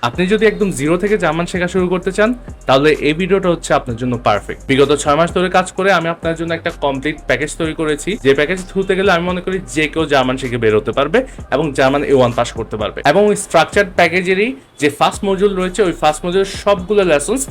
আপনি যদি একদম জিরো থেকে জার্মান শেখা শুরু করতে চান তাহলে এই ভিডিওটা হচ্ছে আপনার জন্য পারফেক্ট। বিগত 6 মাস ধরে কাজ করে আমি আপনার জন্য একটা কমপ্লিট প্যাকেজ তৈরি করেছি, যে প্যাকেজ থ্রুতে গেলে আমি মনে করি যে কেউ জার্মান শিখে বের হতে পারবে এবং জার্মান A1 পাস করতে পারবে। এবং ওই স্ট্রাকচার্ড প্যাকেজেরই যে ফার্স্ট মডিউল রয়েছে, ওই ফার্স্ট মডিউলের সবগুলো লেসন্স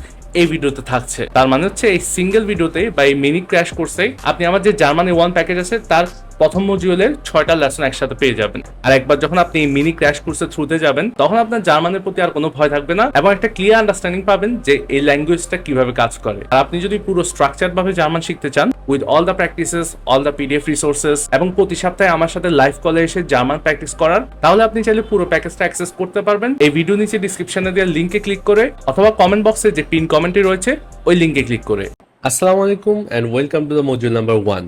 এই ভিডিওতে থাকছে। তার মানে হচ্ছে এই সিঙ্গেল ভিডিওতে বা এই মিনি ক্র্যাশ কোর্সে আপনি আমার যে জার্মান A1 প্যাকেজ আছে তার প্রথম মডিউলের 6টা লেসন একসাথে পেয়ে যাবেন। আর একবার যখন আপনি এই মিনি ক্র্যাশ কোর্সের থ্রুতে যাবেন তখন আপনার জার্মানের প্রতি আর কোনো ভয় থাকবে না এবং একটা ক্লিয়ার আন্ডারস্ট্যান্ডিং পাবেন যে এই ল্যাঙ্গুয়েজটা কিভাবে কাজ করে। আর আপনি যদি পুরো স্ট্রাকচারড ভাবে জার্মান শিখতে চান with all the practices, all the PDF resources এবং প্রতি সপ্তাহে আমার সাথে লাইভ কলে এসে জার্মান প্র্যাকটিস করার, তাহলে আপনি চাইলে পুরো প্যাকেজটা অ্যাক্সেস করতে পারবেন এই ভিডিও নিচে ডিসক্রিপশনে দেওয়া লিংকে ক্লিক করে অথবা কমেন্ট বক্সে যে পিন কমেন্টটি রয়েছে ওই লিংকে ক্লিক করে। আসসালামু আলাইকুম and welcome to the module number 1।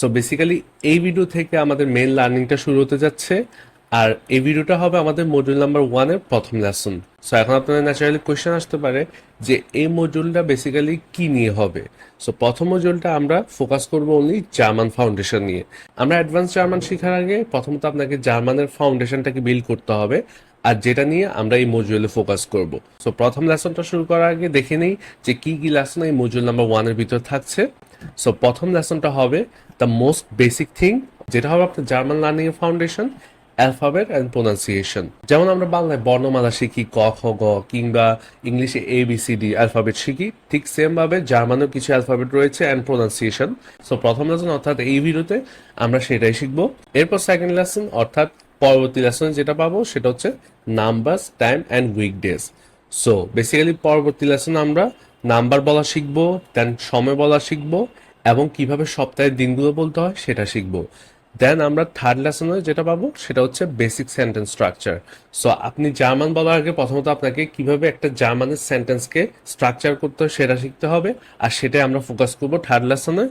So basically এই ভিডিও থেকে আমাদের মেইন লার্নিংটা শুরু হতে যাচ্ছে, আর এই ভিডিওটা হবে আমাদের মডিউল নাম্বার 1 এর প্রথম লেসন। সো এখন আপনাদের ন্যাচারালি কোয়েশ্চেন আসতে পারে যে এই মডিউলটা বেসিক্যালি কি নিয়ে হবে। সো প্রথম মডিউলটা আমরা ফোকাস করব অনলি জার্মান ফাউন্ডেশন নিয়ে। আমরা অ্যাডভান্স জার্মান শেখার আগে প্রথমত আপনাকে জার্মানের ফাউন্ডেশনটাকে বিল্ড করতে হবে, আর যেটা নিয়ে আমরা এই মডিউলে ফোকাস করব। সো প্রথম লেসনটা শুরু করার আগে দেখে নেই যে কি কি লেসন এই মডিউল নাম্বার 1 এর ভিতর থাকছে। সো প্রথম লেসনটা হবে দ্য মোস্ট বেসিক থিং, যেটা হবে আপনার জার্মান লার্নিং এর ফাউন্ডেশন, অ্যালফাবেট অ্যান্ড প্রোনাউন্সিয়েশন। যেমন আমরা বাংলায় বর্ণমালা শিখি ক খ গ, কিংবা ইংলিশে ABCD অ্যালফাবেট শিখি, ঠিক সেম ভাবে জার্মানেও কিছু অ্যালফাবেট রয়েছে অ্যান্ড প্রোনাউন্সিয়েশন। সো প্রথম লেসন অর্থাৎ এই ভিডিওতে আমরা সেটাই শিখবো। এরপর সেকেন্ড লেসন অর্থাৎ পরবর্তী লেসনে যেটা পাবো সেটা হচ্ছে numbers, time and weekdays. So basically পরবর্তী লেসনে আমরা নাম্বার বলা শিখবো, দেন সময় বলা শিখবো এবং কিভাবে সপ্তাহের দিনগুলো বলতে হয় সেটা শিখবো। দেন আমরা থার্ড লেসনে যেটা পাবো সেটা হচ্ছে বেসিক সেন্টেন্স স্ট্রাকচার। সো আপনি জার্মান বলার আগে প্রথমত আপনাকে কিভাবে একটা জার্মানের সেন্টেন্সকে স্ট্রাকচার করতে হয় সেটা শিখতে হবে, আর সেটাই আমরা ফোকাস করবো থার্ড লেসনে।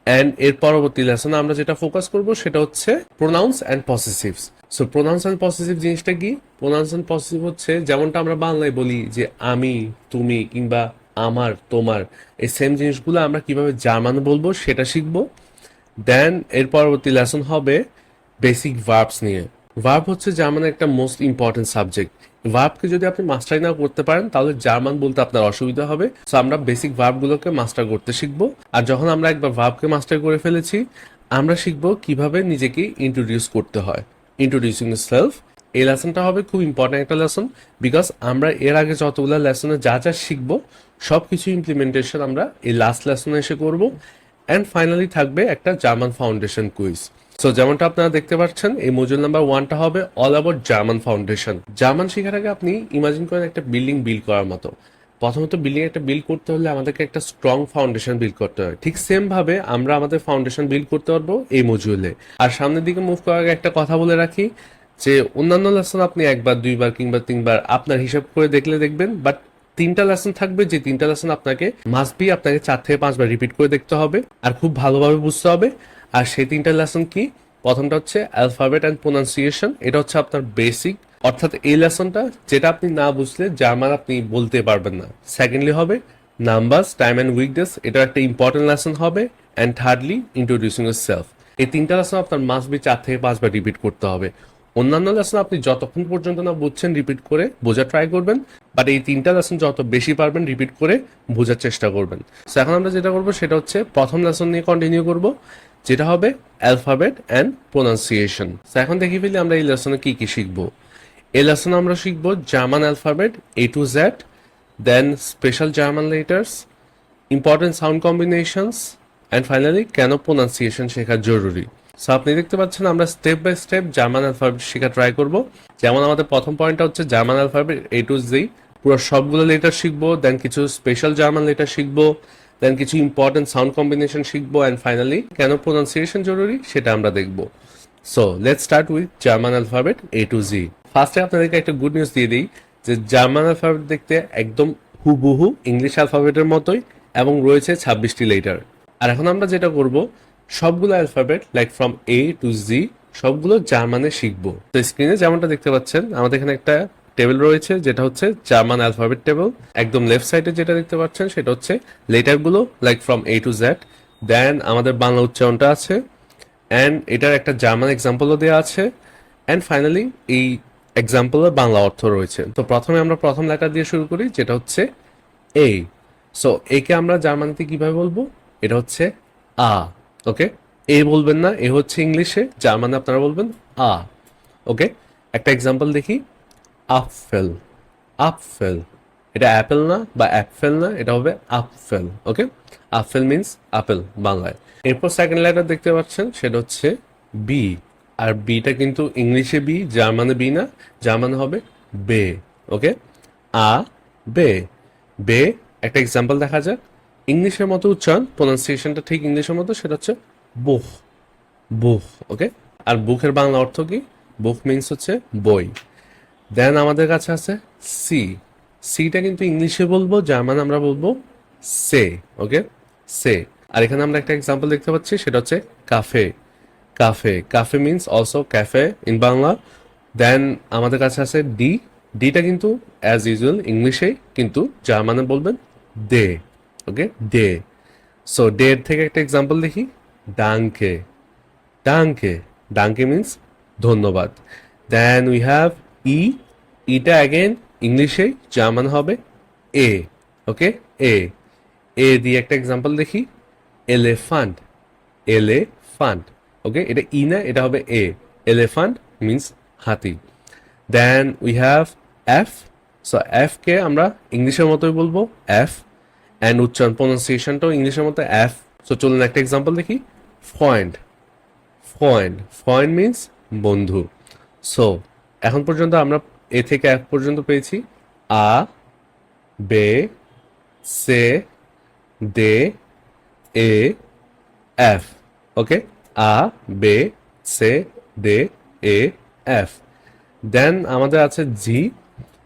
অ্যান্ড এর পরবর্তী লেসনে আমরা যেটা ফোকাস করব সেটা হচ্ছে pronouns and possessives. So pronouns and possessive জিনিসটা কি? প্রোনাউন্স অ্যান্ড পসেসিভ হচ্ছে যেমনটা আমরা বাংলায় বলি যে আমি, তুমি কিংবা আমার, তোমার, এই সেম জিনিসগুলো আমরা কিভাবে জার্মানে বলবো সেটা শিখবো। দেন এর পরবর্তী লেসন হবে বেসিক ভার্বস নিয়ে। ভার্ব হচ্ছে জার্মানের একটা মোস্ট ইম্পর্টেন্ট সাবজেক্ট। ভার্বকে যদি আপনি মাস্টার না করতে পারেন তাহলে জার্মান বলতে আপনার অসুবিধা হবে। সো আমরা বেসিক ভার্বগুলোকে মাস্টার করতে শিখবো, আর যখন আমরা একবার ভার্বকে মাস্টার করে ফেলেছি আমরা শিখবো কিভাবে নিজেকে ইন্ট্রোডিউস করতে হয়, ইন্ট্রোডিউসিং সেলফ। এই লেসনটা হবে খুব ইম্পর্টেন্ট একটা লেসন, বিকজ আমরা এর আগে যতগুলো লেসনে যা যা শিখবো সবকিছু ইমপ্লিমেন্টেশন আমরা এই লাস্ট লেসনে এসে করবো। অ্যান্ড ফাইনালি থাকবে একটা জার্মান ফাউন্ডেশন কুইজ। সো যেমনটা আপনারা দেখতে পাচ্ছেন এই মডিউল নাম্বার 1টা হবে all about German foundation. German শেখার আগে আপনি ইমাজিন করেন একটা বিল্ডিং বিল্ড করার মতো। প্রথমত বিল্ডিং একটা বিল্ড করতে হলে আমাদেরকে একটা স্ট্রং ফাউন্ডেশন বিল্ড করতে হয়, ঠিক সেম ভাবে আমরা আমাদের ফাউন্ডেশন বিল্ড করতে পারবো এই মডিউলে। আর সামনের দিকে মুভ করার আগে একটা কথা বলে রাখি যে অন্যান্য লেসন আপনি একবার, দুইবার কিংবা তিনবার আপনার হিসাব করে দেখলে দেখবেন, বাট 3টা লেসন থাকবে যে 3টা লেসন আপনাকে মাস্ট বি আপনাকে 4 থেকে 5 বার রিপিট করে দেখতে হবে আর খুব ভালোভাবে বুঝতে হবে। আর সেই 3টা লেসন কি? প্রথমটা হচ্ছে অ্যালফাবেট অ্যান্ড প্রোনাউন্সিয়েশন, এটা হচ্ছে আপনার বেসিক, অর্থাৎ এই লেসনটা যেটা আপনি না বুঝলে জার্মান আপনি বলতে পারবেন না। সেকেন্ডলি হবে নাম্বারস, টাইম অ্যান্ড উইকডেজ, এটা একটা ইম্পর্টেন্ট লেসন হবে। And thirdly introducing yourself. এই 3টা লেসন আপনার মাস্ট বি 4 থেকে 5 বার রিপিট করতে হবে। অন্যান্য লেসন আপনি যতক্ষণ পর্যন্ত না বুঝছেন রিপিট করে বোঝার ট্রাই করবেন, বাট এই 3টা লেসন যত বেশি পারবেন রিপিট করে বোঝার চেষ্টা করবেন। সো এখন আমরা যেটা করবো সেটা হচ্ছে প্রথম লেসন নিয়ে কন্টিনিউ করব, যেটা হবে অ্যালফাবেট অ্যান্ড প্রোনাউন্সিয়েশন। সো এখন দেখি ফেলি আমরা এই লেসনে কি কি শিখবো। এই লেসনে আমরা শিখবো German alphabet A to Z, then special German letters, important sound combinations, and finally কেন প্রোনাউন্সিয়েশন শেখা জরুরি। সো আপনি দেখতে পাচ্ছেন আমরা step by step German alphabet শেখা ট্রাই করব। যেমন আমাদের প্রথম পয়েন্টটা হচ্ছে German alphabet A to Z, পুরো সবগুলো লেটার শিখবো, দেন কিছু স্পেশাল জার্মান লেটার শিখবো, দেন কিছু ইম্পর্টেন্ট সাউন্ড কম্বিনেশন শিখবো, অ্যান্ড ফাইনালি কেন প্রোনাউন্সিয়েশন জরুরি সেটা আমরা দেখবো। So let's start with German alphabet A to Z। ফার্স্টে আপনাদেরকে একটা গুড নিউজ দিয়ে দিই যে জার্মান অ্যালফাবেট দেখতে একদম হুবহু ইংলিশ অ্যালফাবেটের মতোই এবং রয়েছে 26টি লেটার। আর এখন আমরা যেটা করব সবগুলো alphabet like from A to Z সবগুলো জার্মানে শিখবো। তো স্ক্রিনে যেমনটা দেখতে পাচ্ছেন আমাদের এখানে একটা টেবিল রয়েছে যেটা হচ্ছে জার্মান অ্যালফাবেট টেবিল। একদম লেফট সাইডে যেটা দেখতে পাচ্ছেন সেটা হচ্ছে লেটারগুলো like from A to Z, then আমাদের বাংলা উচ্চারণটা আছে, অ্যান্ড এটার একটা জার্মান এক্সাম্পলও দেওয়া আছে, অ্যান্ড ফাইনালি এই এক্সাম্পলের বাংলা অর্থ রয়েছে। তো প্রথমে আমরা প্রথম লেটার দিয়ে শুরু করি, যেটা হচ্ছে এ। সো একে আমরা জার্মানিতে কিভাবে বলবো? এটা হচ্ছে আ। ওকে, এ বলবেন না, এ হচ্ছে ইংলিশে, জার্মানে আপনারা বলবেন আ। ওকে, একটা এক্সাম্পল দেখি। আপফেল, আপফেল, এটা অ্যাপেল না বা অ্যাপফেল না, এটা হবে আপফেল। ওকে, আপফেল মিন্স আপেল বাংলায়। এরপর সেকেন্ড লেটার দেখতে পাচ্ছেন, সেটা হচ্ছে বি। আর বিটা কিন্তু ইংলিশে বি, জার্মানে বি না, জার্মানে হবে বে। ওকে, আ বে, বে। একটা এক্সাম্পল দেখা যাক। ইংলিশের মতো উচ্চারণ, প্রোনাউন্সিয়েশনটা ঠিক ইংলিশের মতো, সেটা হচ্ছে বুক, বুক। ওকে, আর বুকের বাংলা অর্থ কি? বুক মিন্স হচ্ছে বই। দেন আমাদের কাছে আছে সি। সিটা কিন্তু ইংলিশে বলবো, জার্মান আমরা বলবো সে। ওকে, সে। আর এখানে আমরা একটা এক্সাম্পল দেখতে পাচ্ছি, সেটা হচ্ছে কাফে, কাফে। কাফে means also café in Bangla. Then আমাদের কাছে আছে ডি। ডিটা কিন্তু অ্যাজ ইউজুয়াল ইংলিশে, কিন্তু জার্মানে বলবেন দে। ওকে, দে। সো ডে এর থেকে একটা এক্সাম্পল দেখি। ডাঙ্কে, ডাঙ্কে, ডাঙ্কে মিন্স ধন্যবাদ। Then we have E. ইটা অ্যাগেন ইংলিশে, জার্মান হবে এ। ওকে, এ। এ দিয়ে একটা এক্সাম্পল দেখি। এলেফান্ট, এলেফান্ট। ওকে, এটা ই না, এটা হবে এ। এলিফ্যান্ট মিন্স হাতি। Then we have F. So F কে আমরা ইংলিশের মতোই বলবো এফ, অ্যান্ড উচ্চারণ প্রোনাউন্সিয়েশনটাও ইংলিশের মতো এফ। সো চলুন একটা এক্সাম্পল দেখি। ফ্রেন্ড, ফ্রেন্ড, ফ্রেন্ড মিন্স বন্ধু। সো এখন পর্যন্ত আমরা এ থেকে এফ পর্যন্ত পেয়েছি। আ, বে, সে, দে, এ, এফ। ওকে, আ, বে, সে, দে, এ, এফ। দেন আমাদের আছে জি।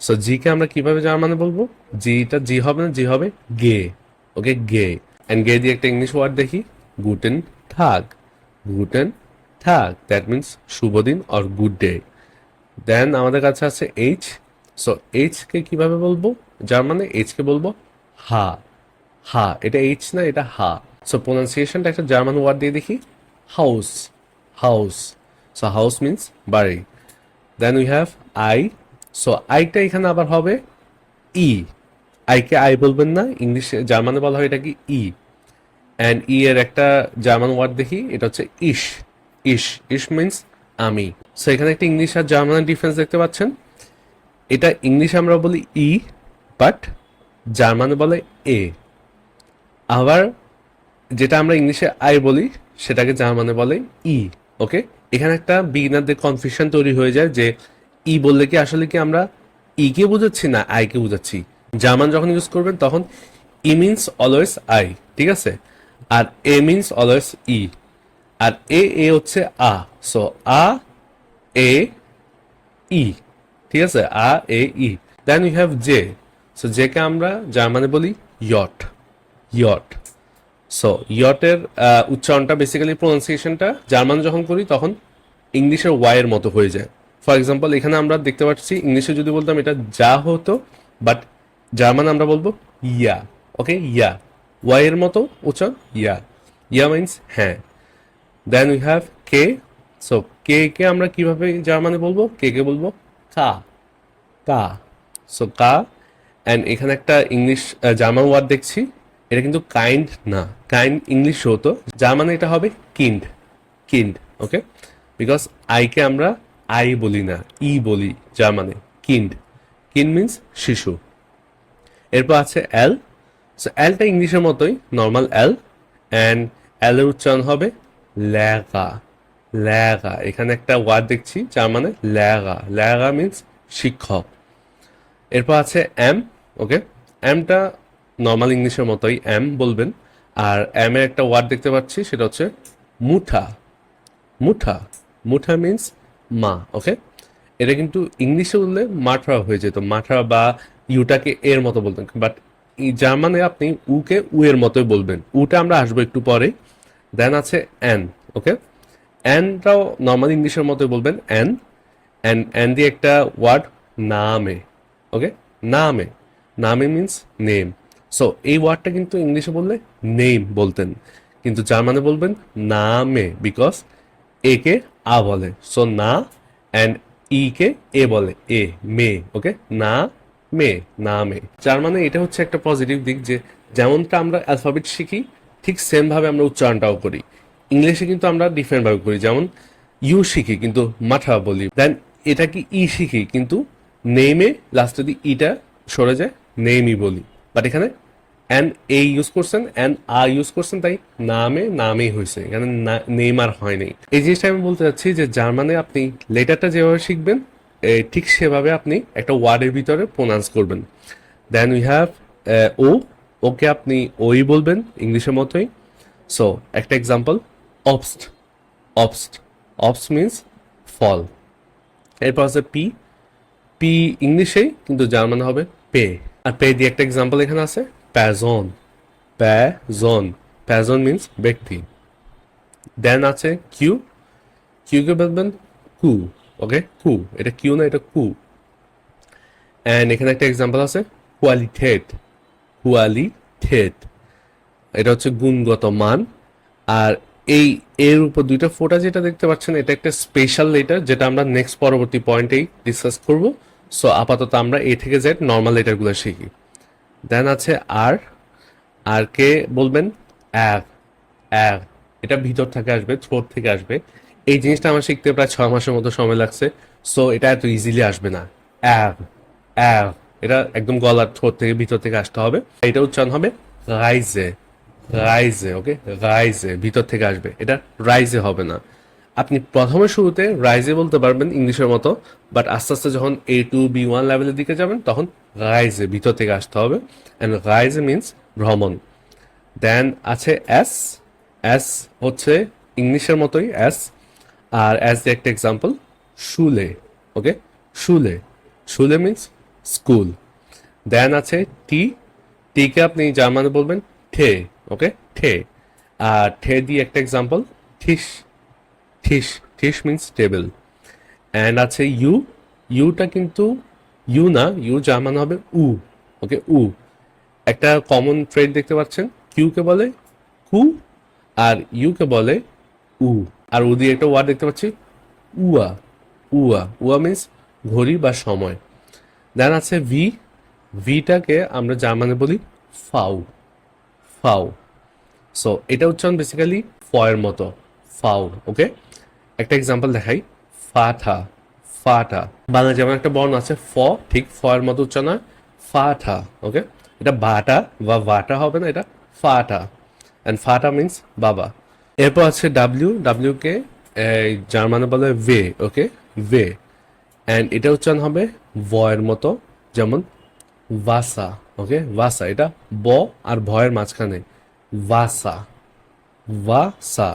সো জি কে আমরা কিভাবে জার্মানে বলবো? জিটা জি হবে না, জি হবে গে। ওকে, গে। এন্ড গে দিয়ে একটা ইংলিশ ওয়ার্ড দেখি। গুটেন থাগ, গুটেন থাগ, দ্যাট মিনস শুভ দিন অর গুড ডে। দেন আমাদের কাছে আছে এইচ। সো এইচ কে কিভাবে বলবো জার্মানে? এইচ কে বলবো হা, হা। এটা এইচ না, এটা হা। সো প্রোনাউন্সিয়েশনটা একটা জার্মান ওয়ার্ড দিয়ে দেখি। হাউস, হাউস। সো হাউস মিন্স বাড়ি। Then we have I. So আইটা এখানে আবার হবে ই। আইকে আই বলবেন না, ইংলিশে জার্মানে বলা হয় এটা কি ই। অ্যান্ড ই এর একটা জার্মান ওয়ার্ড দেখি, এটা হচ্ছে ইশ, ইশ। ইশ মিন্স আমি। সো এখানে একটা ইংলিশ আর জার্মানের ডিফারেন্স দেখতে পাচ্ছেন। এটা ইংলিশে আমরা বলি ই, বাট জার্মানে বলে এ। আবার যেটা আমরা ইংলিশে আই বলি, সেটাকে জার্মানে বলে ই। ওকে, এখানে একটা বিগিনারদের কনফিউশন তৈরি হয়ে যায় যে ই বললে কি আসলে কি আমরা ই কে বোঝাচ্ছি না আই কে বোঝাচ্ছি। জার্মান যখন ইউজ করবেন তখন ই মিনস অলওয়েজ আই, ঠিক আছে, আর এ মিনস অলওয়েজ ই। আর এ হচ্ছে আ। সো আ, এ, ই, ঠিক আছে, আ, এ, ই। Then you have J. So J কে আমরা জার্মানে বলি ইয়ট, ইয়ট। সো ইয়টের উচ্চারণটা বেসিক্যালি প্রোনাউন্সিয়েশনটা জার্মান যখন করি তখন ইংলিশের ওয়াই এর মতো হয়ে যায়। ফর এক্সাম্পল এখানে আমরা দেখতে পাচ্ছি ইংলিশে যদি বলতাম এটা যা হতো, বাট জার্মান আমরা বলবো ইয়া। ওকে, ইয়া, ওয়াই এর মতো উচ্চারণ ইয়া। ইয়া মিন্স হ্যাঁ। Then we have K. So K কে আমরা কিভাবে জার্মানে বলবো? কে কে বলবো কা, কা। সো কা। অ্যান্ড এখানে একটা ইংলিশ জার্মান ওয়ার্ড দেখছি, এটা কিন্তু কাইন্ড না, কাইন্ড ইংলিশ হতো, জার্মানে এটা হবে কিন্ড, কিন্ড। ওকে, বিকজ আইকে আমরা আই বলি না, ই বলি জার্মানে, কিন্ড। কিন্ড মিন্স শিশু। এরপর আছে এল। সো এলটা ইংলিশের মতোই নর্মাল এল, অ্যান্ড এল এর উচ্চারণ হবে ল্যাগা, ল্যাগা। এখানে একটা ওয়ার্ড দেখছি জার্মানে ল্যাগা, ল্যাগা মিন্স শিক্ষক। এরপর আছে এম। ওকে, এমটা নর্মাল ইংলিশের মতোই এম বলবেন। আর এম এর একটা ওয়ার্ড দেখতে পাচ্ছি, সেটা হচ্ছে মুঠা, মুঠা। মুঠা মিন্স মা। ওকে, এটা কিন্তু ইংলিশে বললে মাঠা হয়ে যেত, মাঠা বা ইউটাকে এর মতো বলতেন, বাট জার্মানে আপনি উকে উ এর মতোই বলবেন। উটা আমরা আসবো একটু পরে। দেন আছে এন। ওকে, এনটাও নর্মাল ইংলিশের মতোই বলবেন এন। এন দিয়ে একটা ওয়ার্ড নামে। ওকে, নামে, নামে মিন্স নেম। সো এই ওয়ার্ডটা কিন্তু ইংলিশে বললে নেম বলতেন, কিন্তু জার্মানে বলবেন নামে, বিকজ এ কে আ বলে। সো না, অ্যান্ড ই কে এ বলে, এ মে, ওকে, না মে, না মে। যার মানে এটা হচ্ছে একটা পজিটিভ দিক যে যেমনটা আমরা অ্যালফাবেট শিখি ঠিক সেম ভাবে আমরা উচ্চারণটাও করি। ইংলিশে কিন্তু আমরা ডিফারেন্ট ভাবে করি, যেমন ইউ শিখি কিন্তু মাঠা বলি, দেন এটা কি ই শিখি কিন্তু নেমে লাস্টে যদি ইটা সরে যায় নেমই বলি, বাট এখানে এন এ ইউজ করছেন, এন আ ইউজ করছেন, তাই নামে নামেই হয়েছে, এখানে নেম আর হয় নাই। এই জিনিসটা আমি বলতে চাচ্ছি যে জার্মানে আপনি লেটারটা যেভাবে শিখবেন ঠিক সেভাবে আপনি একটা ওয়ার্ডের ভিতরে প্রোনাউন্স করবেন। দেন উই হ্যাভ ও, ওকে আপনি ওই বলবেন ইংলিশের মতোই। সো একটা এক্সাম্পল, অবস্ট, অবস্ট, অবস্ট মিনস ফল। এরপর আছে পি, পি ইংলিশেই কিন্তু জার্মানে হবে পে। আর পে দিয়ে একটা এক্সাম্পল এখানে আছে, প্যাজন, প্যাজন, প্যাজন মিনস ব্যক্তি। দেন আছে কিউ, কিউ কে বলবেন কু, ওকে, কু, এটা কিউ না, এটা কু। অ্যান্ড এখানে একটা এক্সাম্পল আছে কোয়ালিটেট, কোয়ালিটেট, এটা হচ্ছে গুণগত মান। আর এই এর উপর দুইটা ফোঁটা যেটা দেখতে পাচ্ছেন এটা একটা স্পেশাল লেটার যেটা আমরা নেক্সট পরবর্তী পয়েন্টেই ডিসকাস করব। সো আপাতত আমরা এ থেকে জেড নর্মাল লেটারগুলো শিখি। দেন আছে আর, আর কে বলবেন অ্যাভ, অ্যাভ, এটা ভিতর থেকে আসবে, থ্রোট থেকে আসবে। এই জিনিসটা আমার শিখতে প্রায় 6 মাসের মতো সময় লাগছে। সো এটা এত ইজিলি আসবে না। অ্যাভ, অ্যাভ, এটা একদম গলার থ্রোট থেকে ভিতর থেকে আসতে হবে। এটা উচ্চারণ হবে রাইজে, রাইজে, ওকে, রাইজে, ভিতর থেকে আসবে, এটা রাইজে হবে না। আপনি প্রথমে শুরুতে রাইজে বলতে পারবেন ইংলিশের মতো, বাট আস্তে আস্তে যখন A2 B1 লেভেলের দিকে যাবেন তখন রাইজে, ভিতর থেকে আসতে হবে। অ্যান্ড রাইজে মিনস ভ্রমণ। দেন আছে এস, এস হচ্ছে ইংলিশের মতোই এস, আর এস দিয়ে একটা এক্সাম্পল শুলে, ওকে, শুলে, শুলে মিনস স্কুল। দেন আছে টি, টিকে আপনি জার্মানে বলবেন ঠে, ওকে, ঠে। আর ঠে দিয়ে একটা এক্সাম্পল ঠিস, ঠিস, ঠিস মিনস টেবিল। অ্যান্ড আছে ইউ, ইউটা কিন্তু ইউ না, ইউ জার্মান হবে উ, ওকে, উ। একটা কমন ট্রেড দেখতে পাচ্ছেন, কিউ কে বলে কু আর ইউ কে বলে উ। আর উ দিয়ে একটা ওয়ার্ড দেখতে পাচ্ছি উয়া, উয়া, উয়া মিনস ঘড়ি বা সময়। দেন আছে ভি, ভিটাকে আমরা জার্মানে বলি ফাউ, ফাউ। সো এটা উচ্চারণ বেসিক্যালি ফয়ের মতো, ফাউ, ওকে। একটা এক্সাম্পল দেখাই, ফাঠা, ফাটা, বাংলা যেমন একটা বর্ণ আছে ফ, ঠিক ফয়ের মতো উচ্চারণ হয় ফাঠা, ওকে। এটা বাটা বা ভাটা হবে না, এটা ফাটা। অ্যান্ড ফাটা মিনস বাবা। এরপর আছে ডাব্লিউ, ডাব্লিউ কে জার্মানে বলে ভে, ওকে, ভে। অ্যান্ড এটা উচ্চারণ হবে ভয়ের মতো, যেমন ভাসা, ওকে, ভাসা, এটা ব আর ভয়ের মাঝখানে, ভাসা, ভাসা,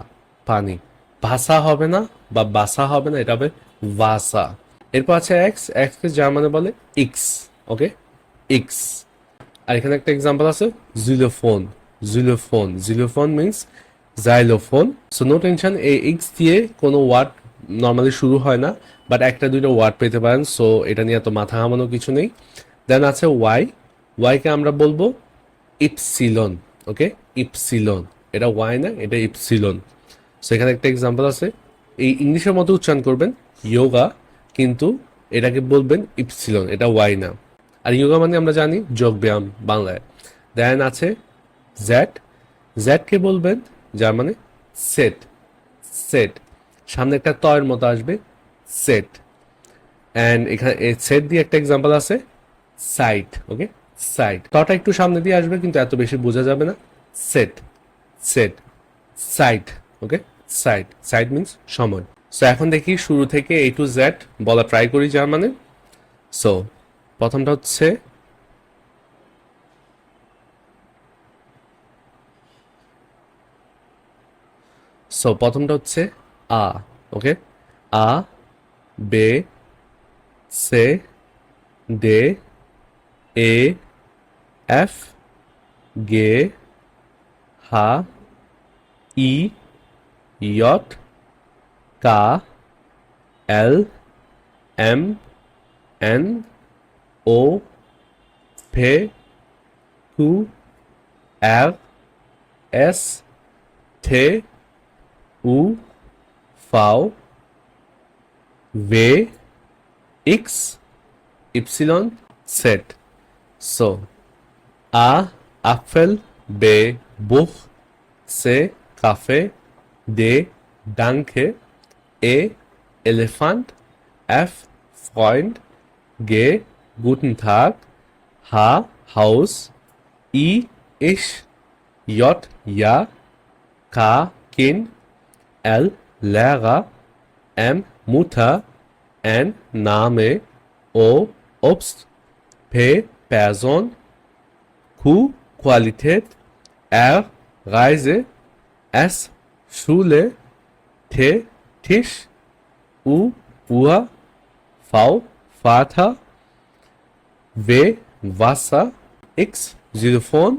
পানি। ভাসা হবে না বা বাসা হবে না, এটা হবে ভাসা। এরপর আছে এক্স, এক্স কে জার্মানে বলে ইক্স, ওকে, ইক্স। আর এখানে একটা এক্সাম্পল আছে জিলোফোন, জিলোফোন, জিলোফোন means xylophone. So no tension, এই এক্স দিয়ে কোনো ওয়ার্ড নর্মালি শুরু হয় না, বাট একটা দুইটা ওয়ার্ড পেতে পারেন। সো এটা নিয়ে এত মাথা ঘামানোর কিছু নেই। দেন আছে ওয়াই, ওয়াইকে আমরা বলবো ইপসিলন, ওকে, ইপসিলন, এটা ওয়াই না, এটা ইপসিলন। সো এখানে একটা এক্সাম্পল আছে, এই ইংলিশের মতো উচ্চারণ করবেন ইয়োগা, কিন্তু এটাকে বলবেন ইপসিলন, এটা ওয়াই না। আর ইয়োগা মানে আমরা জানি যোগ ব্যায়াম বাংলায়। দেন আছে জ্যাট, জ্যাটকে বলবেন জার্মানে সেট, সেট, সামনে একটা তয়ের মতো আসবে সেট। অ্যান্ড এখানে সেট দিয়ে একটা এক্সাম্পল আছে সাইট, ওকে, সাইট, তটা একটু সামনে দিয়ে আসবে কিন্তু এত বেশি বোঝা যাবে না, সেট, সেট, সাইট, ওকে, সাইট, সাইট মিনস সময়। সো এখন দেখি শুরু থেকে A to Z বলা ট্রাই করি জার্মানে। সো প্রথমটা হচ্ছে প্রথমটা হচ্ছে আ, ওকে, আ, বে, সে, ডে, এ, এফ, গে, হা, ই, ইয়ট, কা, এল, এম, এন, ও, ভে, কু, এভ, এস, থে, উ, ফাও, ভে, X, Y, Z. So, A, Apfel, B, Buch, C, Kaffee, D, Danke, E, Elefant, F, Freund, G, Guten Tag, H, Haus, I, Ich, J, Ja, K, Kind, L, Lehrer, M, Mutter, N, Name, O, Obst, P, Person, Q, Qualität, R, Reise, S, Schule, T, Tisch, U, Uhr, V, Vater, W, Wasser, X, Xylophon,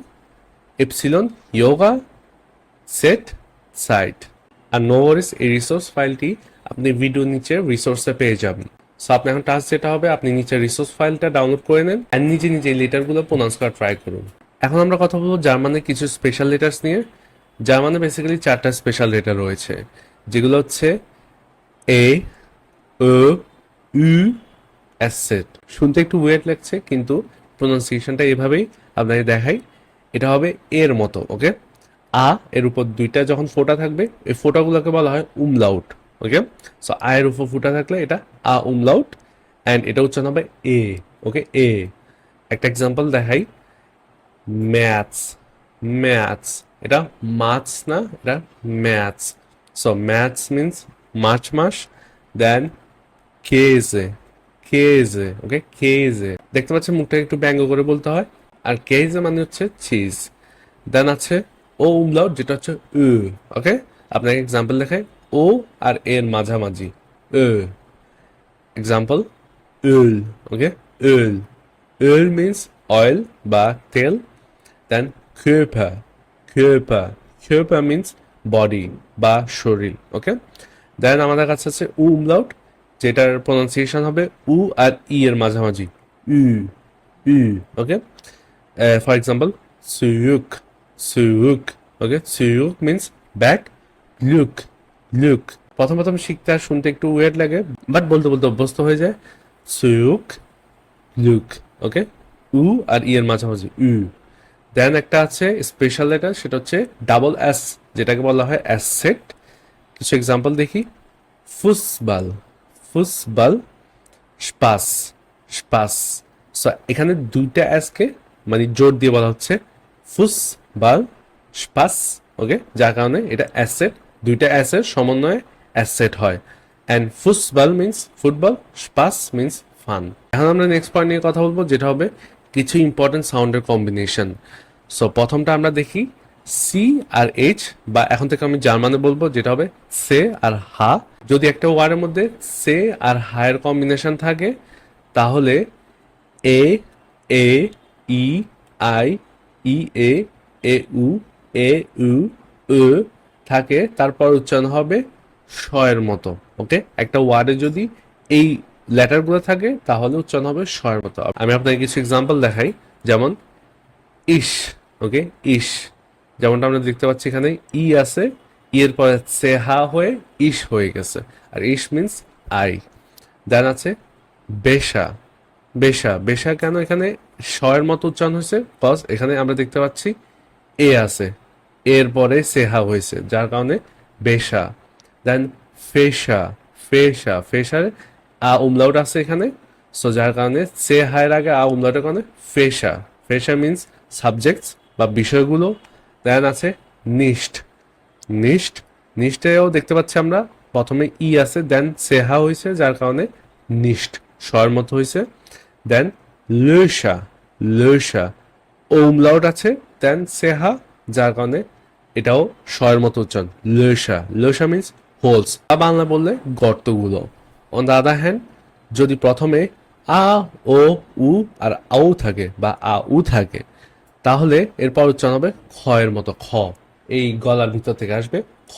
Y, Yoga, Z, Zeit. R no ওয়ারিস এই resource ফাইলটি আপনি video নিচে রিসোর্সে পেয়ে যাবেন। So আপনি এখন task যেটা হবে, আপনি নিচে রিসোর্স ফাইলটা ডাউনলোড করে নেন আর নিজে নিজে এই লেটারগুলো প্রোনাউন্স করা ট্রাই করুন। এখন আমরা কথা বলবো জার্মানের কিছু স্পেশাল লেটার্স নিয়ে। জার্মানে বেসিক্যালি 4টা স্পেশাল লেটার রয়েছে, যেগুলো হচ্ছে এ, ও, উ, অ্যাসেট। শুনতে একটু ওয়েট লাগছে, কিন্তু প্রোনাউন্সিয়েশনটা এভাবেই আপনাকে দেখাই। এটা হবে এর মতো, ওকে। আ এর উপর 2টা যখন ফোঁটা থাকবে, এই ফোঁটাগুলোকে বলা হয় উমলাউট, ওকে। সো আ এর উপর ফোঁটা থাকলে এটা আ উমলাউট, অ্যান্ড এটা উচ্চারণ হবে এ, ওকে, এ। একটা এক্সাম্পল দেখাই, ম্যাথস, ম্যাথস, এটা মাছ না, এটা ম্যাথস। সো ম্যাথস মিনস মাছ মাস, দেন কেজে, কেজে, ওকে, কেজে। দেখতে পাচ্ছেন মুখটা একটু ব্যঙ্গ করে বলতে হয়। আর কেজে মানে হচ্ছে চিজ। দেন আছে ও উমলাউট, যেটা হচ্ছে উ, ওকে। আপনাকে এক্সাম্পল দেখাই, ও আর এর মাঝামাঝি, উ। এক্সাম্পল, উল, ওকে, উল। উল মিনস অয়েল বা তেল। দেন Körper, Körper, Körper means body বা শরীর, ওকে। দেন আমাদের কাছে আছে উ umlaut, যেটার প্রনাউন্সিয়েশন হবে উ আর ই এর মাঝামাঝি, উ, উ, okay. For example, zurück, zurück, okay. zurück means back, look, look। প্রথম প্রথম শিখতে আর শুনতে একটু ওয়েট লাগে, বাট বলতে বলতে অভ্যস্ত হয়ে যায়। zurück, look, ওকে। উ আর ই এর মাঝামাঝি, উ। দেন একটা আছে স্পেশাল লেটার, সেটা হচ্ছে ডাবল এস, যেটাকে বলা হয় অ্যাসেট। কিছু এক্সাম্পল দেখি, ফুসবাল, ফুসবাল, স্পাস, স্পাস। সো এখানে 2টা এসকে মানে জোর দিয়ে বলা হচ্ছে ফুসবাল, স্পাস, ওকে। যার কারণে এটা অ্যাসেট, 2টা এসের সমন্বয়ে অ্যাসেট হয়। অ্যান্ড ফুসবাল মিনস ফুটবল, স্পাস মিনস ফান। এখন আমরা নেক্সট পয়েন্ট নিয়ে কথা বলবো, যেটা হবে কিছু ইম্পর্টেন্ট সাউন্ডের কম্বিনেশন। সো প্রথমটা আমরা দেখি, সি আর এইচ, বা এখন থেকে আমি জার্মানে বলবো, যেটা হবে সে আর হা। যদি একটা ওয়ার্ডের মধ্যে সে আর হা এর কম্বিনেশন থাকে, তাহলে এ, এ, ই, আই, ই, এ উ, এ উ, উ থাকে, তারপর উচ্চারণ হবে স এর মতো, ওকে। একটা ওয়ার্ডে যদি এই লেটারগুলো থাকে, তাহলে উচ্চারণ হবে স এর মতো। আমি আপনাকে কিছু এক্সাম্পল দেখাই, যেমন ইস, ওকে, ইস। যেমনটা আমরা দেখতে পাচ্ছি এখানে ই আছে, ই এর পরে সে হা হয়ে ইস হয়ে গেছে, আর ইস মিনস আই। দেন আছে বেশা, বেশা, বেশা কেন এখানে স এর মতো উচ্চারণ হয়েছে? কজ এখানে আমরা দেখতে পাচ্ছি এ আছে, এর পরে সেহা হয়েছে, যার কারণে বেশা। দেন ফেশা, ফেশা, ফেশার আ উমলাউট আছে এখানে, সো যার কারণে সে হায়ের আগে আ উমলাউটের কারণে ফেশা, ফেশা মিনস সাবজেক্টস বা বিষয়গুলো। দেন আছে নিষ্ঠ, নিষ্ঠ, নিষ্ঠেও দেখতে পাচ্ছি আমরা প্রথমে ই আছে, দেন সেহা হয়েছে, যার কারণে নিষ্ঠ স্বর মতো হয়েছে। দেন lösha, lösha, ওমলাউট আছে, দেন সেহা, যার কারণে এটাও স্বরের মতো উচ্চারণ, lösha, lösha মিনস হোলস, বা বাংলা বললে গর্তগুলো। অন দ্য আদার হ্যান্ড, যদি প্রথমে আ, ও, উ আর আউ থাকে বা আ উ থাকে, তাহলে এরপর উচ্চারণ হবে খ এর মতো, খ, এই গলার ভিতর থেকে আসবে খ।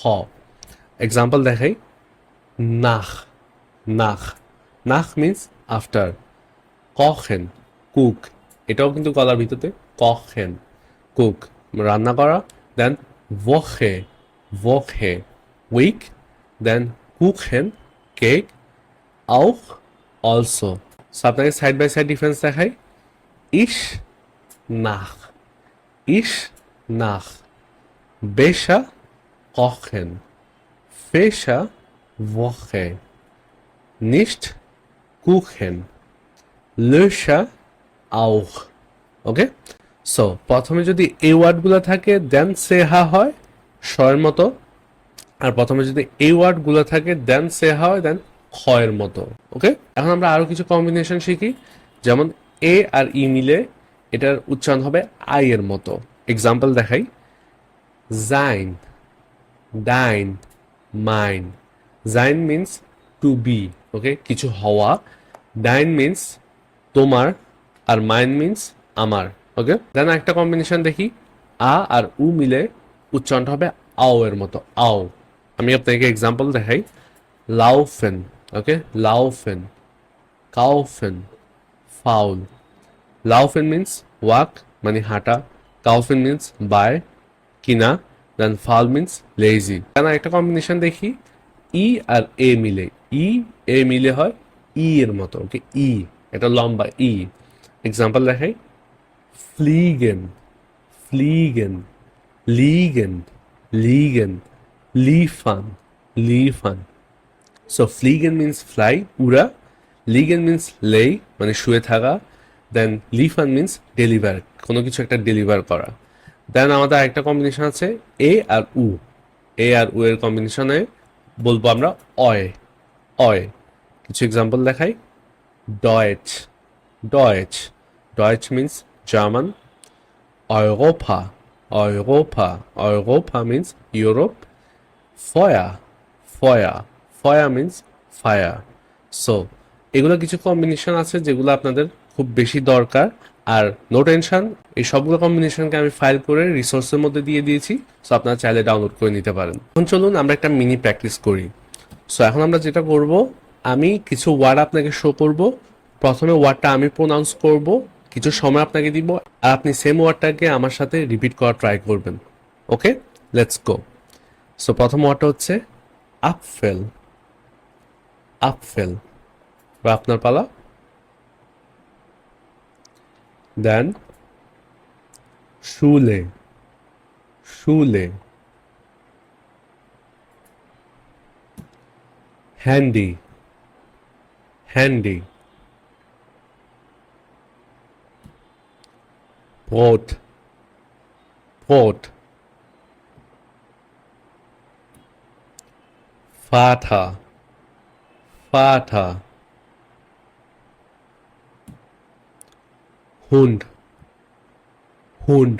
এক্সাম্পল দেখাই, নাখ, নাখ, নাখ মিনস আফটার। কখেন, কুক, এটাও কিন্তু গলার ভিতরে কখেন, কুক, রান্না করা। দেন ওখে, ওখে, উইক। দেন কুখেন, কেক, আউখ, অলসো, সো আপনাকে সাইড বাই সাইড ডিফারেন্স দেখাই। ইশ নাখ, ইশ নাখ, বেশা কখেন, ফেশা ওখে, নিশ্ট কুখেন, löscha auch. ওকে, সো প্রথমে যদি এই ওয়ার্ডগুলো থাকে দেন সেহা হয় শয়ের মতো, আর প্রথমে যদি এই ওয়ার্ডগুলো থাকে দেন সেহা হয় দেন খয়ের মতো। ওকে, এখন আমরা আরো কিছু কম্বিনেশন শিখি, যেমন এ আর ই মিলে এটার উচ্চারণ হবে আই এর মতো। এক্সাম্পল দেখাই, জাইন, ডাইন, mine. Zain means two B, ওকে, কিছু হওয়া। ডাইন মিন্স তোমার, আর মাইন মিন্স আমার। ওকে, দেন একটা কম্বিনেশন দেখি, আ আর উ মিলে উচ্চারণটা হবে আও এর মতো, আও। আমি আপনাকে এক্সাম্পল দেখাই, লাউফেন, ওকে, লাউফেন, কাউফেন, ফাউল। লাউফেন মিন্স ওয়াক মানে হাঁটা, কাউফেন মিন্স বাই কিনা, দেন ফাউল মিন্স লেজি। দেন একটা কম্বিনেশন দেখি, ই আর এ মিলে, ই এ মিলে হয় ই এর মতো। ওকে, ই, এটা লম্বা ই। এক্সাম্পল দেখাই, ফ্লিগেন, ফ্লিগেন, লিগেন, লিগেন, লিফান, লিফান। সো ফ্লিগেন মিন্স ফ্লাই, উড়া, লিগেন মিন্স লেই মানে শুয়ে থাকা, দেন লিফান মিন্স ডেলিভার, কোনো কিছু একটা ডেলিভার করা। দেন আমাদের আরেকটা কম্বিনেশন আছে এ আর উ, এ আর উ এর কম্বিনেশনে বলবো আমরা অয়, অয়। কিছু এক্সাম্পল দেখাই, Deutsch, Deutsch, Deutsch means German, Europa, Europa, Europa means Europe. Feuer, Feuer, Feuer means fire. So, এগুলো কিছু কম্বিনেশন আছে যেগুলো আপনাদের খুব বেশি দরকার। আর নো টেনশন, এই সবগুলো কম্বিনেশনকে আমি ফাইল করে রিসোর্সের মধ্যে দিয়ে দিয়েছি, সো আপনারা চাইলে ডাউনলোড করে নিতে পারেন। এখন চলুন আমরা একটা মিনি প্র্যাকটিস করি। সো এখন আমরা যেটা করব, আমি কিছু ওয়ার্ড আপনাকে শো করব, প্রথমে ওয়ার্ডটা আমি প্রোনাউন্স করব, কিছু সময় আপনাকে দিব, আর আপনি সেম ওয়ার্ডটাকে আমার সাথে রিপিট করা ট্রাই করবেন। ওকে, লেটস গো। সো প্রথম ওয়ার্ডটা হচ্ছে আপফেল, আপফেল, বা আপনার পালা। দেন শুলে, শুলে, handy, handy, Brot, Brot, Vater, Vater, Hund, Hund.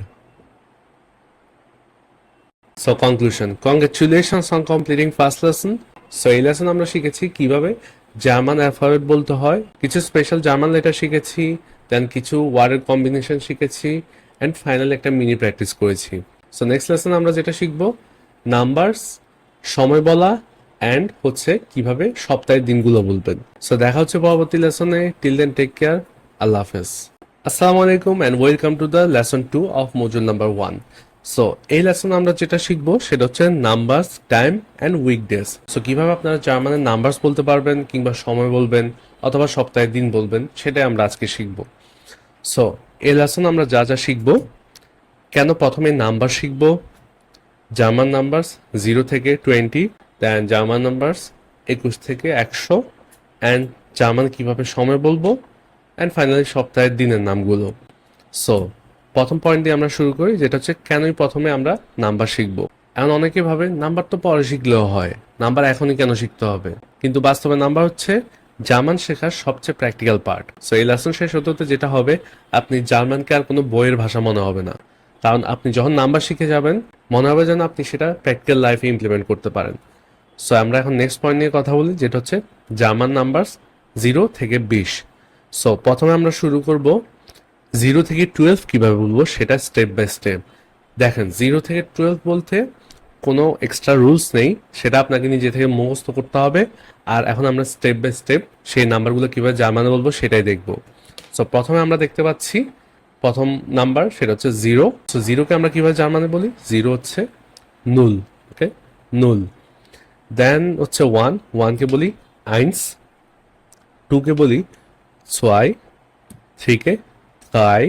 So conclusion, congratulations on completing first lesson. So এই লেসন আমরা শিখেছি কিভাবে জার্মান অ্যালফাবেট বলতে হয়, কিছু স্পেশাল জার্মান লেটার শিখেছি, দেন কিছু ওয়ার্ডের কম্বিনেশন শিখেছি, অ্যান্ড ফাইনালি একটা মিনি প্র্যাকটিস করেছি। সো নেক্সট লেসন আমরা যেটা শিখবো, নাম্বারস, সময় বলা, অ্যান্ড হচ্ছে কিভাবে সপ্তাহের দিনগুলো বলবেন। সো দেখা হচ্ছে পরবর্তী লেসনে। টিল দেন টেক কেয়ার, আল্লাহ হাফেজ। আসসালামু আলাইকুম and welcome to the lesson 2 of module number 1। So এই লেসন আমরা যেটা শিখবো সেটা হচ্ছে numbers, time and weekdays. So কিভাবে আপনারা জার্মানের নাম্বারস বলতে পারবেন কিংবা সময় বলবেন অথবা সপ্তাহের দিন বলবেন, সেটাই আমরা আজকে শিখবো। সো এই লেসন আমরা যা যা শিখবো, কেন প্রথমে নাম্বার শিখবো, জার্মান নাম্বারস 0 থেকে 20, দেন জার্মান নাম্বারস 21 থেকে 100, অ্যান্ড জার্মান কিভাবে সময় বলবো, অ্যান্ড ফাইনালি সপ্তাহের দিনের নামগুলো। সো প্রথম পয়েন্ট দিয়ে আমরা শুরু করি, যেটা হচ্ছে কেনই প্রথমে আমরা নাম্বার শিখবো। এখন অনেকে ভাবে নাম্বার তো পরে শিখলেও হয়, নাম্বার এখনই কেন শিখতে হবে, কিন্তু বাস্তবে নাম্বার হচ্ছে জার্মান শেখার সবচেয়ে প্র্যাকটিক্যাল পার্ট। সো এই লেসন শেষ হতে হতে যেটা হবে, আপনি জার্মানকে আর কোনো বইয়ের ভাষা মনে হবে না, কারণ আপনি যখন নাম্বার শিখে যাবেন মনে হবে যেন আপনি সেটা প্র্যাকটিক্যাল লাইফে ইমপ্লিমেন্ট করতে পারেন। সো আমরা এখন নেক্সট পয়েন্ট নিয়ে কথা বলি, যেটা হচ্ছে জার্মান নাম্বার 0 থেকে 20। সো প্রথমে আমরা শুরু করব 0 থেকে 12 কিভাবে বলবো সেটা স্টেপ বাই স্টেপ। দেখেন 0 থেকে 12 বলতে কোনো এক্সট্রা রুলস নেই, সেটা আপনাকে নিজে থেকে মুখস্থ করতে হবে। আর এখন আমরা স্টেপ বাই স্টেপ সেই নাম্বারগুলো কিভাবে জার্মানে বলবো সেটাই দেখব। সো প্রথমে আমরা দেখতে পাচ্ছি প্রথম নাম্বার, সেটা হচ্ছে 0। সো 0কে আমরা কিভাবে জার্মানে বলি, 0 হচ্ছে নুল, ওকে, নুল। দেন হচ্ছে 1, 1কে বলি আইন্স, 2কে বলি সোয়াই, থ্রিকে তাই।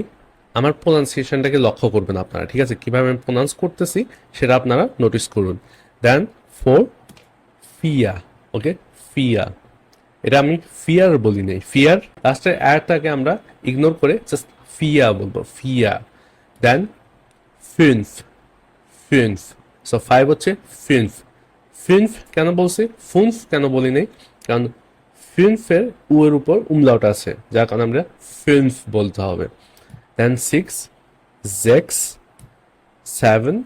আমার প্রোনাউন্সিয়েশনটাকে লক্ষ্য করবেন আপনারা, ঠিক আছে? কিভাবে আমি প্রোনাউন্স করতেছি সেটা আপনারা নোটিস করুন। দেন 4 ফিয়া, ওকে, ফিয়া। এটা আমি ফিয়ার বলি নাই, ফিয়ার লাস্টের অ্যাডটাকে আমরা ইগনোর করে জাস্ট ফিয়া বলবো, ফিয়া। দেন ফিনফ, ফিনফ। সো 5 হচ্ছে ফিনফ। ফিনফ কেন বলছি, ফুনফ কেন বলি নাই? কারণ ফিনফের উ এর উপর উমলাউট আছে, যার কারণে আমরা ফিনফ বলতে হবে। দেন 6 6, 7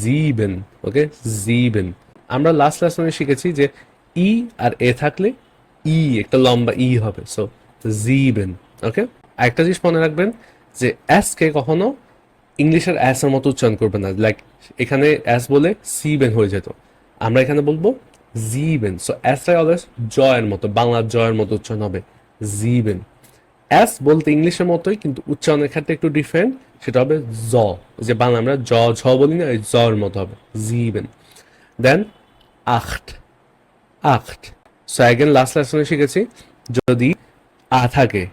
জিবেন, ওকে, জিবেন। আমরা লাস্ট লেসনে শিখেছি যে ই আর এ থাকলে ই একটা লম্বা ই হবে, সো জিবেন, ওকে। একটা জিনিস মনে রাখবেন যে এস কে কখনো ইংলিশের অ্যাস এর মতো উচ্চারণ করবে না, লাইক এখানে অ্যাস বলে সিবেন হয়ে যেত, আমরা এখানে বলবো জিবেন। সো অ্যাসটা অলওয়েজ জয়ের মতো, বাংলার জয়ের মতো উচ্চারণ হবে, জিবেন। অ্যাস বলতে ইংলিশের মতোই, কিন্তু উচ্চারণের ক্ষেত্রে একটু ডিফারেন্ট, সেটা হবে জ, যে বাংলা আমরা জ ঝ বলি না, ওই জর মতো হবে, জিবেন। দেন আট, আট। সো অ্যাগেন লাস্ট লেসনে শিখেছি যদি আ থাকে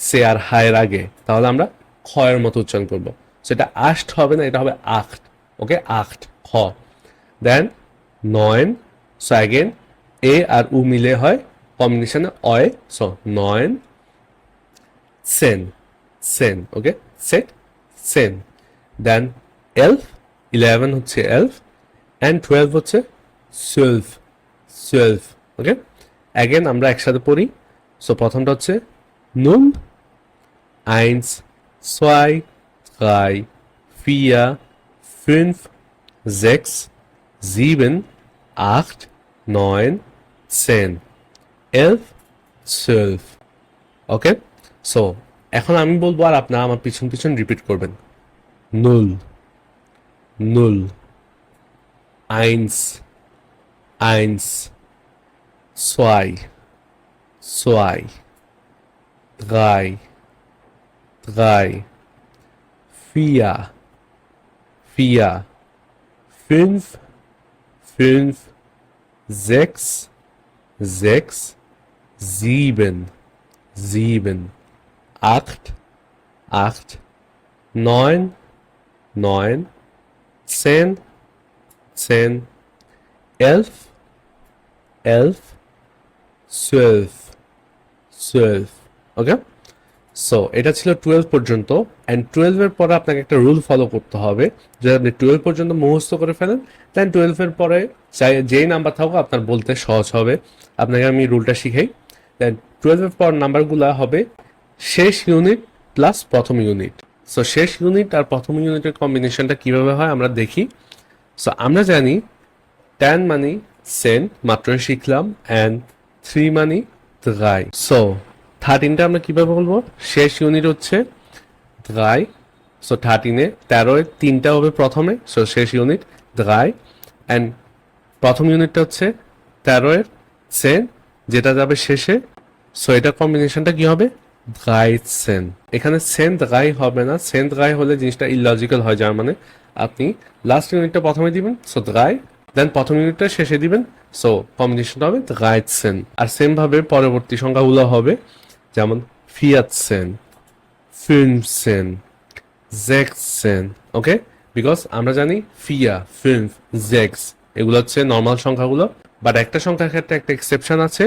সে আর হায়ের আগে, তাহলে আমরা খয়ের মতো উচ্চারণ করবো, সেটা আষ্ট হবে না, এটা হবে আট, ওকে, আট, খ। দেন 9, সো অ্যাগেন এ আর উ মিলে হয় কম্বিনেশনে অয়, সো 9 সেন, সেন, ওকে, সেট, সেন। দেন 11 হচ্ছে এলফ, অ্যান্ড 12 হচ্ছে সোলভ, সোলভ, ওকে। অ্যাগেন আমরা একসাথে পড়ি। সো প্রথমটা হচ্ছে নুন, আইনস, সোয়াই, drei, vier, fünf, sechs, sieben, acht, neun, 10, 11, 12, ওকে। সো এখন আমি বলবো আর আপনারা আমার পিছন পিছন রিপিট করবেন। নুল, নুল, আইনস, আইনস, সোয়াই, সোয়াই, drei, drei, vier, vier, fünf, fünf, sechs, sechs, sieben, sieben, acht, acht, neun, neun, 10, 10, 11, 11, 12, 12, ওকে। সো এটা ছিল 12 পর্যন্ত, অ্যান্ড 12 এর পরে আপনাকে একটা রুল ফলো করতে হবে। যদি আপনি 12 পর্যন্ত মুখস্থ করে ফেলেন, দেন 12 এর পরে যেই নাম্বার থাকুক আপনার বলতে সহজ হবে। আপনাকে আমি রুলটা শিখাই। দেন 12 এর পর নাম্বারগুলো হবে শেষ ইউনিট প্লাস প্রথম ইউনিট। সো শেষ ইউনিট আর প্রথম ইউনিটের কম্বিনেশনটা কিভাবে হয় আমরা দেখি। সো আমরা জানি 10 মানে সেন, মাত্রই শিখলাম, অ্যান্ড 3 মানে drei। সো 13টা আমরা কিভাবে বলবো? শেষ ইউনিট হচ্ছে drei, সো 13-এ 13-এ 3টা হবে প্রথমে, সো শেষ ইউনিট drei, অ্যান্ড প্রথম ইউনিটটা হচ্ছে 13-এর 10 যেটা যাবে শেষে, সো এটা কম্বিনেশনটা কি হবে? 13। এখানে 10 হবে না, 10 হলে জিনিসটা ইললজিক্যাল হয়, যার মানে আপনি লাস্ট ইউনিটটা প্রথমে দিবেন, সো 3, দেন প্রথম ইউনিটটা শেষে দিবেন, সো কম্বিনেশনটা হবে 13। আর সেম ভাবে পরবর্তী সংখ্যাগুলো হবে যেমন 14, 15, 16, ওকে। বিকজ আমরা জানি 4, 5, 6 এগুলো হচ্ছে নর্মাল সংখ্যাগুলো, বাট একটা সংখ্যার ক্ষেত্রে একটা এক্সেপশন আছে,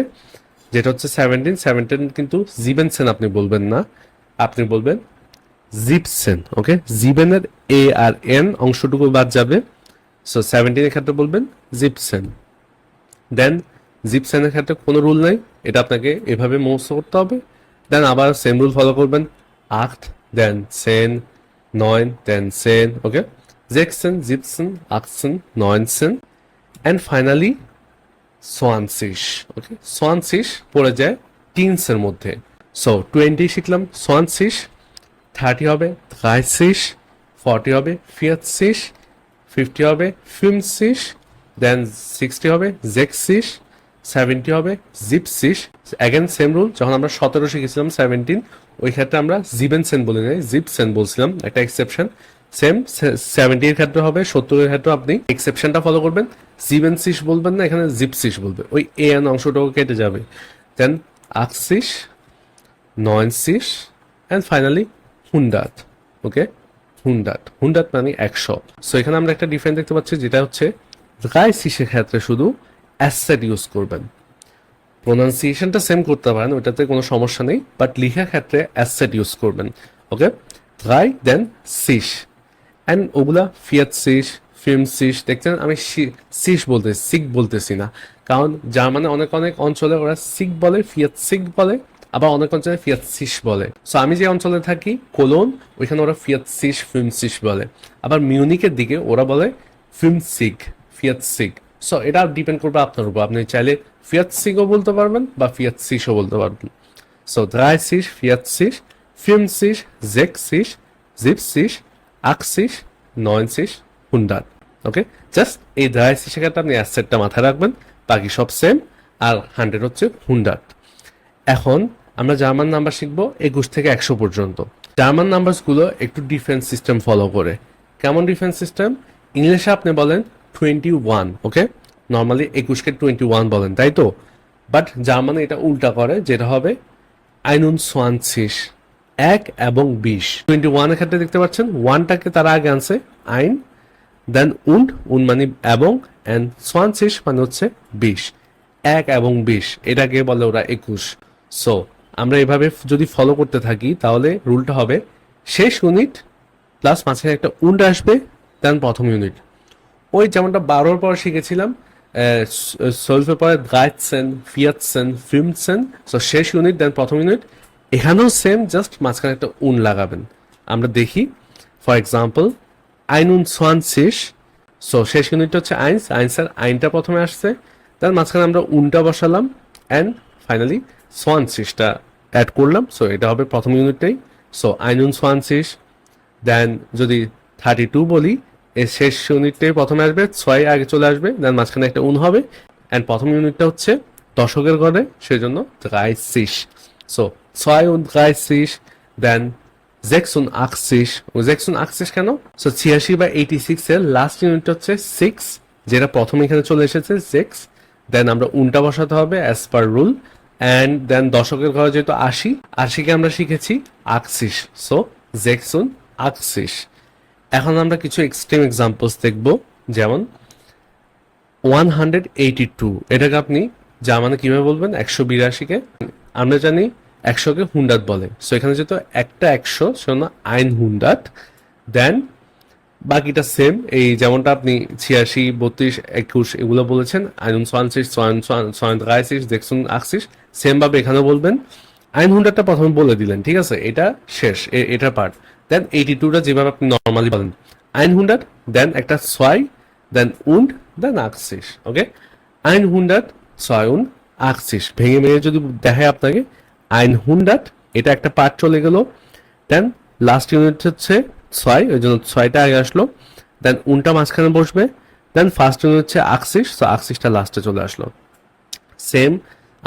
যেটা হচ্ছে 17। 17 কিন্তু জিবেনসেন আপনি বলবেন না, আপনি বলবেন জিপসেন, ওকে। জিবেনের এ আর এন অংশটুকু বাদ যাবে, সো 17 এর ক্ষেত্রে বলবেন জিপসেন। দেন জিপসেনের ক্ষেত্রে কোনো রুল নাই, এটা আপনাকে এভাবে মুখস্থ করতে হবে। দেন আবার সেম রুল ফলো করবেন, 8, দেন 10, 9, দেন 10, ওকে। 16, 17, 18, 19, অ্যান্ড ফাইনালি 20, ওকে। 20 পড়ে যায় টিনসের মধ্যে। সো 20 শিখলাম, 20, 30 হবে 30, 40 হবে 40, 50 হবে 50, দেন 60 হবে 60, 70 হবে জিপসিস। অ্যাগেন সেম রুল, যখন আমরা 17 শিখেছিলাম 17, ওই ক্ষেত্রে আমরা জিবেনসেন বলি নাই, জিপসেন বলছিলাম, একটা এক্সেপশন। সেম 70 এর ক্ষেত্রে হবে, 70 এর ক্ষেত্রে আপনি এক্সেপশনটা ফলো করবেন, জিবেনসিস বলবেন না, এখানে জিপসিস বলবে, ওই এ এন অংশটাও কেটে যাবে। দেন 80, 90 and finally 100. ওকে, 100 মানে 100। সো এখানে আমরা একটা ডিফারেন্স দেখতে পাচ্ছি, যেটা হচ্ছে 30 এর ক্ষেত্রে শুধু অ্যাসেট ইউজ করবেন। প্রোনাউন্সিয়েশনটা সেম করতে পারেন, ওটাতে কোনো সমস্যা নেই, বাট লিখার ক্ষেত্রে অ্যাসেট ইউজ করবেন। ওকে, 3 দেন 6 অ্যান্ড ওগুলা ফিয়াত 6 ফিল্ম 6 দেখছেন, আমি 6 বলতেছি, সিক বলতেছি না, কারণ জার্মানে অনেক অনেক অঞ্চলে ওরা সিক বলে, ফিয়াত সিক বলে, আবার অনেক অঞ্চলে ফিয়াত 6 বলে। সো আমি যে অঞ্চলে থাকি কোলোন, ওইখানে ওরা ফিয়াত 6 ফিল্ম 6 বলে। আবার মিউনিকের দিকে ওরা বলে ফিল্ম সিক, ফিয়াত সিক। সো এটা ডিপেন্ড করবে আপনার উপর, আপনি চাইলে ফিয়াত সিকও বলতে পারবেন বা ফিয়াত 6ও বলতে পারবেন। সো 30 ফিয়াত 6 ফিল্ম 6 জেক 6 জিপ 6 80 90 100। ওকে, জাস্ট এই 30 সেখানে আপনি অ্যাসেটটা মাথায় রাখবেন, বাকি সব সেম, আর 100 হচ্ছে 100। এখন আমরা জার্মান নাম্বার শিখবো 21 থেকে 100 পর্যন্ত। জার্মান নাম্বারসগুলো একটু ডিফারেন্ট সিস্টেম ফলো করে। কেমন ডিফারেন্ট সিস্টেম? ইংলিশে আপনি বলেন 21, ওকে, নর্মালি 21কে 21 বলেন, তাই তো? বাট জার্মানে এটা উল্টা করে, যেটা হবে 21, 1 এবং 20। 21 এর ক্ষেত্রে দেখতে পাচ্ছেন 1টাকে তারা আগে আনছে, আইন, দেন উন্ড মানে এবং, এন্ড 20 মানে হচ্ছে 20, 1 এবং 20, এটাকে বলে ওরা 21। সো আমরা এভাবে যদি ফলো করতে থাকি, তাহলে রুলটা হবে শেষ ইউনিট প্লাস মাঝখানে একটা উন্ড আসবে, দেন প্রথম ইউনিট। ওই যেমনটা 12 পর শিখেছিলাম, 12 পরে 13, 14, 15, সো শেষ ইউনিট দেন প্রথম ইউনিট। এখানেও সেম, জাস্ট মাঝখানে একটা উন লাগাবেন। আমরা দেখি, ফর এক্সাম্পল 21, সো শেষ ইউনিট হচ্ছে আইনসের আইনটা প্রথমে আসছে, তার মাঝখানে আমরা উনটা বসালাম, অ্যান্ড ফাইনালি 20টা অ্যাড করলাম। সো এটা হবে প্রথম ইউনিটটাই। সো 21, দেন যদি 32 বলি, এর শেষ ইউনিটটাই প্রথমে আসবে, 6 আগে চলে আসবে, দেন মাঝখানে একটা উন হবে, অ্যান্ড প্রথম ইউনিটটা হচ্ছে দশকের ঘরে, সেজন্য 30। সো 32, দেন 86, 86 কেন? সো 86 বা 86 এর লাস্ট ইউনিট হচ্ছে 6, যেটা প্রথম এখানে চলে এসেছে 6, দেন আমরা উনটা বসাতে হবে as per rule, and then দশকের ঘরে যেহেতু 80কে আমরা শিখেছি 80, সো 86। এখন আমরা কিছু এক্সট্রিম এক্সাম্পলস দেখব, যেমন 182, এটাকে আপনি জার্মানে কিভাবে বলবেন? 182কে আমরা জানি 100কে 100 বলে। সো এখানে যেহেতু একটা 100, সেজন্য 100, দেন বাকিটা সেম, এই যেমনটা আপনি 86, 32, 21 এগুলো বলেছেন, 21, 32, 86, সেম ভাবে এখানেও বলবেন। 100টা প্রথমে বলে দিলেন, ঠিক আছে, এটা শেষ, এটা পার্ট। দেন 82টা যেভাবে আপনি নর্মালি বলেন, 100, দেন একটা 6, দেন und, দেন 80। ওকে, 100, 6, 80 ভেঙে ভেঙে যদি দেখায় আপনাকে, 100 এটা একটা পার্ট চলে গেল, দেন লাস্ট ইউনিট হচ্ছে 6, ওই জন্য 6টা আগে আসলো, দেন উনটা মাঝখানে বসবে, দেন ফার্স্ট ইউনিট হচ্ছে 80, সো 80টা লাস্টে চলে আসলো। সেম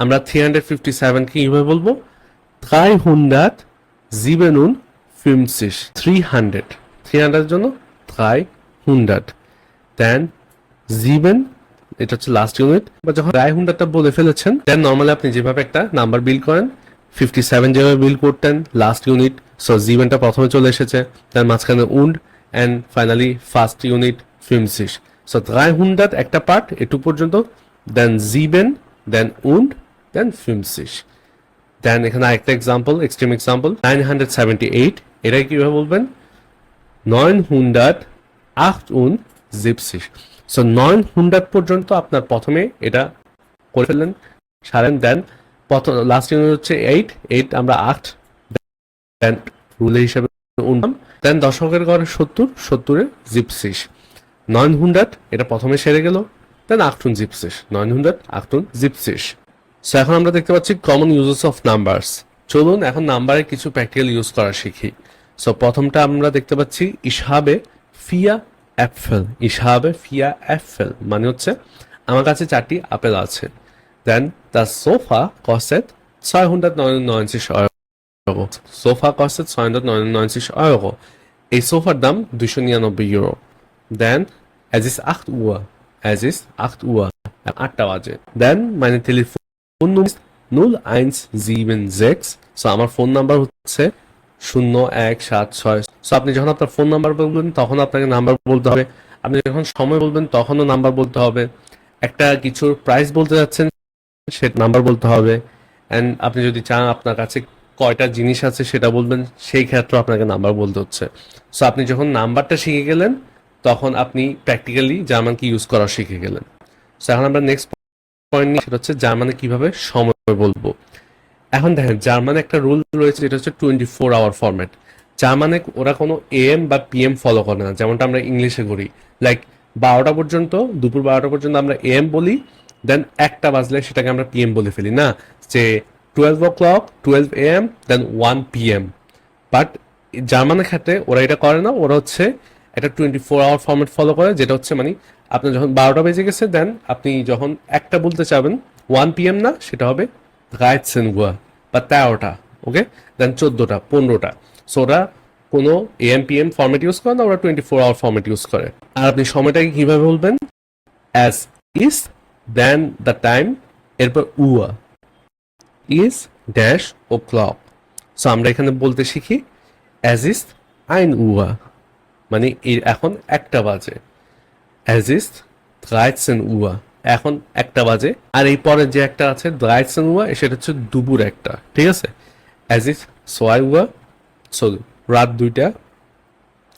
আমরা 357কে কিভাবে বলবো? 357, 300 এর জন্য 300, দেন 7, এটা হচ্ছে লাস্ট ইউনিট। বা যখন 300টা বলে ফেলেছেন, দেন নর্মালি আপনি যেভাবে একটা নাম্বার বিল করেন, 57 যেভাবে বিল করতেন, লাস্ট ইউনিট, সো 7টা প্রথমে চলে এসেছে, তার মাঝখানে wound, and finally first unit 50। So 300 একটা পার্ট এটু পর্যন্ত, দেন 7, দেন উন্ড, দেন 50। দেন এখানে আরেকটা এক্সাম্পল, এক্সট্রিম এক্সাম্পল 978, এটাই কিভাবে বলবেন? 978, সো 900 পর্যন্ত আপনার প্রথমে এটা করে ফেললেন, সারেন, দেন প্রথম লাস্ট ইউনিট হচ্ছে 8, আমরা 8, দেন রুলে হিসাবে উনলাম, দেন দশকের ঘরে 70 জিপসিস, 900 এটা প্রথমে সেরে গেল, দেন 78, 900, 78। সো এখন আমরা দেখতে পাচ্ছি কমন ইউজেস অফ নাম্বারস। চলুন এখন নাম্বারে কিছু প্র্যাকটিক্যাল ইউজ করা শিখি। সো প্রথমটা আমরা দেখতে পাচ্ছি ইসহাবে ফিয়া অ্যাপেল, ইসহাবে ফিয়া অ্যাপেল মানে হচ্ছে আমার কাছে 4টি আপেল আছে। Then the sofa costed 299 Euro, sofa costed 299 Euro, এই সোফার দাম 299 euro. Then es ist 8 Uhr, es ist 8 Uhr, 8টা বাজে। Then meine Telefonnummer ist 0176। So আমার ফোন নাম্বার হচ্ছে 0176। সো আপনি যখন আপনার ফোন নাম্বার বলবেন তখন আপনাকে নাম্বার বলতে হবে, আপনি যখন সময় বলবেন তখনও নাম্বার বলতে হবে, একটা কিছুর প্রাইস বলতে যাচ্ছেন সে নাম্বার বলতে হবে, অ্যান্ড আপনি যদি চান আপনার কাছে কয়টা জিনিস আছে সেটা বলবেন, সেই ক্ষেত্রে আপনাকে নাম্বার বলতে হচ্ছে। সো আপনি যখন নাম্বারটা শিখে গেলেন তখন আপনি প্র্যাকটিক্যালি জার্মানকে ইউজ করা শিখে গেলেন। সো এখন আমরা নেক্সট পয়েন্ট নিয়ে, সেটা হচ্ছে জার্মানে কিভাবে সময় বলবো। এখন দেখেন জার্মানে একটা রুল রয়েছে, যেটা হচ্ছে 24 আওয়ার ফরম্যাট। জার্মানে ওরা কোনো এএম বা পিএম ফলো করে না, যেমনটা আমরা ইংলিশে করি। লাইক 12টা পর্যন্ত, দুপুর 12টা পর্যন্ত আমরা এএম বলি, দেন 1টা বাজলে সেটাকে আমরা পিএম বলে ফেলি না, যে 12 o'clock 12 AM then 1 PM। But জার্মানের ক্ষেত্রে ওরা এটা করে না, ওরা হচ্ছে একটা 24 আওয়ার ফরম্যাট ফলো করে, যেটা হচ্ছে মানে আপনার যখন 12টা বেজে গেছে দেন আপনি যখন একটা বলতে চাবেন 1 PM না, সেটা হবে 13 Uhr বা 13টা, ওকে, দেন 14টা 15টা। সো ওরা কোনো এএম পিএম ফরম্যাট ইউজ করে না, ওরা 24 আওয়ার ফরম্যাট ইউজ করে। আর আপনি সময়টাকে কিভাবে বলবেন, অ্যাজ ইজ দেন দ্য টাইম, এরপর উয়া ইজ ড্যাশ ও ক্লক। সো আমরা এখানে বলতে শিখি অ্যাজ ইজ আইন উয়া, মানে এখন 1টা বাজে। অ্যাজ ইজ 13 Uhr, এখন 1টা বাজে। আর এই পরে যে একটা আছে 13 Uhr, সেটা হচ্ছে দুপুর 1টা, ঠিক আছে। অ্যাজ ইজ 2 Uhr, সো রাত 2টা।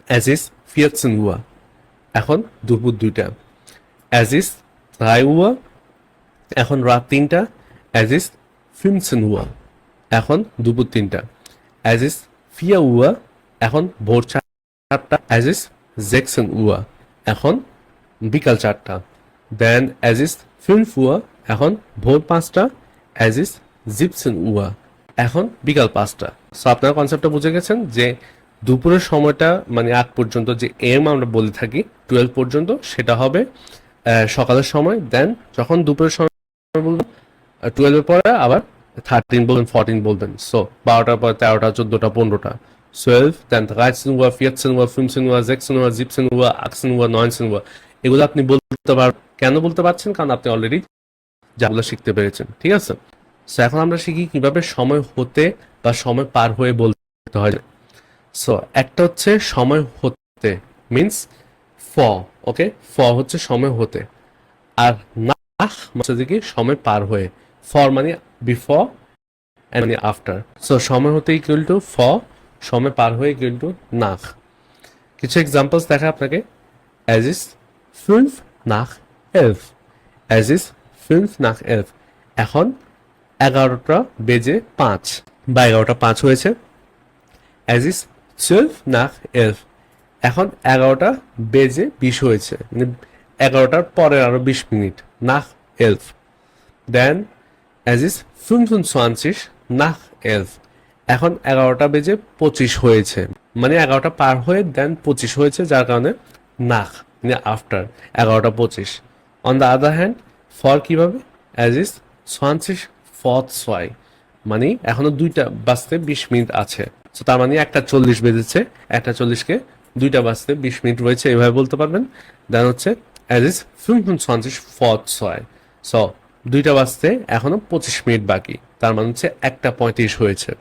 অ্যাজ ইজ 14 Uhr, এখন দুপুর 2টা। অ্যাজ ইজ 3 Uhr, এখন রাত 3টা। অ্যাজ ইজ 15 Uhr, এখন দুপুর 3টা। অ্যাজ ইজ 4 Uhr, এখন ভোর 4টা। অ্যাজ ইজ 16 Uhr, এখন বিকাল 4টা। দেন অ্যাজ ইজ 5 Uhr, এখন ভোর 5টা। অ্যাজ ইজ 17 Uhr, এখন বিকাল 5টা। সো আপনারা কনসেপ্টটা বুঝে গেছেন যে দুপুরের সময়টা মানে আগ পর্যন্ত যে এম আমরা বলে থাকি 12 পর্যন্ত, সেটা হবে সকালের সময়। দেন যখন দুপুরের সময় বলবেন 12 এর পরে আবার 13 বলবেন, 14 বলবেন। সো 12টার পরে 13টা 14টা 15টা 12, দেন 13 Uhr, 14 Uhr, 15 Uhr, 16 Uhr, 17 Uhr, 18 Uhr, 19 Uhr। এগুলো আপনি বলতে পারবেন। কেন বলতে পারছেন? কারণ আপনি অলরেডি যেগুলো শিখতে পেরেছেন, ঠিক আছে। সো এখন আমরা শিখি কিভাবে সময় হতে বা সময় পার হয়ে বলতে হয়। সো একটা হচ্ছে সময় হতে মিন্স ফ, ওকে, ফ হচ্ছে সময় হতে, আর নাহ হচ্ছে কি সময় পার হয়ে। ফর মানে বিফোর, মানে আফটার। সো সময় হতে ইকুয়াল টু ফ, সময় পার হয়ে ইকুয়াল টু নাহ। কিছু এক্সাম্পলস দেখা আপনাকে। As is 5 nach 11, as is 5 nach 11, এখন 11টা বেজে 5 বা 11টা 5 হয়েছে। অ্যাজ ইজ 12 nach 11, এখন 11টা বেজে 20 হয়েছে, মানে 11টার পরে আরো 20 minute, nach 11। Then as is 25 nach 11, এখন 11টা বেজে 25 হয়েছে, মানে 11টা পার হয়ে দেন 25 হয়েছে, যার কারণে nach মানে আফটার 11টা 25। On the other hand for কিভাবে, অ্যাজ ইজ 20 vor 2, মানে এখনো 2টা বাজতে 20 মিনিট আছে। সো তার মানে 1টা 40 বেজেছে, 1টা 40কে 2টা বাজতে 20 মিনিট রয়েছে, এভাবে বলতে পারবেন। দেন হচ্ছে অ্যাজ ইজ 25 vor 2, সো 2টা বাজতে এখনো 25 মিনিট বাকি, তার মানে হচ্ছে 1টা 35 হয়েছে।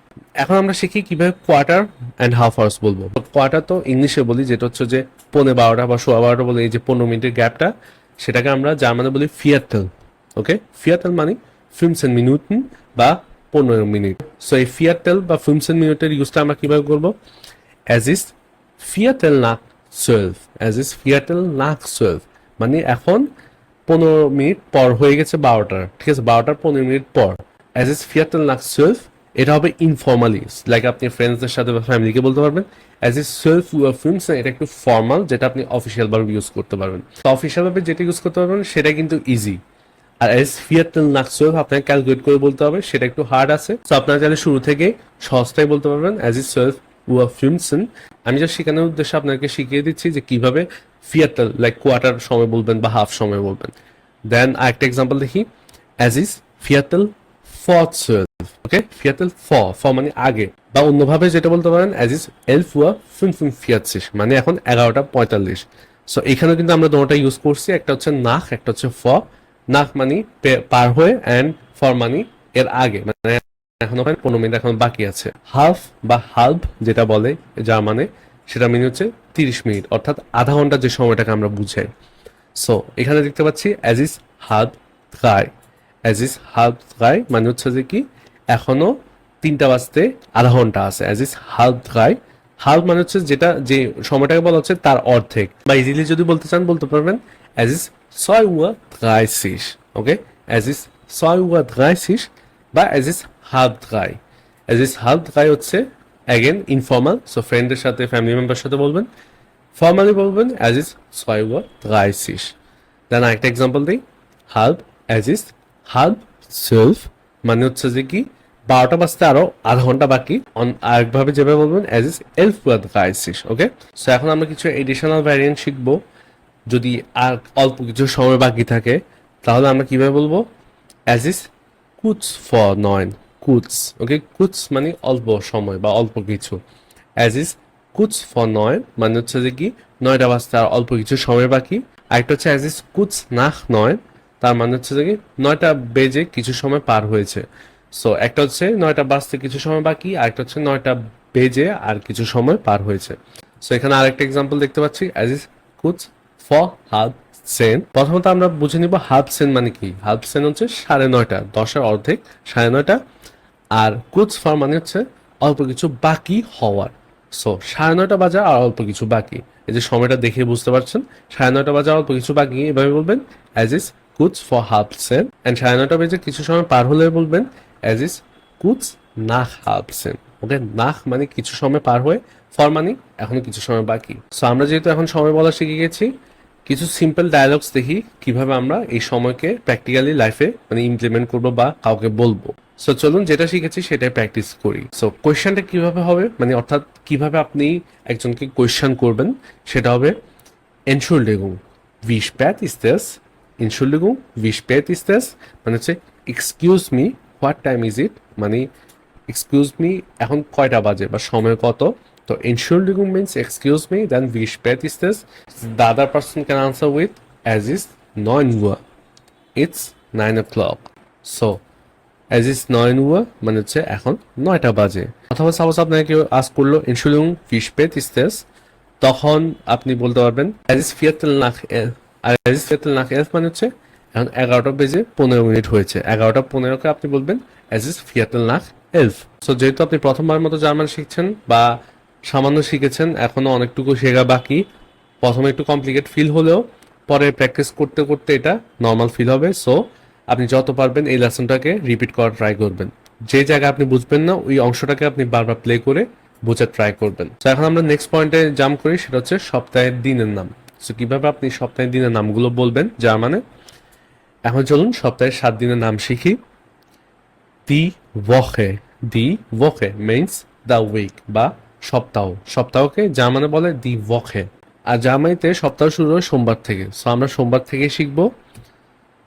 এখন আমরা শিখি কিভাবে কোয়ার্টার অ্যান্ড হাফ আওয়ার্স বলবো। কোয়ার্টার তো ইংলিশে বলি, যেটা হচ্ছে যে 12:15 বা 12:15 বলে, এই যে 15 মিনিটের গ্যাপটা, সেটাকে আমরা জার্মানে বলি ফিয়ারটেল, ওকে। ফিয়ারটেল মানে 15 মিনিটন বা 15 মিনিট। সো এই ফিয়ারটেল বা 15 মিনিটের ইউজটা আমরা কিভাবে করবো, অ্যাজ ইজ ফিয়ারটেল nach 12, অ্যাজ ইজ ফিয়ারটেল nach 12, মানে এখন 15 মিনিট পর হয়ে গেছে 12টার, ঠিক আছে, 12টার 15 মিনিট পর। অ্যাজ ইজ ফিয়ারটেল nach 12, এটা হবে ইনফর্মালি, লাইক আপনি ফ্রেন্ডসদের সাথে বা ফ্যামিলিকে বলতে পারবেন। অ্যাজ ইজ 12 Uhr 15, এটা একটু ফর্মাল, যেটা আপনি অফিসিয়াল ভাবে ইউজ করতে পারবেন। তো অফিসিয়াল ভাবে যেটা ইউজ করতে পারবেন সেটা কিন্তু ইজি। আর অ্যাজ ফিয়ারটেল nach 12 আপনাকে ক্যালকুলেট করে বলতে হবে, সেটা একটু হার্ড আছে। তো আপনারা চাইলে শুরু থেকে সহজটাই বলতে পারবেন, অ্যাজ ইজ 12 Uhr 15। আমি যা শেখানোর উদ্দেশ্যে আপনাকে শিখিয়ে দিচ্ছি যে কিভাবে ফিয়ারটেল লাইক কোয়ার্টার সময় বলবেন বা হাফ সময় বলবেন। দেন আরেকটা এক্সাম্পল দেখি, অ্যাজ ইজ ফিয়ারটেল vor 12, ওকে। ফিয়ারটেল ফ মানে আগে, বা অন্যভাবে যেটা বলতে পারেন অ্যাজ ইজ 11 Uhr 45, মানে এখন 11টা 45। সো এখানেও কিন্তু আমরা দুটোটা ইউজ করছি, একটা হচ্ছে নাখ, একটা হচ্ছে ফ। নাখ মানে পার হয়ে, অ্যান্ড ফর মানে এর আগে, মানে এখনো 15 মিনিট এখন বাকি আছে। হাফ বা হাল্ব যেটা বলে জার্মানে, সেটা মিন হচ্ছে 30 মিনিট, অর্থাৎ আধা ঘন্টা যে সময়টাকে আমরা বুঝাই। সো এখানে দেখতে পাচ্ছি অ্যাজ ইস হাল্ব ড্রাই, অ্যাজ ইস হাল্ব ড্রাই মানে হচ্ছে যে কি এখনো 3টা বাজতে আধা ঘন্টা আছে। অ্যাজ ইস হাল্ব ড্রাই, হাল্ব মানে হচ্ছে যেটা যে সময়টাকে বলা হচ্ছে তার অর্ধেক, বা ইজিলি যদি বলতে চান বলতে পারবেন অ্যাজ ইস 2:30, ওকে, অ্যাজ ইস 2:30 বা অ্যাজ ইস হাল্ব ড্রাই। অ্যাজ ইস হাল্ব ড্রাই হচ্ছে অ্যাগেন ইনফর্মাল, সো ফ্রেন্ডের সাথে ফ্যামিলি মেম্বার সাথে বলবেন। ফর্মালি বলবেন অ্যাজ ইস 2:30। দেন আরেকটা এক্সাম্পল দিই, হাল্ব অ্যাজ ইস হাল্ব 12 মানে হচ্ছে যে কি 12টা বাজতে আরো আধা ঘন্টা বাকি। আরেকভাবে যেভাবে বলবেন অ্যাজ ইস 11:30, ওকে। সো এখন আমরা কিছু এডিশনাল ভ্যারিয়েন্ট শিখবো। যদি আর অল্প কিছু সময় বাকি থাকে তাহলে আমরা কিভাবে বলবো, অ্যাজ ইস কুচ ফর 9, কুচ, ওকে, কুচ মানে অল্প সময় বা অল্প কিছু। অ্যাজ ইস কুচ ফর 9 মানে হচ্ছে যে কি 9টা বাজতে আর অল্প কিছু সময় বাকি। আরেকটা হচ্ছে অ্যাজ ইস কুচ নাখ 9, তার মানে হচ্ছে যে কি 9টা বেজে কিছু সময় পার হয়েছে। সো একটা হচ্ছে 9টা বাজতে কিছু সময় বাকি, আরেকটা হচ্ছে 9টা বেজে আর কিছু সময় পার হয়েছে। সো এখানে আরেকটা এক্সাম্পল দেখতে পাচ্ছি, অ্যাজ ইস কুচ ফর হাফ সেন। প্রথমত আমরা বুঝে নিব হাফ সেন মানে কি। হাফ সেন হচ্ছে 9:30, 10-এর অর্ধেক 9:30। আর কুচ ফর মানে হচ্ছে অল্প কিছু বাকি হওয়ার। সো 9:30 বাজে আর অল্প কিছু বাকি, এই যে সময়টা দেখে বুঝতে পারছেন, 9:30 বাজে অল্প কিছু বাকি, এভাবে বলবেন অ্যাজ ইস কুচ ফর হাফ সেন। অ্যান্ড 9:30 বেজে কিছু সময় পার হলে বলবেন অ্যাজ ইস কুচ নাখ হাফ সেন, ওকে। নাখ মানে কিছু সময় পার হয়ে, ফর মানে এখনো কিছু সময় বাকি। সো আমরা যেহেতু এখন সময় বলা শিখে গেছি, কিছু সিম্পল ডায়ালগস দেখি কিভাবে আমরা এই সময়কে প্র্যাকটিক্যালি লাইফে মানে ইমপ্লিমেন্ট করবো বা কাউকে বলবো। সো চলুন যেটা শিখেছি সেটাই প্র্যাকটিস করি। সো কোয়েশ্চেনটা কিভাবে হবে, মানে অর্থাৎ কিভাবে আপনি একজনকে কোয়েশ্চেন করবেন সেটা হবে Entschuldigung, wie spät ist es? Entschuldigung, wie spät ist es? মানে হচ্ছে excuse me, what time is it, মানে এক্সকিউজ মি এখন কয়টা বাজে বা সময় কত। তো Entschuldigung means excuse me, then wie spät ist es? The other person can answer with as is 9 Uhr. It's 9 o'clock. So as is 9 Uhr মানে হচ্ছে এখন 9টা বাজে। অথবা সাপোজ আপনাকে কেউ আস্ক করলো Entschuldigung, wie spät ist es? তখন আপনি বলতে পারবেন as is Viertel nach 11, R as is Viertel nach 11 মানে হচ্ছে এখন 11টা বেজে 15 মিনিট হয়েছে। 11টা 15কে আপনি বলবেন as is Viertel nach 11। So যেহেতু আপনি প্রথমবার মতো জার্মান শিখছেন বা সামান্য শিখেছেন, এখনো অনেকটুকু শেখা বাকি, প্রথমে একটু কমপ্লিকেট ফিল হলেও পরে প্র্যাকটিস করতে করতে এটা নর্মাল ফিল হবে। সো আপনি যত পারবেন এই লেসনটাকে রিপিট করার ট্রাই করবেন। যে জায়গায় আপনি বুঝবেন না ওই অংশটাকে আপনি বারবার প্লে করে বোঝার ট্রাই করবেন। তো এখন আমরা নেক্সট পয়েন্টে জাম্প করি, সেটা হচ্ছে সপ্তাহের দিনের নাম। সো কিভাবে আপনি সপ্তাহের দিনের নামগুলো বলবেন জার্মানে। এখন চলুন সপ্তাহের 7 দিনের নাম শিখি। দি ওয়াকে, দি ওয়াকে মিন্স দ্য উইক বা সপ্তাহ। সপ্তাহকে জার্মানে বলে দি ওয়াকে। আর জার্মানিতে সপ্তাহ শুরু হয় সোমবার থেকে। সো আমরা সোমবার থেকে শিখব।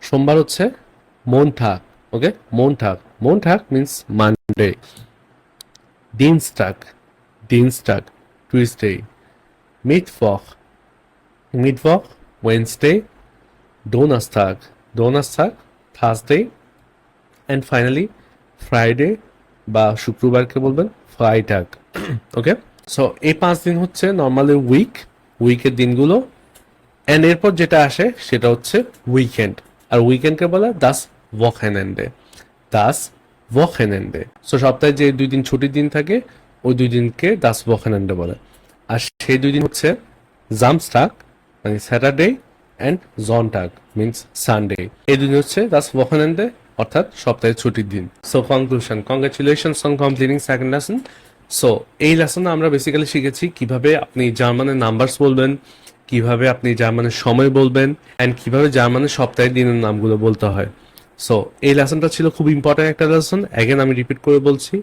সোমবার হচ্ছে মনঠাক, ওকে, মনঠাক। মনঠাক means Monday. Dienstag, Dienstag, Tuesday. Mittwoch, Mittwoch, Wednesday. Donnerstag, Donnerstag, Thursday. And finally, Friday বা শুক্রবারকে বলবেন ফ্রাইটাগ, ওকে। সো এই 5 দিন হচ্ছে নর্মালি উইকের দিনগুলো। অ্যান্ড এরপর যেটা আসে সেটা হচ্ছে উইকেন্ড, আর উইকেন্ডকে বলে দাস ওয়াকেনেন্ডে, দাস ওয়াকেনেন্ডে। সো সপ্তাহে যে 2 দিন ছুটির দিন থাকে ওই 2 দিনকে দাস ওয়াকেনেন্ডে বলে। আর সেই 2 দিন হচ্ছে জামস্টাগ মানে স্যাটারডে অ্যান্ড জনটাগ মিনস সানডে। এই 2 দিন হচ্ছে দাস ওয়াকেনেন্ডে অর্থাৎ সপ্তাহের ছুটির দিন। So conclusion, congratulations on completing second lesson. So এই লেসনে আমরা বেসিক্যালি শিখেছি কিভাবে আপনি জার্মানের নাম্বারস বলবেন, কিভাবে আপনি জার্মানের সময় বলবেন, অ্যান্ড কিভাবে জার্মানের সপ্তাহের দিনের নামগুলো বলতে হয়। সো এই লেসনটা ছিল খুব ইম্পর্টেন্ট একটা লেসন। অ্যাগেন আমি রিপিট করে বলছি,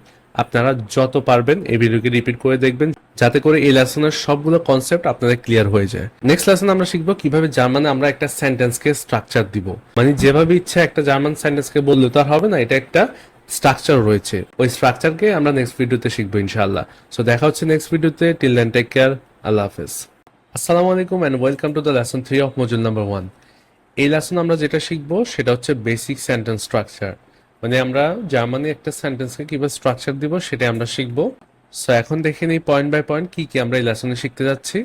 আপনারা যত পারবেন এই ভিডিওকে রিপিট করে দেখবেন যাতে করে এই লেসনের সবগুলো কনসেপ্ট আপনাদের ক্লিয়ার হয়ে যায়। নেক্সট লেসন আমরা শিখবো কিভাবে জার্মানে আমরা একটা সেন্টেন্সকে স্ট্রাকচার দিব। মানে যেভাবে ইচ্ছা একটা জার্মান সেন্টেন্সকে বললে তো আর হবে না, এটা একটা স্ট্রাকচার রয়েছে, ওই স্ট্রাকচারকে আমরা নেক্সট ভিডিওতে শিখবো ইনশাআল্লাহ। সো দেখা হচ্ছে নেক্সট ভিডিওতে। টিল দেন টেক কেয়ার, আল্লাহ হাফেজ। আসসালামু আলাইকুম and welcome to the lesson 3 of module number 1। এই লেসন আমরা যেটা শিখবো সেটা হচ্ছে বেসিক সেন্টেন্স স্ট্রাকচার। মানে আমরা জার্মানি একটা সেন্টেন্সকে কিভাবে স্ট্রাকচার দিব সেটা আমরা শিখব। সো এখন দেখে নিই পয়েন্ট বাই পয়েন্ট কি কি আমরা এই লেসনে শিখতে যাচ্ছি।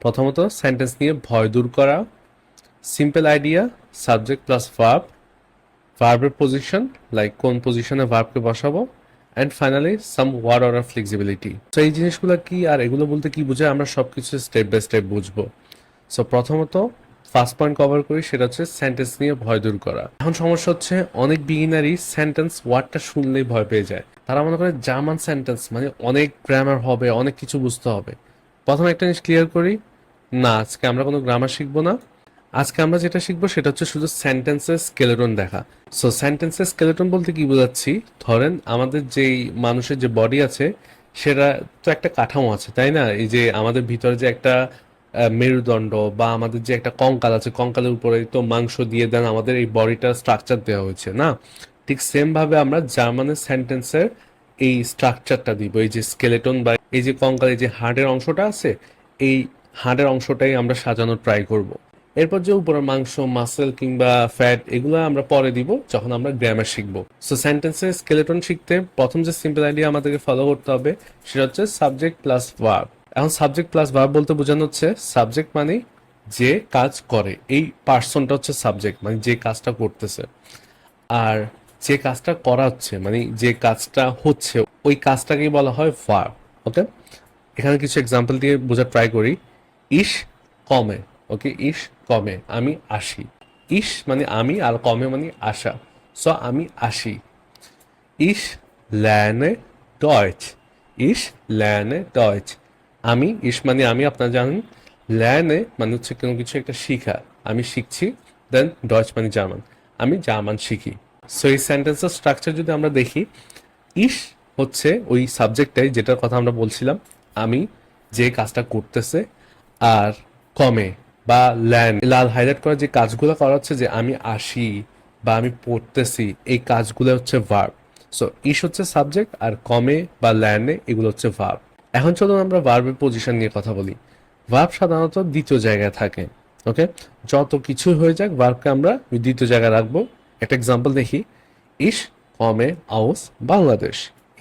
প্রথমত সেন্টেন্স নিয়ে ভয় দূর করা, simple idea, subject plus verb, ভার্বের পজিশন লাইক কোন পজিশনে ভার্বকে বসাবো, and finally some word order flexibility. তো এই জিনিসগুলো কি আর এগুলো বলতে কি বোঝায় আমরা সবকিছু স্টেপ বাই স্টেপ বুঝবো। সো প্রথমত ফার্স্ট পয়েন্ট কভার করি, সেটা হচ্ছে সেন্টেন্স নিয়ে ভয় দূর করা। এখন সমস্যা হচ্ছে অনেক বিগিনারই সেন্টেন্স ওয়ার্ডটা শুনলেই ভয় পেয়ে যায়। তারা মনে করে জার্মান সেন্টেন্স মানে অনেক গ্রামার হবে, অনেক কিছু বুঝতে হবে। প্রথমে একটা জিনিস ক্লিয়ার করি, না আজকে আমরা কোনো গ্রামার শিখবো না। আজকে আমরা যেটা শিখবো সেটা হচ্ছে শুধু সেন্টেন্সের স্কেলেটন দেখা। সো সেন্টেন্সের স্কেলেটন বলতে কি বোঝাচ্ছি, ধরেন আমাদের যেই মানুষের যে বডি আছে সেটা তো একটা কাঠামো আছে, তাই না? এই যে আমাদের ভিতরে যে একটা মেরুদণ্ড বা আমাদের যে একটা কঙ্কাল আছে, কঙ্কালের উপরে তো মাংস দিয়ে দেন আমাদের এই বডিটার স্ট্রাকচার দেওয়া হয়েছে না? ঠিক সেম ভাবে আমরা জার্মানের সেন্টেন্সের এই স্ট্রাকচারটা দিব, এই যে স্কেলেটন বা এই যে কঙ্কালের যে হাড়ের অংশটা আছে, এই হাড়ের অংশটাই আমরা সাজানোর ট্রাই করব। এরপর যে উপরের মাংস, মাসেল কিংবা ফ্যাট, এগুলো আমরা পরে দিব যখন আমরা গ্রামার শিখবো। সো সেন্টেন্সের স্কেলেটন শিখতে প্রথম যে সিম্পল আইডিয়া আমাদেরকে ফলো করতে হবে সেটা হচ্ছে সাবজেক্ট প্লাস ভার্ব। এখন সাবজেক্ট প্লাস ভার্ব বলতে বোঝানো হচ্ছে সাবজেক্ট মানে যে কাজ করে, এই পার্সনটা হচ্ছে সাবজেক্ট মানে যে কাজটা করতেছে, আর যে কাজটা করা হচ্ছে মানে যে কাজটা হচ্ছে ওই কাজটাকেই বলা হয় ভার্ব। ওকে, এখানে কিছু এক্সাম্পল দিয়ে বোঝার ট্রাই করি। ইস কমে, ওকে, ইস কমে, আমি আসি। ইস মানে আমি আর কমে মানে আসা, সো আমি আসি। ইস lerne Deutsch, ইস lerne Deutsch, আমি, ইস মানে আমি, আপনারা জানেন। lerne মানে হচ্ছে কোনো কিছু একটা শিখা, আমি শিখছি। দেন ডয়েচ মানে জার্মান, আমি জার্মান শিখি। সো এই সেন্টেন্সের স্ট্রাকচার যদি আমরা দেখি, ইস হচ্ছে ওই সাবজেক্টটাই যেটার কথা আমরা বলছিলাম, আমি যে কাজটা করতেছে। আর কমে বা ল্যান্ড লাল হাইলাইট করা যে কাজগুলো করা হচ্ছে, যে আমি আসি বা আমি পড়তেছি, এই কাজগুলো হচ্ছে ভার্ব। সো ইস হচ্ছে সাবজেক্ট আর কমে বা ল্যান্ডে এগুলো হচ্ছে ভার্ব। এখন চলুন আমরা ভার্বের পজিশন নিয়ে কথা বলি। ভার্ব সাধারণত দ্বিতীয় জায়গায় থাকে। ওকে, যত কিছু হয়ে যাক ভার্বকে আমরা দ্বিতীয় জায়গায় রাখবো। একটা এক্সাম্পল দেখি, ইস কমে আউস বাংলাদেশ,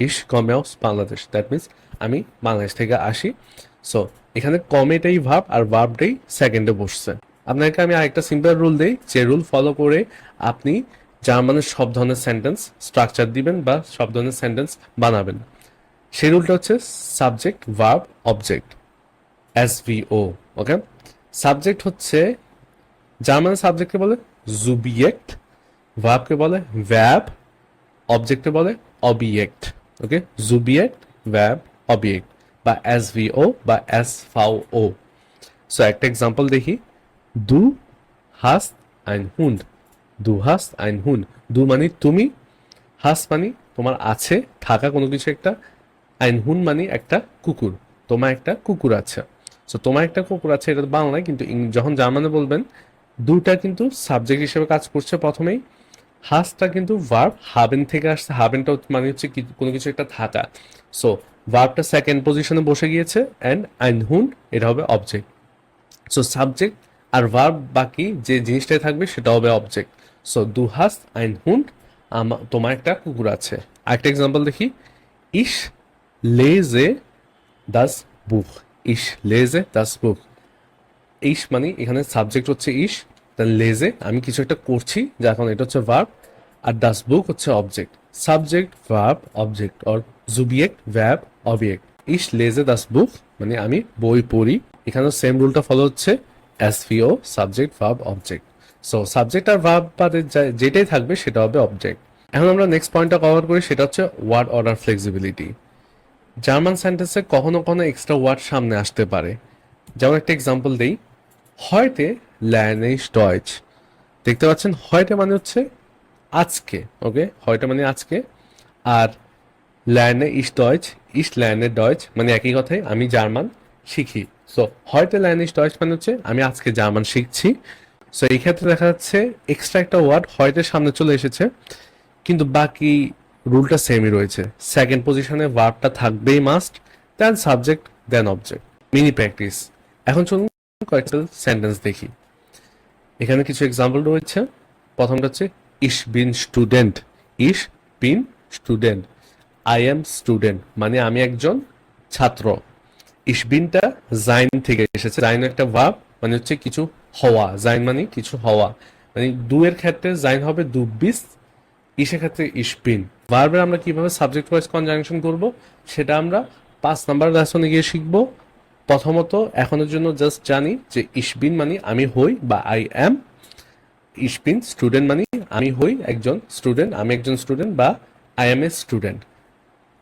ইস কমে আউস বাংলাদেশ, দ্যাট মিনস আমি বাংলাদেশ থেকে আসি। সো এখানে কমেটাই ভার্ব আর ভার্বটাই সেকেন্ডে বসছে। আপনাকে আমি আরেকটা সিম্পল রুল দেই, যে রুল ফলো করে আপনি জার্মানের সব ধরনের সেন্টেন্স স্ট্রাকচার দিবেন বা সব ধরনের সেন্টেন্স বানাবেন। সেই রুলটা হচ্ছে সাবজেক্ট ভার্ব অবজেক্ট, SVO। ওকে, সাবজেক্ট হচ্ছে জার্মান সাবজেক্টকে বলে জুবিয়েক্ট, ভার্বকে বলে ভ্যাব, অবজেক্টে বলে অবজেক্ট। ওকে, জুবিয়েক্ট, ভ্যাব, অবজেক্ট বা SVO বা SVO। সো একটা এক্সাম্পল দেখি, দু হাস্ট আইন হুন্ড, দু হাস্ট আইন হুন্ড, দু মানে তুমি, হাস্ট মানে তোমার আছে থাকা কোনো কিছু একটা, আইন হুন মানে একটা কুকুর, তোমার একটা কুকুর আছে। সো তোমার একটা কুকুর আছে, এটা বাংলায়, কিন্তু যখন জার্মানে বলবেন দুটা কিন্তু সাবজেক্ট হিসেবে কাজ করছে প্রথমেই। হাসটা কিন্তু ভার্ব হাবেন থেকে আসছে, হাবেনটা মানে হচ্ছে কোনো কিছু একটা থাকা। সো ভার্বটা সেকেন্ড পজিশনে বসে গিয়েছে অ্যান্ড আইন হুন এটা হবে অবজেক্ট। সো সাবজেক্ট আর ভার্ব বাকি যে জিনিসটাই থাকবে সেটা হবে অবজেক্ট। সো দু হাস্ট আইন হুন্ড, তোমার একটা কুকুর আছে। আরেকটা এক্সাম্পল দেখি, ইস লেজে দাস বুক, ইস লেজে দাস বুক, ইস মানে এখানে সাবজেক্ট হচ্ছে ইস, দেন লেজে আমি কিছু একটা করছি যখন এটা হচ্ছে ভার্ব, আর দাস বুক হচ্ছে object. Subject verb object or জুবিয়েক্ট ভ্যাব অবজেক্ট। ইস লেজে দাস বুক মানে আমি বই পড়ি, এখানে সেম রুলটা ফলো হচ্ছে, SVO subject verb object. So subject আর ভার্ব বাদে যেটাই থাকবে সেটা হবে অবজেক্ট। এখন আমরা নেক্সট পয়েন্টটা কভার করি, সেটা হচ্ছে ওয়ার্ড অর্ডার ফ্লেক্সিবিলিটি। জার্মান সেন্টেন্সে কখনো কখনো এক্সট্রা ওয়ার্ড সামনে আসতে পারে। যেমন একটা এক্সাম্পল দেই, হয়তে lerne ich Deutsch, দেখতে পাচ্ছেন হয়তে মানে হচ্ছে আজকে। ওকে, হয়তে মানে আজকে, আর lerne ich Deutsch, ich lerne Deutsch মানে একই কথাই, আমি জার্মান শিখি। সো হয়তে lerne ich Deutsch মানে হচ্ছে আমি আজকে জার্মান শিখছি। সো এই ক্ষেত্রে দেখা যাচ্ছে এক্সট্রা একটা ওয়ার্ড হয়তে সামনে চলে এসেছে, কিন্তু বাকি রুলটা সেমই রয়েছে। সেকেন্ড পজিশনে ভার্বটা থাকবেই must, then subject then object. Mini practice. এখন চলুন কয়েকটা সেন্টেন্স দেখি। এখানে কিছু এক্সাম্পল রয়েছে। প্রথমটা হচ্ছে ইশ বিন স্টুডেন্ট, ইশ বিন স্টুডেন্ট, আই এম স্টুডেন্ট মানে আমি একজন ছাত্র। ইশ বিনটা জাইন থেকে এসেছে, জাইন একটা ভার্ব মানে হচ্ছে কিছু হওয়া, জাইন মানে কিছু হওয়া, মানে দু এর ক্ষেত্রে জাইন হবে দু বিস, ইসের ক্ষেত্রে ইশ বিন। ভার্বের আমরা কিভাবে সাবজেক্ট ওয়াইজ কনজাংশন করব সেটা আমরা 5 নাম্বার লেসনে গিয়ে শিখবো। প্রথমত এখনের জন্য জাস্ট জানি যে ইশ বিন মানে আমি হই বা আই অ্যাম, ইশ বিন স্টুডেন্ট মানে আমি হই একজন স্টুডেন্ট, আমি একজন স্টুডেন্ট বা আই এম এ স্টুডেন্ট।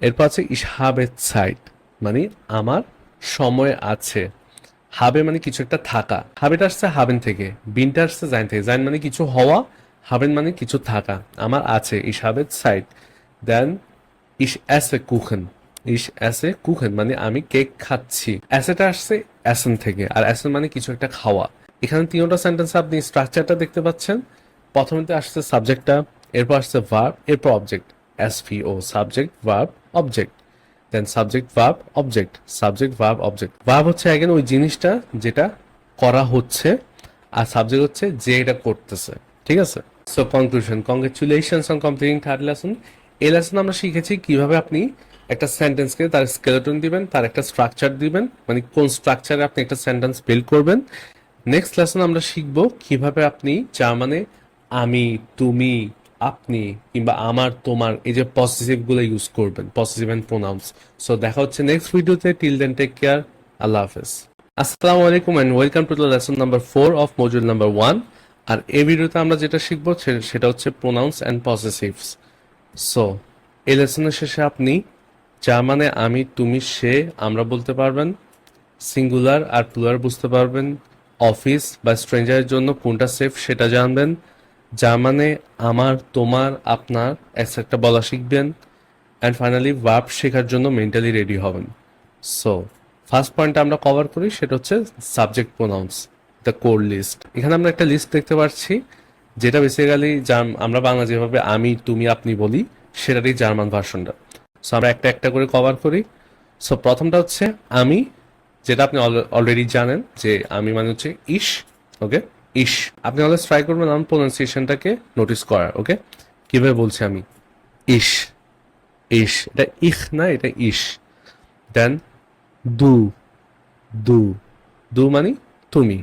এরপর আছে ইশ হাবে সাইট মানে আমার সময় আছে, হাবে মানে কিছু একটা থাকা, হাবেটা আসছে হাবেন থেকে, বিনটা আসছে জাইন থেকে, জাইন মানে কিছু হওয়া, হাবেন মানে কিছু থাকা, আমার আছে ইশ হাবে সাইট। দেন ইশ এসে কুখেন, ইশ এসে কুখেন মানে আমি কেক খাচ্ছি, এসেটা আসছে এসেন থেকে, আর এসেন মানে কিছু একটা খাওয়া। এখানে তিনটা সেন্টেন্স আপনি স্ট্রাকচারটা দেখতে পাচ্ছেন। প্রথমেতে আসছে সাবজেক্টটা, এরপর আসছে ভার্ব, এরপর object, SVO subject verb object, then subject verb object, subject verb object. Verb হচ্ছে এগেন ওই জিনিসটা যেটা করা হচ্ছে, আর সাবজেক্ট হচ্ছে যে এটা করতেছে, ঠিক আছে। So conclusion, congratulations on completing third lesson. এই লেসন আমরা শিখেছি কিভাবে আপনি একটা সেন্টেন্সকে তার স্কেলেটন দিবেন, তার একটা স্ট্রাকচার দিবেন, মানে কোন স্ট্রাকচারে আপনি একটা সেন্টেন্স বিল্ড করবেন। নেক্সট লেসন আমরা শিখব কিভাবে আপনি জার্মানে আমি, তুমি, আপনি কিংবা আমার, তোমার এই যে পসেসিভ গুলো ইউজ করবেন, পসেসিভ এন্ড প্রোনাউন্স। সো দেখা হচ্ছে নেক্সট ভিডিওতে। টিল দেন টেক কেয়ার, আল্লাহ হাফেজ। আসসালামু আলাইকুম and welcome to the lesson number 4 of module number 1। আর এই ভিডিওতে আমরা যেটা শিখবো সেটা হচ্ছে প্রোনাউন্স এন্ড পসেসিভস। সো এই লেসনের শেষে আপনি জার্মানে আমি, তুমি, সে, আমরা বলতে পারবেন, সিঙ্গুলার আর প্লুরাল বুঝতে পারবেন, অফিস বা স্ট্রেঞ্জারের জন্য কোনটা সেফ সেটা জানবেন, জার্মানে আমার, তোমার, আপনার একটা বলা শিখবেন, অ্যান্ড ফাইনালি ভার্ব শেখার জন্য মেন্টালি রেডি হবেন। সো ফার্স্ট পয়েন্টটা আমরা কভার করি, সেটা হচ্ছে subject pronouns, the core list. এখানে আমরা একটা লিস্ট দেখতে পাচ্ছি যেটা বেসিক্যালি আমরা বাংলা যেভাবে আমি, তুমি, আপনি বলি সেটারই জার্মান ভার্সনটা। সো আমরা একটা একটা করে কভার করি। সো প্রথমটা হচ্ছে আমি, যেটা আপনি অলরেডি জানেন যে আমি মানে হচ্ছে ইশ, ওকে, ইশ। আপনি অলওয়েজ ট্রাই করবেন আমার প্রোনাউন্সিয়েশনটাকে নোটিস করার, ওকে। কিভাবে বলছি আমি, ইশ, ইশ, এটা ইখ না, এটা ইশ। দেন দু, দু, দু মানে তুমি,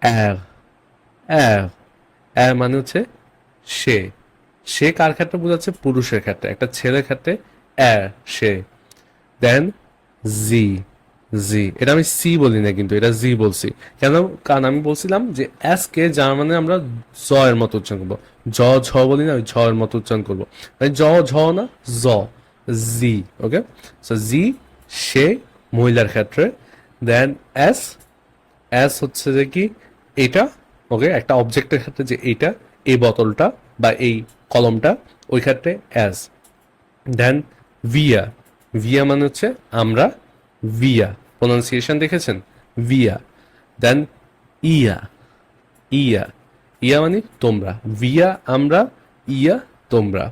এর, এর, এর মানে হচ্ছে সে, সে কার ক্ষেত্রে বোঝাচ্ছে, পুরুষের ক্ষেত্রে, একটা ছেলের ক্ষেত্রে এর, সে। দেন জি, জি, এটা আমি সি বলি না কিন্তু এটা জি বলছি কেন, কারণ আমি বলছিলাম যে এস কে জার্মানে আমরা জ এর মতো উচ্চারণ করবো, জ ঝ বলি না, ওই ঝ এর মতো উচ্চারণ করবো, মানে জ ঝ না, জ, জি, ওকে। সো জি সে মহিলার ক্ষেত্রে। দেন এস, এস হচ্ছে যে কি এটা, ওকে, একটা অবজেক্টের ক্ষেত্রে যে এইটা, এই বোতলটা বা এই কলমটা, ওই ক্ষেত্রে এস। দেন ভিয়া, ভিয়া মানে হচ্ছে আমরা, ভিয়া প্রোনাউন্সিয়েশন দেখেছেন, ভিয়া। দেন ইয়া, ইয়া, ইয়া মানে তোমরা, ভিয়া আমরা, ইয়া তোমরা।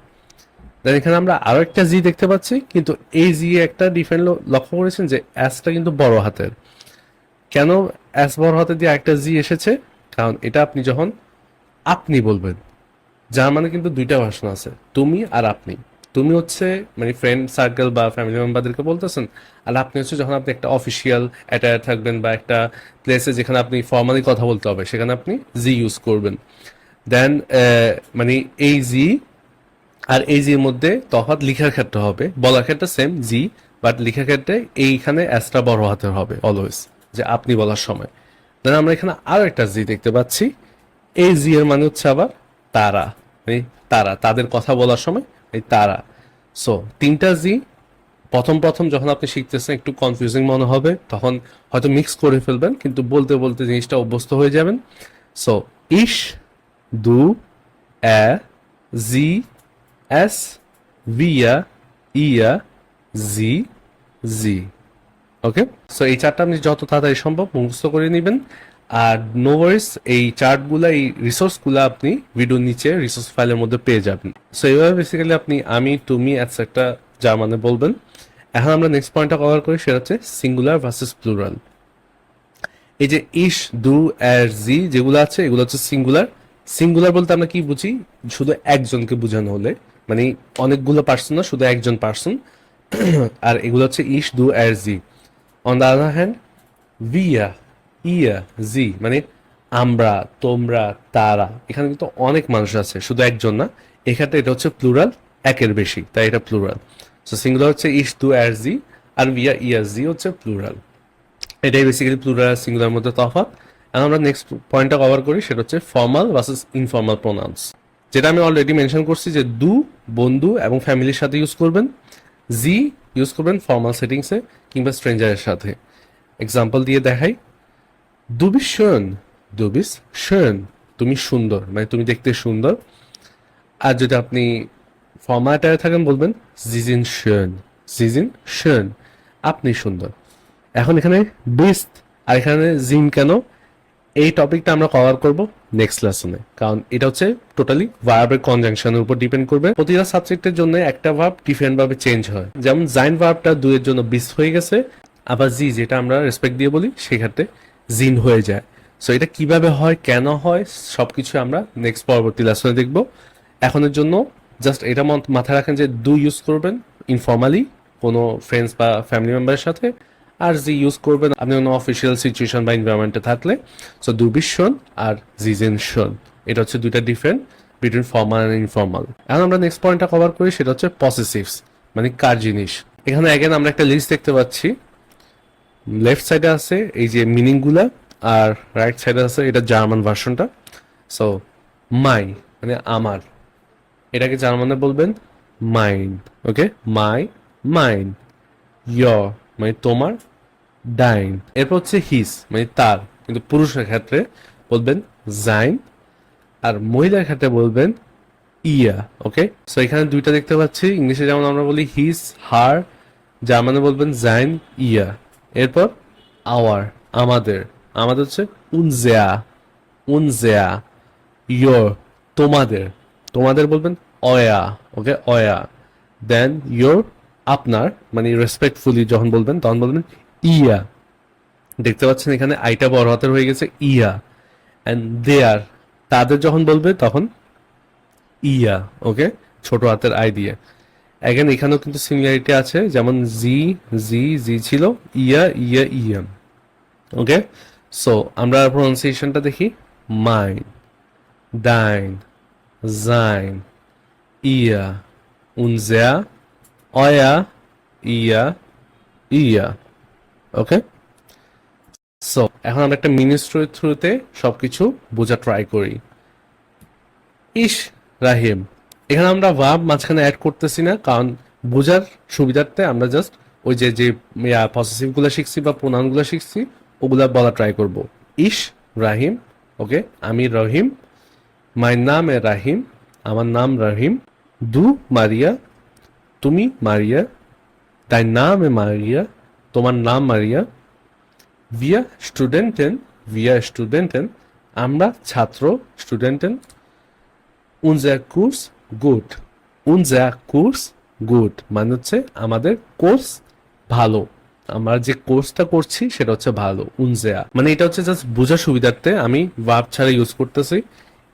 দেন এখানে আমরা আরো একটা জি দেখতে পাচ্ছি, কিন্তু এই জি একটা ডিফারেন্ট লক্ষ্য করেছেন যে এসটা কিন্তু বড় হাতের। কেন এস বড় হাতে দিয়ে একটা জি এসেছে, কারণ এটা আপনি যখন আপনি বলবেন, যার মানে কিন্তু দুইটা ভার্সন আছে, তুমি আর আপনি। তুমি হচ্ছে মানে ফ্রেন্ড সার্কেল বা ফ্যামিলি মেম্বারদেরকে বলতেছেন, আর আপনি হচ্ছে যখন আপনি একটা অফিসিয়াল অ্যাটায়ার থাকবেন বা একটা প্লেসে যেখানে আপনি ফর্মালি কথা বলতে হবে, সেখানে আপনি জি ইউজ করবেন। দেন মানে এই জি আর এই জির মধ্যে তফাৎ লিখার ক্ষেত্রে হবে, বলার ক্ষেত্রে সেম জি, বাট লিখার ক্ষেত্রে এইখানে এসটা বড় হাতের হবে অলওয়েজ, যে আপনি বলার সময়। দেন আমরা এখানে আরো একটা জি দেখতে পাচ্ছি, এই জি এর মানে হচ্ছে আবার তারা, মানে তারা, তাদের কথা বলার সময় এই তারা। সো তিনটা জি, প্রথম প্রথম যখন আপনি শিখতেছেন একটু কনফিউজিং মনে হবে, তখন হয়তো মিক্স করে ফেলবেন, কিন্তু বলতে বলতে জিনিসটা অভ্যস্ত হয়ে যাবেন। সো ইশ, দু, এ, জি, এস, ভিয়া, ইয়া, জি, জি, ওকে। সো এই চারটা আপনি যত তাড়াতাড়ি সম্ভব মুখস্থ করে নেবেন। আর নো ওয়ারিস, এই চার্টগুলা, এই রিসোর্সগুলো আপনি ভিডিওর নিচে রিসোর্স ফাইলের মধ্যে পেয়ে যাবেন। সো এইভাবে বেসিক্যালি আপনি আমি, তুমি একটা জার্মানে বলবেন। এখন আমরা নেক্সট পয়েন্টটা কভার করি, সেটা হচ্ছে সিঙ্গুলার ভার্সেস প্লুরাল। এই যে ইশ, দু, এর, জি যেগুলো আছে, এগুলো হচ্ছে সিঙ্গুলার সিঙ্গুলার বলতে আমরা কি বুঝি, শুধু একজনকে বোঝানো হলে, মানে অনেকগুলো পার্সন না, শুধু একজন পার্সন। আর এগুলো হচ্ছে ইশ, দু, আর জি। অন দ্য আদার হ্যান্ড উইয়া, ইয়া, জি মানে আমরা, তোমরা, তারা। এখানে কিন্তু অনেক মানুষ আছে, শুধু একজন না। এক্ষেত্রে এটা হচ্ছে প্লুরাল, একের বেশি, তাই এটা প্লুরাল। সো সিঙ্গুলার হচ্ছে ইশ, দু, আর জি, আর উইয়া, ইয়া, জি হচ্ছে প্লুরাল। এটাই বেসিক্যালি প্লুরাল আর সিঙ্গুলার মধ্যে তফাৎ। এখন আমরা নেক্সট পয়েন্টটা কভার করি, সেটা হচ্ছে ফর্মাল ভার্সেস ইনফর্মাল প্রোনাউন্স। যেটা আমি অলরেডি মেনশন করছি যে দু বন্ধু এবং ফ্যামিলির সাথে ইউজ করবেন, জি ইউজ করবেন ফর্মাল সেটিংসে কিংবা স্ট্রেঞ্জারের সাথে। এক্সাম্পল দিয়ে দেখাই, du bist schön, du bist schön, তুমি সুন্দর মানে তুমি দেখতে সুন্দর। আর যদি আপনি ফর্মাটায় থাকেন বলবেন sie sind schön, sie sind schön, আপনি সুন্দর। এখন এখানে বিস্ট আর এখানে জিন কেন, এই টপিকটা আমরা কভার করব নেক্সট লেসনে, কারণ এটা হচ্ছে টোটালি ভার্বের কনজাংশনের উপর ডিপেন্ড করবে। প্রতিটা সাবজেক্টের জন্য একটা ভার্ব ডিফারেন্ট ভাবে চেঞ্জ হয়। যেমন জাইন ভার্বটা দু এর জন্য বিস হয়ে গেছে, আবার জি যেটা আমরা রেসপেক্ট দিয়ে বলি সেক্ষেত্রে জিন হয়ে যায়। সো এটা কিভাবে হয়, কেন হয়, সবকিছু আমরা নেক্সট পরবর্তী লেসনে দেখব। এখনের জন্য জাস্ট এটা মাথায় রাখেন যে দু ইউজ করবেন ইনফর্মালি কোনো ফ্রেন্ডস বা ফ্যামিলি মেম্বারের সাথে, আর জি ইউজ করবেন আপনি কোনো অফিসিয়াল সিচুয়েশন বা এনভায়রনমেন্টে থাকলে। সো দু বিশ শোন আর জিজেন শোন, এটা হচ্ছে দুইটা different between formal and informal. এখন আমরা নেক্সট পয়েন্টটা কভার করি, সেটা হচ্ছে পসেসিভস মানে কার জিনিস। এখানে অ্যাগেন আমরা একটা লিস্ট দেখতে পাচ্ছি, লেফট সাইডে আছে এই যে মিনিংগুলা, আর রাইট সাইডে আছে এটা জার্মান ভার্সনটা। সো মাই মানে আমার, এটাকে জার্মানে বলবেন mine, okay my mine. Year মানে তোমার, ডাইন। এরপর হচ্ছে হিস মানে তার, কিন্তু পুরুষের ক্ষেত্রে বলবেন জাইন, আর মহিলার ক্ষেত্রে বলবেন ইয়া, ওকে। সো এখানে দুইটা দেখতে পাচ্ছি, ইংলিশে যেমন আমরা বলি হিস, হার, জার্মানে বলবেন জাইন, ইয়া। এরপর আওয়ার আমাদের, আমাদের হচ্ছে উনজেয়া, উনজেয়া। ইয়োর তোমাদের, তোমাদের বলবেন অয়া, ওকে অয়া। দেন ইয়োর আপনার মানে রেসপেক্টফুলি যখন বলবেন তখন বলবেন ইয়া। দেখতে পাচ্ছেন এখানে আইটা বড় হাতের হয়ে গেছে ইয়া। অ্যান্ড দেয়ার তাদের যখন বলবে তখন ইয়া, ওকে ছোট হাতের আই দিয়ে। অ্যাগেন এখানেও কিন্তু সিমিলারিটি আছে, যেমন জি জি জি ছিল, ইয়া ইয়া ইয়া, ওকে। সো আমরা প্রনাউন্সিয়েশনটা দেখি, মাইন, ডাইন, জাইন, ইয়া, উনজেয়া, অয়া, ইয়া, ইয়া, ওকে। সো এখন আমরা একটা মিনি স্টোরির থ্রুতে সবকিছু বোঝা ট্রাই করি। ইশ রাহিম, এখানে আমরা ভার্ব মাঝখানে অ্যাড করতেছি না, কারণ বোঝার সুবিধার্থে আমরা জাস্ট ওই যে যে পসেসিভ গুলো শিখছি বা প্রোনাউন গুলো শিখছি ওগুলা বলা ট্রাই করব। ইশ রাহিম, ওকে আমি রহিম। মাই নাম এ রাহিম, আমার নাম রহিম। দু মারিয়া, তুমি মারিয়া। তাই নাম এ মারিয়া, তোমার নাম মারিয়া। Wir Studenten, wir Studenten, আমরা ছাত্র স্টুডেন্টেন। unser Kurs gut, unser Kurs gut মানে হচ্ছে আমাদের কোর্স ভালো, আমরা যে কোর্সটা করছি সেটা হচ্ছে ভালো। unser মানে এটা হচ্ছে জাস্ট বোঝার সুবিধার্থে আমি ভার্ব ছাড়া ইউজ করতেছি।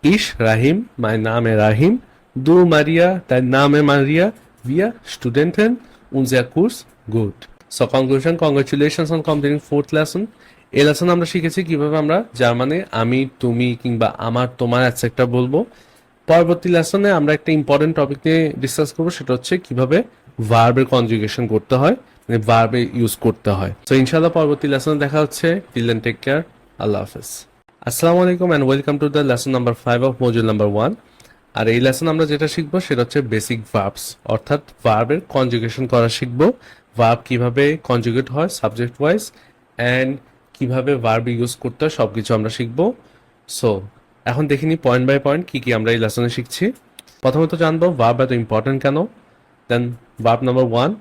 ইশ রাহিম, মাই নামে রাহিম। দু মারিয়া, তাই নামে মারিয়া। wir Studenten, unser Kurs gut. So conclusion, congratulations on completing fourth lesson. এই লেসন আমরা শিখেছি কিভাবে আমরা জার্মানে আমি, তুমি কিংবা আমার, তোমার এটসেট্রা বলবো। পরবর্তী লেসনে আমরা একটা ইম্পর্টেন্ট টপিক নিয়ে ডিসকাস করবো, সেটা হচ্ছে কিভাবে ভার্বের কনজুগেশন করতে হয়, মানে ভার্বে ইউজ করতে হয়। তো ইনশাআল্লাহ পরবর্তী লেসনে দেখা হচ্ছে। টিল দেন টেক কেয়ার, আল্লাহ হাফেজ। আসসালামু আলাইকুম and welcome to the lesson number 5 of module number 1। আর এই লেসন আমরা যেটা শিখবো সেটা হচ্ছে বেসিক ভার্বস, অর্থাৎ ভার্বের কনজুগেশন করা শিখবো। ভার্ব কিভাবে কনজুগেট হয় সাবজেক্ট ওয়াইজ, অ্যান্ড কিভাবে ভার্ব ইউজ করতে হয় সবকিছু আমরা শিখবো। সো এখন দেখিনি পয়েন্ট বাই পয়েন্ট কি কি আমরা এই লেসনে শিখছি। প্রথমত জানবো ভার্ব এত ইম্পর্টেন্ট কেন। দেন ভার্ব নাম্বার 1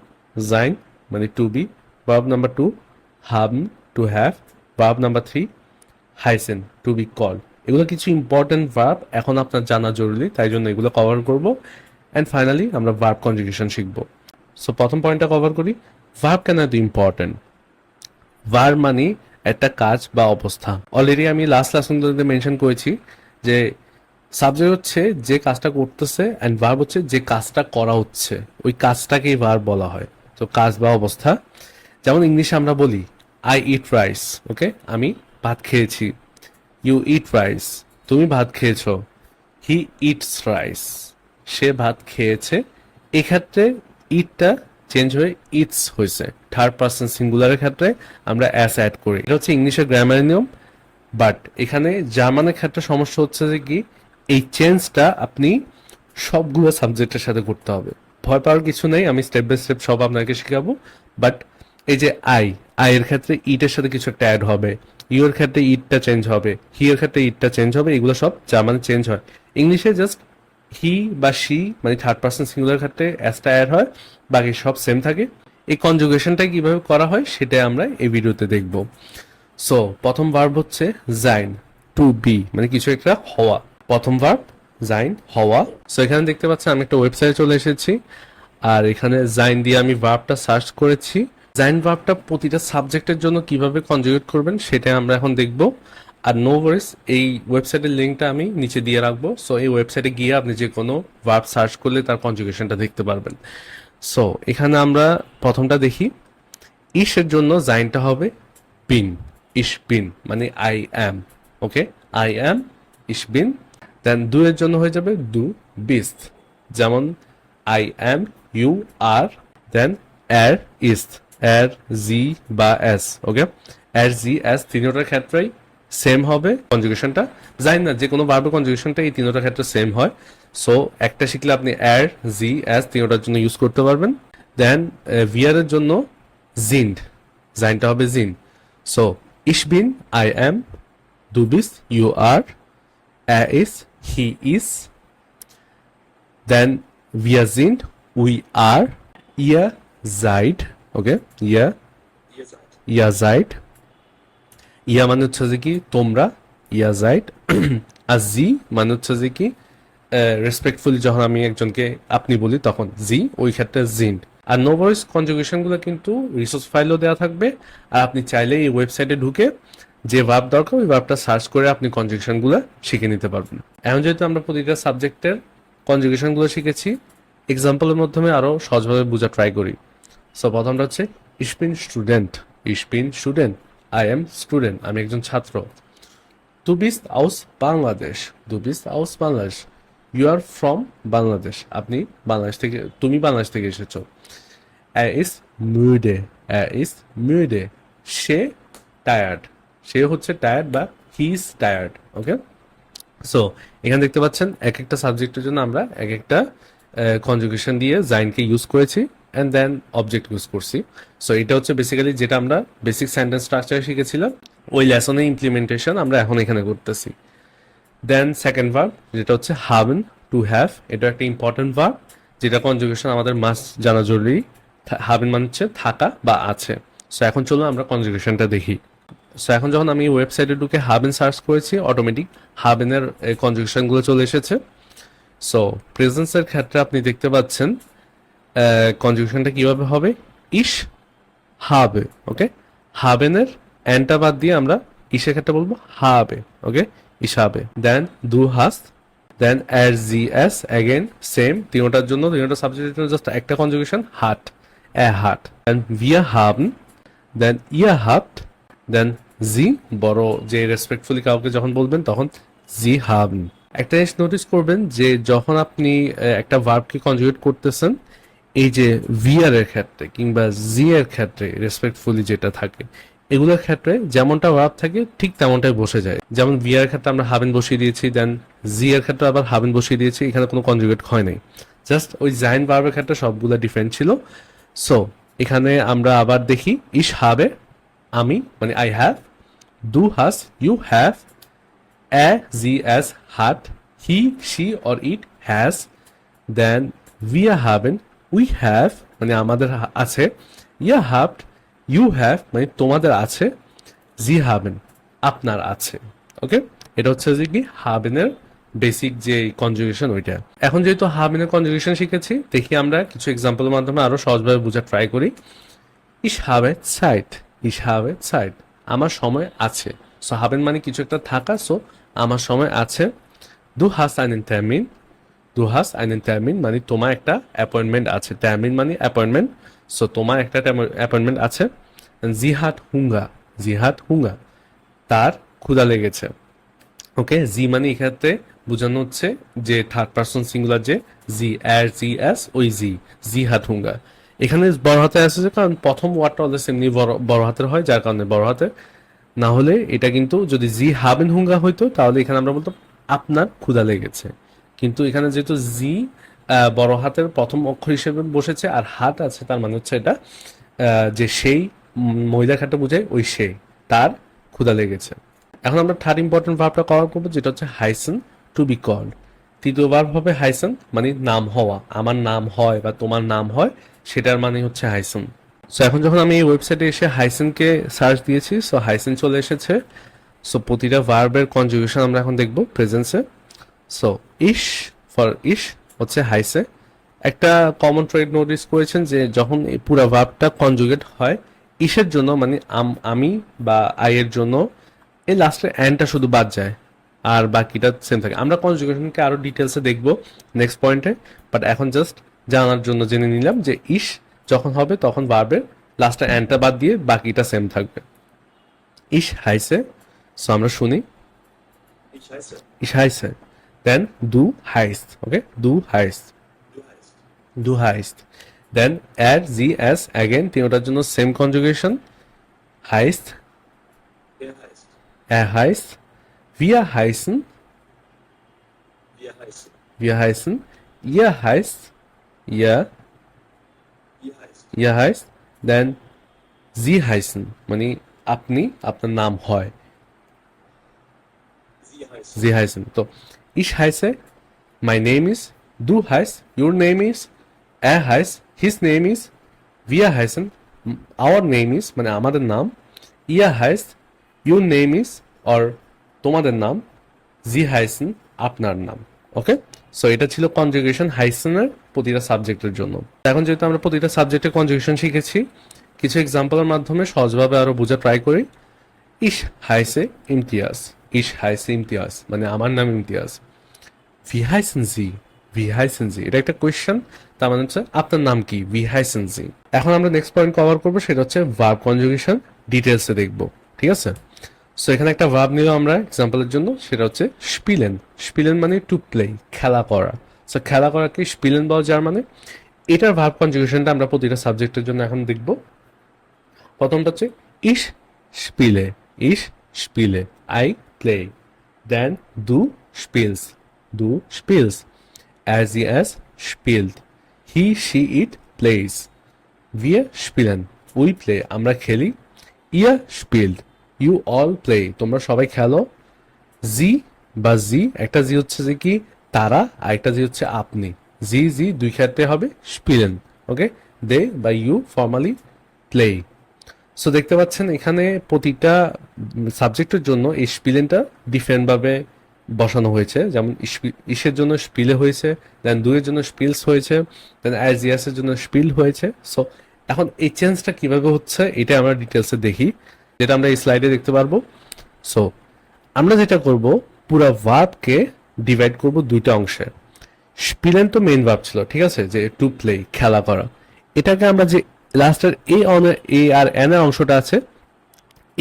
জাইন মানে টু বি। ভার্ব নাম্বার 2 হাবন টু হ্যাভ। ভার্ব নাম্বার 3 হাইসেন টু বি কল। এগুলো কিছু ইম্পর্টেন্ট ভার্ব, এখন আপনার জানা জরুরি, তাই জন্য এগুলো কভার করবো। অ্যান্ড ফাইনালি আমরা ভার্ব কনজুগেশন শিখবো। সো প্রথম পয়েন্টটা কভার করি, ভার্ব কেন এত ইম্পর্টেন্ট। ভার্ব মানে একটা কাজ বা অবস্থা। অলরেডি আমি লাস্ট লেসনগুলোতে মেনশন করেছি যে সাবজেক্ট হচ্ছে যে কাজটা করতেছে অ্যান্ড ভার্ব হচ্ছে যে কাজটা করা হচ্ছে, ওই কাজটাকেই ভার্ব বলা হয়। তো কাজ বা অবস্থা, যেমন ইংলিশে আমরা বলি আই ইট রাইস, ওকে, আমি ভাত খেয়েছি। ইউ ইট রাইস, তুমি ভাত খেয়েছো। হি ইটস রাইস, সে ভাত খেয়েছে। এক্ষেত্রে ইটটা চেঞ্জ হয়ে ইটস হয়েছে। থার্ড পার্সন সিঙ্গুলারের ক্ষেত্রে আমরা অ্যাস অ্যাড করি, এটা হচ্ছে ইংলিশের গ্রামারের নিয়ম। বাট এখানে জার্মানের ক্ষেত্রে সমস্যা হচ্ছে যে কি, এই চেঞ্জটা আপনি সবগুলো সাবজেক্টের সাথে করতে হবে। ভয় পাওয়ার কিছু নেই, আমি স্টেপ বাই স্টেপ সব আপনাকে শেখাবো। বাট এই যে আই এর ক্ষেত্রে ইটের সাথে কিছু একটা অ্যাড হবে, ইউ এর ক্ষেত্রে ইটটা চেঞ্জ হবে, হি এর ক্ষেত্রে ইটটা চেঞ্জ হবে, এগুলো সব জার্মানে চেঞ্জ হয়। ইংলিশে জাস্ট হি বা শি মানে থার্ড পার্সন সিঙ্গুলার ক্ষেত্রে অ্যাসটা অ্যাড হয়, বাকি সব সেম থাকে। এই কনজুগেশনটা কিভাবে করা হয় সেটা আমরা এই ভিডিওতে দেখব। সো প্রথম ভার্ব হচ্ছে জাইন, টু বি মানে কিছু একটা হওয়া। প্রথম ভার্ব জাইন, হওয়া। সো এখানে দেখতে পাচ্ছেন আমি একটা ওয়েবসাইটে চলে এসেছি, আর এখানে জাইন দিয়ে আমি ভার্বটা সার্চ করেছি। জাইন ভার্বটা প্রতিটা সাবজেক্টের জন্য কিভাবে কনজুগেট করবেন সেটা আমরা এখন দেখব। আর নো ওয়ারিস, এই ওয়েবসাইটের লিঙ্কটা আমি নিচে দিয়ে রাখবো। সো এই ওয়েবসাইটে গিয়ে আপনি যে কোনো ভার্ব সার্চ করলে তার কনজুগেশনটা দেখতে পারবেন। সো এখানে আমরা প্রথমটা দেখি। ইশের জন্য জাইনটা হবে বিন, ইশ বিন মানে I am, okay, I am ইশ বিন। দেন দু এর জন্য হয়ে যাবে দু বিস্ট, যেমন আই অ্যাম ইউ আর, দেন এর ইস্ট, এর জি বা এস, ওকে, এর জি এস তিনটার ক্ষেত্রেই সেম হবে কনজুগেশনটা। জানি না যে কোনো ভার্বের কনজুগেশনটা এই তিনটার ক্ষেত্রে সেম হয়। সো একটা শিখলে আপনি এর জি এস তিনটার জন্য ইউজ করতে পারবেন। দেন ভিয়ার এর জন্য জিন্ড, জাইনটা হবে জিন। সো ইশ been I am, du bist you are, ist he is, then wir sind we are, ihr seid, okay, ihr seid, ইয়া মানে হচ্ছে যে কি তোমরা, ইয়া যাইট। আর জি মানে হচ্ছে যে কি রেসপেক্টফুলি যখন আমি একজনকে আপনি বলি তখন জি, ওই ক্ষেত্রে জিন্ড। আর নো ভয়েস কনজুগেশন গুলো কিন্তু রিসোর্স ফাইলও দেওয়া থাকবে, আর আপনি চাইলে এই ওয়েবসাইটে ঢুকে যে ভার্ব দরকার ওই ভার্বটা সার্চ করে আপনি কনজুগেশন গুলো শিখে নিতে পারবেন। এখন যেহেতু আমরা প্রতিটা সাবজেক্টের কনজুগেশন গুলো শিখেছি, এক্সাম্পলের মাধ্যমে আরো সহজভাবে বোঝা ট্রাই করি। সো প্রথমটা হচ্ছে ich bin student, ich bin student, I am student, আমি একজন ছাত্র। Du bist aus Bangladesh, du bist aus Bangladesh, you are from Bangladesh, আপনি বাংলাদেশ থেকে, তুমি বাংলাদেশ থেকে এসেছো। Er ist müde, er ist müde, সে টায়ার্ড, সে হচ্ছে টায়ার্ড বা he is tired, okay. So এখানে দেখতে পাচ্ছেন এক একটা সাবজেক্টের জন্য আমরা এক একটা কনজুগেশন দিয়ে জাইনকে ইউজ করেছি অ্যান্ড দেন অবজেক্ট ইউজ করছি। সো এটা হচ্ছে বেসিক্যালি যেটা আমরা বেসিক সেন্টেন্স স্ট্রাকচারে শিখেছিলাম, ওই লেসনে ইমপ্লিমেন্টেশন আমরা এখন এখানে করতেছি। দেন সেকেন্ড ভার্ব যেটা হচ্ছে হাবেন, টু হ্যাভ, এটা একটা ইম্পর্টেন্ট ভার্ব যেটা কনজুগেশন আমাদের মাস্ট জানা জরুরি। হাবেন মানে হচ্ছে থাকা বা আছে। সো এখন চলুন আমরা কনজুগেশনটা দেখি। সো এখন যখন আমি ওয়েবসাইটে ঢুকে হাবেন সার্চ করেছি, অটোমেটিক হাবেনের কনজুগেশনগুলো চলে এসেছে। সো প্রেজেন্সের ক্ষেত্রে আপনি দেখতে পাচ্ছেন কনজুগেশনটা কিভাবে হবে, ইশ হাবে, ওকে। হাবেনের অ্যানটা বাদ দিয়ে আমরা ইশের ক্ষেত্রে বলবো হাবে, ওকে, ইশ হাবে। দেন দু হাস, দেন এর জি এস অ্যাগেন সেম, তিনটার জন্য তিনটা সাবজেক্টের জন্য জাস্ট একটা কনজুগেশন, হাট, এ হাট। দেন wir haben, দেন ihr habt, দেন জি, বড় যে রেসপেক্টফুলি কাউকে যখন বলবেন তখন জি haben। একটা জিনিস নোটিস করবেন যে যখন আপনি একটা ভার্বকে কনজুগেট করতেছেন, এই যে ভিআর এর ক্ষেত্রে কিংবা জি এর ক্ষেত্রে রেসপেক্টফুলি যেটা থাকে, এগুলোর ক্ষেত্রে যেমনটা ভার্ব থাকে ঠিক তেমনটাই বসে যায়। যেমন ভিআর এর ক্ষেত্রে আমরা হাবেন বসিয়ে দিয়েছি, দেন জি এর ক্ষেত্রে আবার হাবেন বসিয়ে দিয়েছি, এখানে কোনো কনজুগেট হয় নাই, জাস্ট ওই জাইন ভার্বের ক্ষেত্রে সবগুলো ডিফারেন্ট ছিল। সো এখানে আমরা আবার দেখি, ইশ হাবে আমি মানে আই হ্যাভ, দু হাস ইউ হ্যাভ, এ জি এস হাট, he she or it has, then wir haben, we have মানে আমাদের আছে, ইয়া হাভড, ইউ হ্যাভ মানে তোমাদের আছে, জি হাবেন আপনার আছে, ওকে। এটা হচ্ছে যে কি হাবেনের বেসিক যে কনজুগেশন ওইটা। এখন যেহেতু হাবেনের কনজুগেশন শিখেছি, দেখি আমরা কিছু এক্সাম্পলের মাধ্যমে আরো সহজভাবে বোঝা ট্রাই করি। Ich habe Zeit, ich habe Zeit, আমার সময় আছে। সো হাবেন মানে কিছু একটা থাকা, সো আমার সময় আছে। Du hast einen Termin. Du hast einen Termin মানে তোমার একটা অ্যাপয়েন্টমেন্ট আছে। Termin মানে অ্যাপয়েন্টমেন্ট। সো তোমার একটা অ্যাপয়েন্টমেন্ট আছে। Sie hat Hunger. Sie hat Hunger. তার ক্ষুধা লেগেছে। ওকে, জি মানে এক্ষেত্রে বোঝানো হচ্ছে যে থার্ড পারসন সিঙ্গুলার যে জি আর জি এস ওই জি হাত হুঙ্গা। এখানে বড় হাতে আসছে কারণ প্রথম ওয়ার্ডটা অলরেডি এমনি বড় হাতের হয়, যার কারণে বড় হাতে। না হলে এটা কিন্তু যদি জি হাবেন হুঙ্গা হইতো তাহলে এখানে আমরা বলতাম আপনার ক্ষুধা লেগেছে। কিন্তু এখানে যেহেতু জি বড় হাতের প্রথম অক্ষর হিসেবে বসেছে আর হাত আছে, তার মানে হচ্ছে এটা যে সেই মহিলা খাটটা বোঝায় ওই সে, তার ক্ষুধা লেগেছে। এখন আমরা থার্ড ইম্পর্টেন্ট ভার্বটা কভার করবো, যেটা হচ্ছে হাইসেন টু বি কল্ড। তৃতীয় ভার্ব হবে হাইসেন মানে নাম হওয়া, আমার নাম হয় বা তোমার নাম হয়, সেটার মানে হচ্ছে হাইসেন। সো এখন যখন আমি এই ওয়েবসাইটে এসে হাইসেনকে সার্চ দিয়েছি, সো হাইসেন চলে এসেছে। সো প্রতিটা ভার্বের কনজুগেশন আমরা এখন দেখবো প্রেজেন্সে। সো ইশ ফর ইশ হচ্ছে হাইসে। একটা কমন ট্রেড নোটিস করেছেন যে যখন এই পুরো ভার্বটা কনজুগেট হয় ইশের জন্য মানে আমি বা আই এর জন্য, এই লাস্টের অ্যান্ডটা শুধু বাদ যায় আর বাকিটা সেম থাকে। আমরা কনজুগেশনকে আরো ডিটেলসে দেখবো নেক্সট পয়েন্টে, বাট এখন জাস্ট জানার জন্য জেনে নিলাম যে ইশ যখন হবে তখন ভার্বের লাস্টের অ্যান্ডটা বাদ দিয়ে বাকিটা সেম থাকবে। ইশ হাইসে, সো আমরা শুনি Ich heiße. ইশ হাইসে, দেন দু হাইস্ট, ওকে দু highest, Du heißt. du heißt. Then er, sie, es, again, তিনটার জন্য same conjugation. heißt, Er heißt. er heißt, wir heißen, Wir heißen. wir heißen, ihr heißt, ihr, Ihr heißt. ihr heißt, then sie heißen, মানে আপনি, আপনার নাম হয়, Sie heißen. sie heißen. তো ich heiße, my name is, du heißt, your name is, er heißt, his name is, wir heißen, our name is, মানে আমাদের নাম, ihr heißt, your name is, or তোমাদের নাম, sie heißen, আপনার নাম। ওকে, so এটা ছিল কনজুগেশন হাইসেনের প্রতিটা সাবজেক্টের জন্য। এখন যেহেতু আমরা প্রতিটা সাবজেক্টের কনজুগেশন শিখেছি, কিছু এক্সাম্পলের মাধ্যমে সহজভাবে আরো বোঝা ট্রাই করি। ইশ হাইসে ইমতিয়াজ, ইশ হাইসে ইমতিয়াজ মানে আমার নাম ইমতিয়াজ। ভি হাইসেন জি, ভি হাইসেন জি, এটা একটা কোয়েশ্চেন, তার মানে হচ্ছে আপনার নাম কি, ভি হাইসেন জি। এখন আমরা নেক্সট পয়েন্ট কভার করবো, সেটা হচ্ছে ভার্ব কনজুগেশন, ডিটেলসে দেখবো, ঠিক আছে। সো এখানে একটা ভার্ব নিলাম আমরা এক্সাম্পলের জন্য, সেটা হচ্ছে স্পিলেন। স্পিলেন মানে টু প্লে, খেলা করা। সো খেলা করাকে স্পিলেন বলা, যার মানে এটার ভার্ব কনজুগেশনটা আমরা প্রতিটা সাবজেক্টের জন্য এখন দেখবো। প্রথমটা হচ্ছে ইশ স্পিলে, ইশ স্পিলে, আই প্লে, দেন দু স্পিলস, du spielst, er sie es spielt, he she it plays, wir spielen, we play, আমরা খেলি, ihr spielt, you all play, তোমরা সবাই খেলো, জি বা জি, একটা জি হচ্ছে যে কি তারা, আর একটা জি হচ্ছে আপনি, জি জি দুই ক্ষেত্রে হবে spielen, ওকে, they বা you formally play। সো দেখতে পাচ্ছেন এখানে প্রতিটা সাবজেক্টের জন্য এই স্পিলেনটা ডিফারেন্ট ভাবে বসানো হয়েছে। যেমন ইসের জন্য স্পিলে হয়েছে, দেন দুইয়ের জন্য স্পিলস হয়েছে, দেন অ্যাজিয়াসের জন্য স্পিল হয়েছে। সো এখন এই চেঞ্জটা কিভাবে হচ্ছে এটা আমরা ডিটেলসে দেখি, যেটা আমরা এই স্লাইডে দেখতে পারবো। সো আমরা যেটা করব, পুরো ভার্বকে ডিভাইড করব দুইটা অংশে। স্পিলেন তো মেইন ভার্ব ছিল, ঠিক আছে, যে টু প্লে খেলা করা। এটাকে আমরা যে লাস্টের এ আর এন এর অংশটা আছে,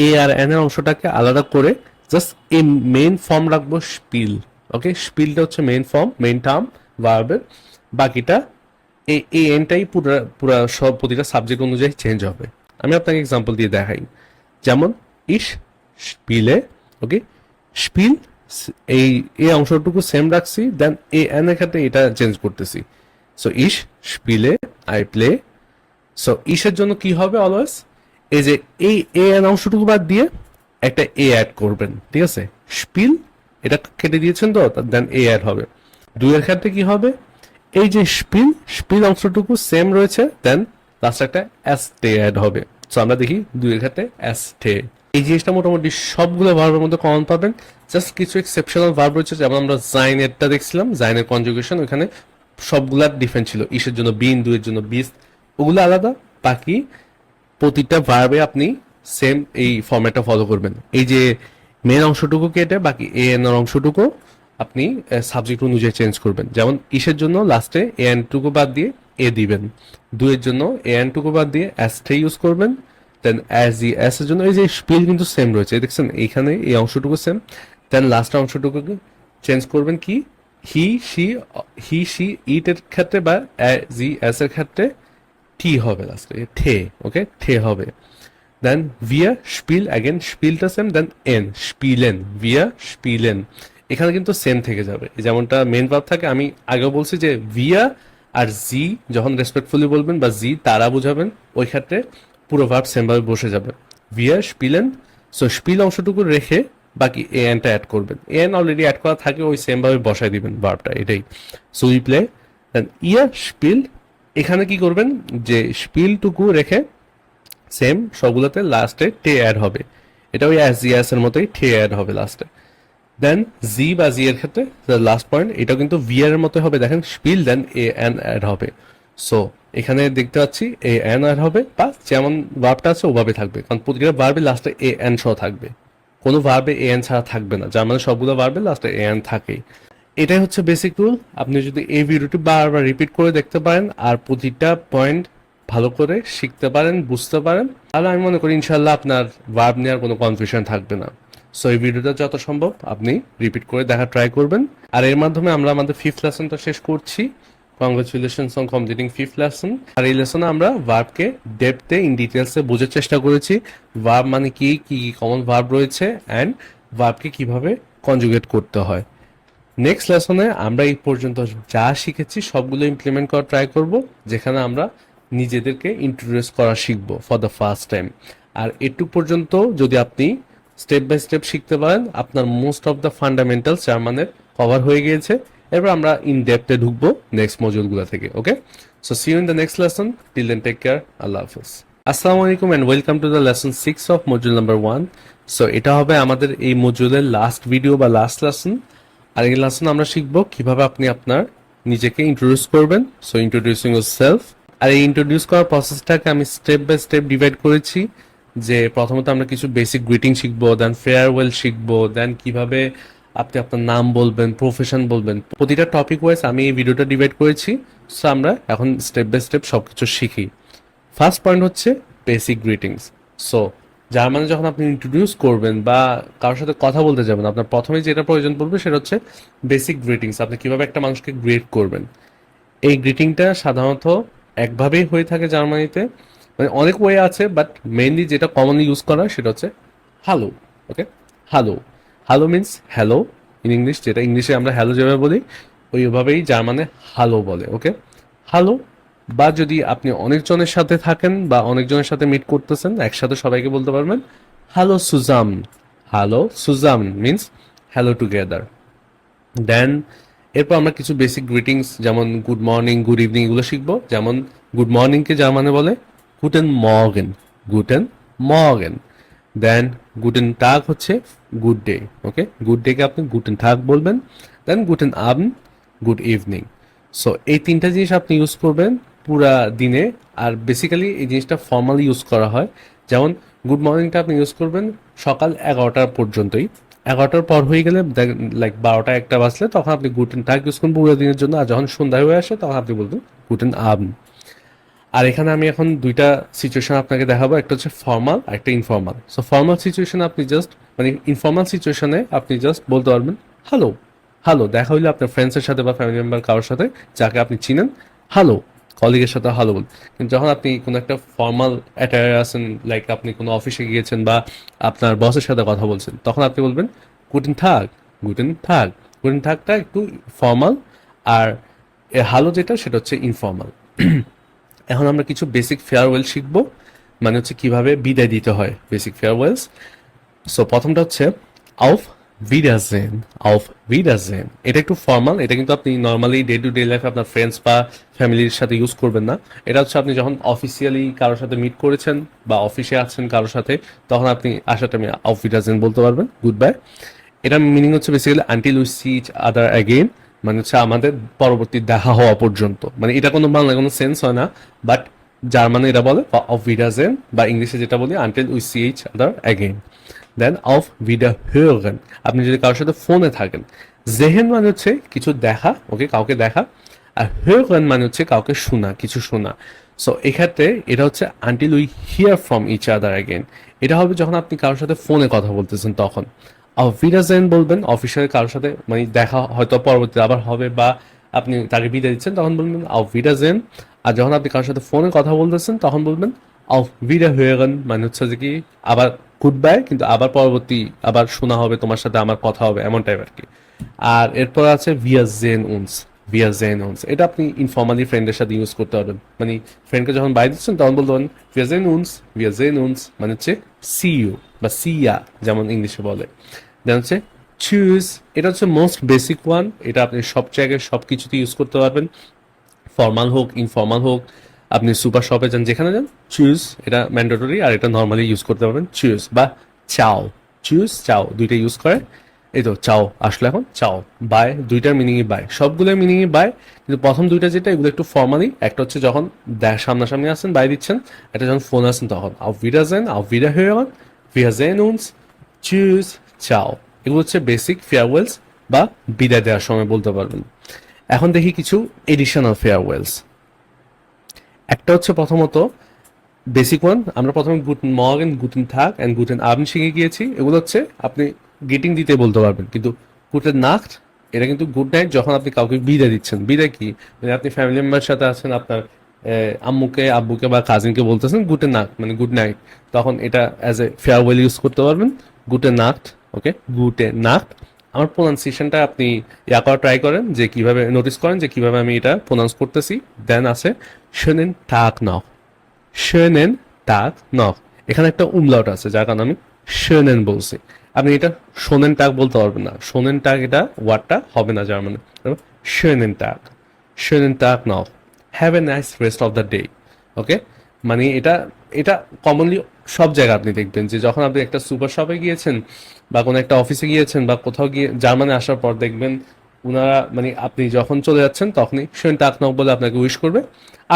এ আর এন এর অংশটাকে আলাদা করে জাস্ট এই মেইন ফর্ম রাখবো স্পিল। ওকে, স্পিলটা হচ্ছে মেইন ফর্ম, মেইন টার্ম ভার্বের, বাকিটা এই এনটাই পুরা সব প্রতিটা সাবজেক্ট অনুযায়ী চেঞ্জ হবে। আমি আপনাকে এক্সাম্পল দিয়ে দেখাই, যেমন ইশ স্পিলে, ওকে স্পিল, এই অংশটুকু সেম রাখছি, দেন এ এন এর ক্ষেত্রে এটা চেঞ্জ করতেছি। সো ইশ স্পিলে আই প্লে। সো ইশের জন্য কি হবে অলওয়েজ, এই যে এই এ এন অংশটুকু বাদ দিয়ে একটা এ অ্যাড করবেন, ঠিক আছে, স্পিল এটা কেটে দিয়েছেন তো, দেন এ অ্যাড হবে। দুইয়ের ক্ষেত্রে কি হবে, এই যে স্পিল অংশটুকু সেম রয়েছে, দেন লাস্ট একটা এস টে অ্যাড হবে। সো আমরা দেখি দুইয়ের ক্ষেত্রে এস টে। এই জিনিসটা মোটামুটি সবগুলো ভার্বের মধ্যে কমন পাবেন, জাস্ট কিছু এক্সেপশনাল ভার্ব রয়েছে, যেমন আমরা জাইনেরটা দেখছিলাম, জাইনের কনজুগেশন ওখানে সবগুলা ডিফারেন্ট ছিল, ইসের জন্য বিন, দুইয়ের জন্য বিস, ওগুলো আলাদা, বাকি প্রতিটা ভার্বে আপনি সেম এই ফরম্যাটটা ফলো করবেন। এই যে মেন অংশটুকু কেটে বাকি এ এন এর অংশটুকু আপনি সাবজেক্ট অনুযায়ী চেঞ্জ করবেন। যেমন ইসের জন্য লাস্টে এ এন টুকু বাদ দিয়ে এ দিবেন, দুয়ের জন্য এ এন টুকু বাদ দিয়ে অ্যাসটা ইউজ করবেন। দেন অ্যাজ ই এস এর জন্য এই যে স্পেল কিন্তু সেম রয়েছে, দেখছেন এইখানে এই অংশটুকু সেম। দেন লাস্ট অংশটুকুকে চেঞ্জ করবেন কি হি সি ইট এর ক্ষেত্রে বা অ্যাজ ই এস এর ক্ষেত্রে টি হবে লাস্টে, ঠে, ওকে, ঠে হবে। Dann wir spiel again, spielটা সেম, দেন এন স্পিলেন, wir spielen এখানে কিন্তু সেম থেকে যাবে। যেমনটা মেন ভার্ব থাকে, আমি আগেও বলছি যে wir আর জি যখন রেসপেক্টফুলি বলবেন বা জি তারা বুঝাবেন, ওই ক্ষেত্রে পুরো ভার্ব সেম ভাবে বসে যাবে। wir spielen, সো স্পিল অংশটুকু রেখে বাকি এ এনটা অ্যাড করবেন। এ এন অলরেডি অ্যাড করা থাকে, ওই সেম ভাবে বসাই দিবেন ভার্বটা, এটাই। So we play, then ihr spielt, এখানে কি করবেন যে স্পিলটুকু রেখে সেম সবগুলোতে লাস্টে টে অ্যাড হবে, এটা ওই অ্যাজ জি এস এর মতোই টে অ্যাড হবে লাস্টে। দেন জি বা জি এর ক্ষেত্রে লাস্ট পয়েন্ট, এটা কিন্তু ভি এর মতো হবে, দেখেন স্পিল, দেন এ এন অ্যাড হবে। সো এখানে দেখতে পাচ্ছি এ এন অ্যাড হবে, বা যেমন ভার্বটা আছে ওভাবে থাকবে, কারণ প্রতিটা ভার্বে লাস্টে এ এন সহ থাকবে, কোনো ভার্বে এ এন ছাড়া থাকবে না, যার মানে সবগুলো ভার্বে লাস্টে এ এন থাকেই। এটাই হচ্ছে বেসিক রুল। আপনি যদি এই ভিডিওটি বারবার রিপিট করে দেখতে পারেন আর প্রতিটা পয়েন্ট ভালো করে শিখতে পারেন, বুঝতে পারেন, তাহলে আমি মনে করি ইনশাল্লাহ আপনার ভার্ব নেওয়ার কোনো কনফিউশন থাকবে না। সো এই ভিডিওটা যত সম্ভব আপনি রিপিট করে দেখা ট্রাই করবেন। আর এর মাধ্যমে আমরা আমাদের 5th লেসনটা শেষ করছি। Congratulations on completing 5th lesson. আর এই লেসনে আমরা ভার্বকে ডেপথে ইন ডিটেলসে বোঝার চেষ্টা করেছি, ভার্ব মানে কি কি কমন ভার্ব রয়েছে, অ্যান্ড ভার্বকে কিভাবে কনজুগেট করতে হয়। নেক্সট লেসনে আমরা এই পর্যন্ত যা শিখেছি সবগুলো ইমপ্লিমেন্ট করা ট্রাই করব, যেখানে আমরা নিজেদেরকে ইন্ট্রোডিউস করা শিখব ফর দ্য ফার্স্ট টাইম। আর এটুক পর্যন্ত যদি আপনি স্টেপ বাই স্টেপ শিখতে পারেন, আপনার মোস্ট অফ দ্য ফান্ডামেন্টালস জার্মানের কভার হয়ে গিয়েছে। এরপর আমরা ইন ডেপথে ঢুকবো নেক্সট মডিউলগুলো থেকে। Okay, so see you in the next lesson. Till then take care, আল্লাহ হাফিজ। আসসালামু আলাইকুম and welcome to the lesson 6 of module number 1। সো এটা হবে আমাদের এই মডিউলের লাস্ট ভিডিও বা লাস্ট লেসন। আর এই লেসন আমরা শিখবো কিভাবে আপনি আপনার নিজেকে ইন্ট্রোডিউস করবেন। So introducing yourself. আর এই ইন্ট্রোডিউস করার প্রসেসটাকে আমি স্টেপ বাই স্টেপ ডিভাইড করেছি, যে প্রথমত আমরা কিছু বেসিক গ্রিটিং শিখবো, দেন ফেয়ারওয়েল শিখবো, দেন কিভাবে আপনি আপনার নাম বলবেন, প্রফেশন বলবেন, প্রতিটা টপিক ওয়াইজ আমি এই ভিডিওটা ডিভাইড করেছি। সো আমরা এখন স্টেপ বাই স্টেপ সবকিছু শিখি। ফার্স্ট পয়েন্ট হচ্ছে বেসিক গ্রিটিংস। সো জার্মানে যখন আপনি ইন্ট্রোডিউস করবেন বা কারোর সাথে কথা বলতে যাবেন, আপনার প্রথমে যেটা প্রয়োজন পড়বে সেটা হচ্ছে বেসিক গ্রিটিংস। আপনি কিভাবে একটা মানুষকে গ্রিট করবেন। এই গ্রিটিংটা সাধারণত একভাবেই হয়ে থাকে জার্মানিতে, মানে অনেক ওয়ে আছে, বাট মেইনলি যেটা কমনলি ইউজ করা সেটা হচ্ছে hello. Okay, hello, hello means hello in English, যেটা ইংলিশে আমরা হ্যালো যেভাবে বলি ওইভাবেই জার্মানে হ্যালো বলে। ওকে, হ্যালো। বা যদি আপনি অনেকজনের সাথে থাকেন বা অনেকজনের সাথে মিট করতেছেন, একসাথে সবাইকে বলতে পারবেন hello Sujam. Hello Sujam means hello together. দেন এরপর আমরা কিছু বেসিক গ্রিটিংস যেমন গুড মর্নিং, গুড ইভিনিং এগুলো শিখবো। যেমন গুড মর্নিংকে জার্মানে বলে গুটেন মর্গেন, গুটেন মর্গেন। দেন গুটেন টাগ হচ্ছে গুড ডে। ওকে, গুড ডেকে আপনি গুটেন টাগ বলবেন। দেন গুটেন আবন্ড, গুড ইভিনিং। সো এই তিনটা জিনিস আপনি ইউজ করবেন পুরা দিনে। আর বেসিক্যালি এই জিনিসটা ফর্মালি ইউজ করা হয়। যেমন গুড মর্নিংটা আপনি ইউজ করবেন সকাল 11টা পর্যন্তই, 11টার পর হয়ে গেলে লাইক 12টা 1টা বাজলে তখন আপনি গুটেন টাগ ইউজ করবেন পুরো দিনের জন্য। আর যখন সন্ধ্যা হয়ে আসে তখন আপনি বলবেন গুটেন আবন্ড। আর এখানে আমি এখন দুইটা সিচুয়েশন আপনাকে দেখাবো, একটা হচ্ছে ফর্মাল আর একটা ইনফর্মাল। সো ফর্মাল সিচুয়েশনে আপনি জাস্ট মানে ইনফর্মাল সিচুয়েশনে আপনি জাস্ট বলতে পারবেন হ্যালো। হ্যালো দেখা হইলে আপনার ফ্রেন্ডসের সাথে বা ফ্যামিলি মেম্বার কারোর সাথে যাকে আপনি চিনেন, হ্যালো, কলিগের সাথে হ্যালো বল। কিন্তু যখন আপনি কোনো একটা ফর্মাল অ্যাটায়ারে আছেন, লাইক আপনি কোনো অফিসে গিয়েছেন বা আপনার বসের সাথে কথা বলছেন, তখন আপনি বলবেন গুটেন টাগ, গুটেন টাগ। গুটেন টাগটা একটু ফর্মাল, আর হ্যালো যেটা সেটা হচ্ছে ইনফর্মাল। এখন আমরা কিছু বেসিক ফেয়ারওয়েল শিখবো, মানে হচ্ছে কিভাবে বিদায় দিতে হয়, বেসিক ফেয়ারওয়েলস। সো প্রথমটা হচ্ছে আউফ ভিডারসেন, আউফ ভিডারসেন। এটা একটু ফর্মাল, এটা কিন্তু আপনি নর্মালি ডে টু ডে লাইফে আপনার ফ্রেন্ডস বা ফ্যামিলির সাথে ইউজ করবেন না। এটা হচ্ছে আপনি যখন অফিসিয়ালি কারোর সাথে মিট করেছেন বা অফিসে আছেন কারোর সাথে, তখন আপনি আসার টাইমে আউফ ভিডারসেন বলতে পারবেন, গুড বাই। এটার মিনিং হচ্ছে basically until we see each other again, মানে হচ্ছে আমাদের পরবর্তী দেখা হওয়া পর্যন্ত। মানে এটা কোনো বাংলায় কোনো সেন্স হয় না, বাট জার্মানে এটা বলে অফ ভিডারসেন, বা ইংলিশে যেটা বলি until we see each other again. Then অফ ভিডারহোরেন, আপনি যদি কারোর সাথে ফোনে থাকেন, জেহেন মানে হচ্ছে কিছু দেখা, ওকে, কাউকে দেখা। আর hören মানে হচ্ছে কাউকে শোনা, কিছু শোনা। সো এক্ষেত্রে এটা হচ্ছে until we hear from each other again. এটা হবে যখন আপনি কারোর সাথে ফোনে কথা বলতেছেন তখন। auf Wiedersehen বলবেন অফিসিয়ালি কারোর সাথে, মানে দেখা হয়তো পরবর্তীতে আবার হবে, বা আপনি তাকে বিদায় দিচ্ছেন তখন বলবেন auf Wiedersehen। আর যখন আপনি কারোর সাথে ফোনে কথা বলতেছেন তখন বলবেন auf Wiederhören, মানে হচ্ছে যে কি আবার গুড বাই, কিন্তু আবার পরবর্তী আবার শোনা হবে, তোমার সাথে আমার কথা হবে, এমন টাইপ আর কি। আর এরপর আছে wir sehen uns, wir sehen uns। এটা আপনি ইনফর্মালি ফ্রেন্ডের সাথে ইউজ করতে পারবেন, মানে ফ্রেন্ডকে যখন বাই দিচ্ছেন তখন বলতে পারেন wir sehen uns, wir sehen uns, মানে হচ্ছে see you বা see ya যেমন ইংলিশে বলে। দেন হচ্ছে চুজ, এটা হচ্ছে মোস্ট বেসিক ওয়ান, এটা আপনি সব জায়গায় সব কিছুতে ইউজ করতে পারবেন, ফর্মাল হোক ইনফর্মাল হোক, আপনি সুপার শপে যান যেখানে যান, চুজ এটা ম্যান্ডেটরি, আর এটা নর্মালি ইউজ করতে পারবেন চুজ বা চাও। চুজ চাও দুইটা ইউজ করে, এই তো চাও আসলে এখন চাও। বাই দুইটার মিনিংই বাই, সবগুলোর মিনিংই বাই, কিন্তু প্রথম দুইটা যেটা এগুলো একটু ফর্মালি, একটা হচ্ছে যখন সামনাসামনি আসছেন বাই দিচ্ছেন, একটা যখন ফোন আসছেন তখন auf Wiedersehen, auf Wiederhören, wir sehen uns, choose চাও। এগুলো হচ্ছে বেসিক ফেয়ারওয়েলস বা বিদায় দেওয়ার সময় বলতে পারবেন। এখন দেখি কিছু এডিশনাল ফেয়ারওয়েলস। একটা হচ্ছে প্রথমত বেসিক ওয়ান, আমরা প্রথমে গুটেন মর্গেন, গুটেন থাক অ্যান্ড গুটেন আবেন্ড শিখে গিয়েছি। এগুলো হচ্ছে আপনি গিটিং দিতে বলতে পারবেন, কিন্তু গুটেন নাক্ট এটা কিন্তু গুড নাইট যখন আপনি কাউকে বিদায় দিচ্ছেন। বিদায় কি, মানে আপনি ফ্যামিলি মেম্বারের সাথে আছেন, আপনার আম্মুকে আব্বুকে বা কাজিনকে বলতেছেন গুটেন নাক্ট মানে গুড নাইট, তখন এটা অ্যাজ এ ফেয়ারওয়েল ইউজ করতে পারবেন, গুটেন নাক্ট। ওকে, গুটেন নাক্ট। আমার প্রোনাউন্সিয়েশনটা আপনি ইয়া করা ট্রাই করেন, যে কিভাবে নোটিস করেন যে কিভাবে আমি এটা প্রোনাউন্স করতেছি। দেন আছে schönen Tag noch, schönen Tag noch। এখানে একটা umlaut আছে যার কারণে আমি schönen বলছি। আপনি এটা শোনেন টাক বলতে পারবেন না, শোনেন টাক এটা ওয়ার্ডটা হবে না জার্মানে। schönen Tag, schönen Tag noch, have a nice rest of the day। ওকে, মানে এটা এটা কমনলি সব জায়গায় আপনি দেখবেন যে যখন আপনি একটা সুপার শপে গিয়েছেন বা কোনো একটা অফিসে গিয়েছেন বা কোথাও গিয়ে জার্মানে আসার পর দেখবেন ওনারা, মানে আপনি যখন চলে যাচ্ছেন তখনই schönen Tag noch বলে আপনাকে উইশ করবে।